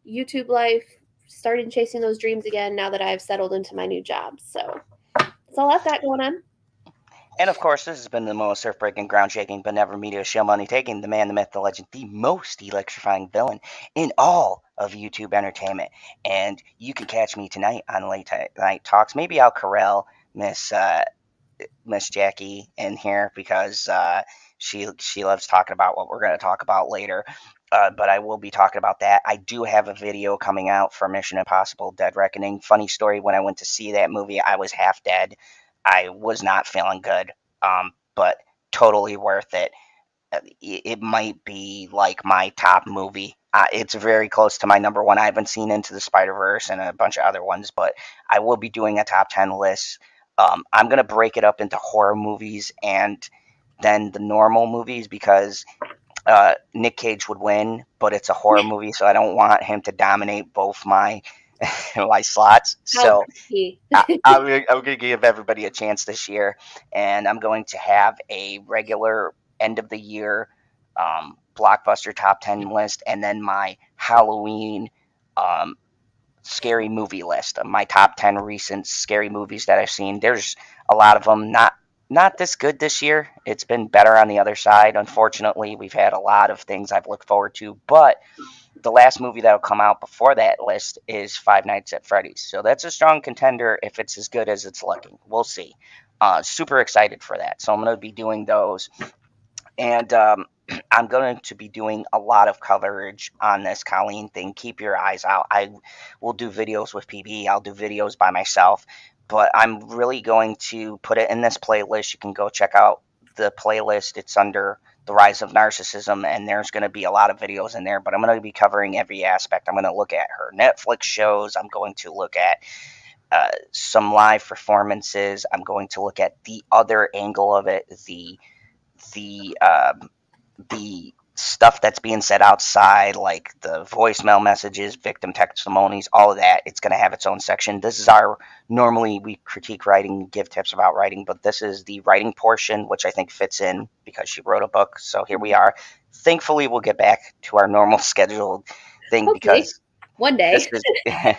YouTube life, started chasing those dreams again now that I've settled into my new job. So that's all I've got going on. And of course, this has been the most earth-breaking, ground-shaking, but never media show money taking, the man, the myth, the legend, the most electrifying villain in all of YouTube entertainment. And you can catch me tonight on Late Night Talks. Maybe I'll corral Miss Jackie in here because she loves talking about what we're going to talk about later. But I will be talking about that. I do have a video coming out for Mission Impossible: Dead Reckoning. Funny story: when I went to see that movie, I was half dead. I was not feeling good, but totally worth it. It might be like my top movie. It's very close to my number one. I haven't seen Into the Spider-Verse and a bunch of other ones, but I will be doing a top 10 list. I'm going to break it up into horror movies and then the normal movies because Nick Cage would win, but it's a horror movie, so I don't want him to dominate both my my slots. How So he? I'm going to give everybody a chance this year, and I'm going to have a regular end of the year blockbuster top 10 list, and then my Halloween um, scary movie list of my top 10 recent scary movies that I've seen. There's a lot of them not this good this year. It's been better on the other side. Unfortunately, we've had a lot of things I've looked forward to, but the last movie that'll come out before that list is Five Nights at Freddy's. So that's a strong contender if it's as good as it's looking. We'll see. Super excited for that. So I'm going to be doing those. And I'm going to be doing a lot of coverage on this Colleen thing. Keep your eyes out. I will do videos with PB. I'll do videos by myself. But I'm really going to put it in this playlist. You can go check out the playlist. It's under the Rise of Narcissism, and there's going to be a lot of videos in there. But I'm going to be covering every aspect. I'm going to look at her Netflix shows. I'm going to look at some live performances. I'm going to look at the other angle of it, the the stuff that's being said outside, like the voicemail messages, victim testimonies, all of that. It's going to have its own section. This is our normally we critique writing, give tips about writing, but this is the writing portion, which I think fits in because she wrote a book. So here we are. Thankfully, we'll get back to our normal scheduled thing Hopefully, because one day. this is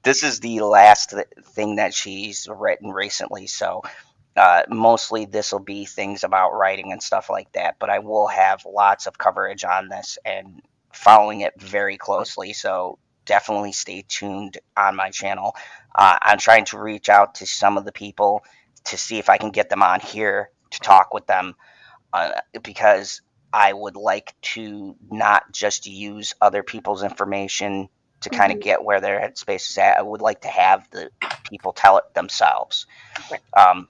this is the last thing that she's written recently. So mostly this will be things about writing and stuff like that, but I will have lots of coverage on this and following it very closely. So definitely stay tuned on my channel. I'm trying to reach out to some of the people to see if I can get them on here to talk with them because I would like to not just use other people's information to kind of get where their headspace is at. I would like to have the people tell it themselves. Right.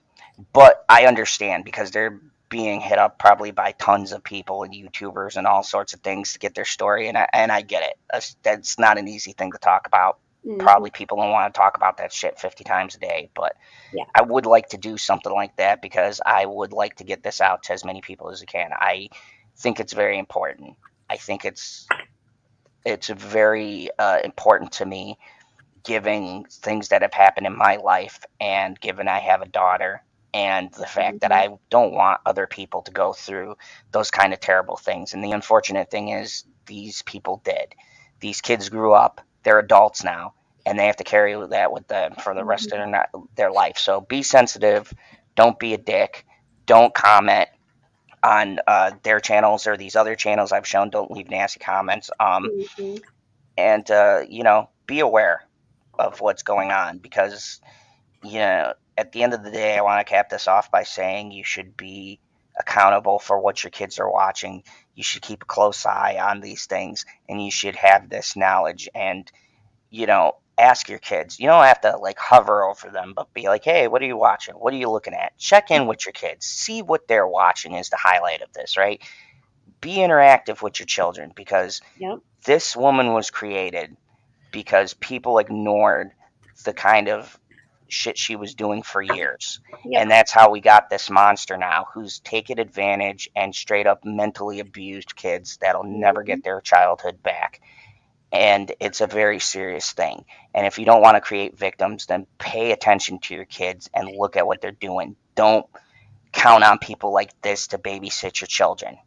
But I understand because they're being hit up probably by tons of people and YouTubers and all sorts of things to get their story, and I get it. That's not an easy thing to talk about. Probably people don't want to talk about that shit 50 times a day, but Yeah. I would like to do something like that because I would like to get this out to as many people as I can. I think it's very important. I think it's very important to me, given things that have happened in my life and given I have a daughter and the fact that I don't want other people to go through those kind of terrible things. And the unfortunate thing is these people did. These kids grew up, they're adults now, and they have to carry that with them for the rest of their life. So be sensitive, don't be a dick, don't comment on their channels or these other channels I've shown. Don't leave nasty comments. And be aware of what's going on because at the end of the day, I want to cap this off by saying you should be accountable for what your kids are watching. You should keep a close eye on these things, and you should have this knowledge. And ask your kids. You don't have to like hover over them, but be like, hey, what are you watching? What are you looking at? Check in with your kids. See what they're watching is the highlight of this, right? Be interactive with your children because this woman was created because people ignored the kind of shit she was doing for years. And that's how we got this monster now who's taken advantage and straight up mentally abused kids that'll never get their childhood back. and it's a very serious thing. And if you don't want to create victims, then pay attention to your kids and look at what they're doing. Don't count on people like this to babysit your children.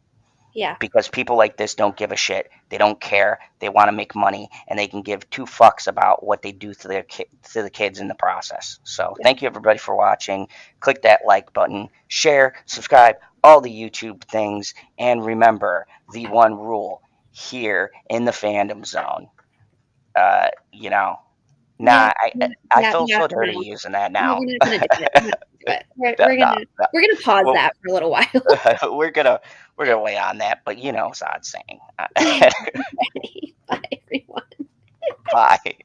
Yeah. Because people like this don't give a shit. They don't care. They want to make money, and they can give two fucks about what they do to the kids in the process. So thank you everybody for watching. Click that like button, share, subscribe, all the YouTube things, and remember the one rule here in the fandom zone. You know, nah, I feel so dirty using that now. We're not gonna do it. We're not gonna do it. We're gonna pause Well, that for a little while. we're gonna weigh on that, but you know Zod's saying. Bye, everyone. Bye.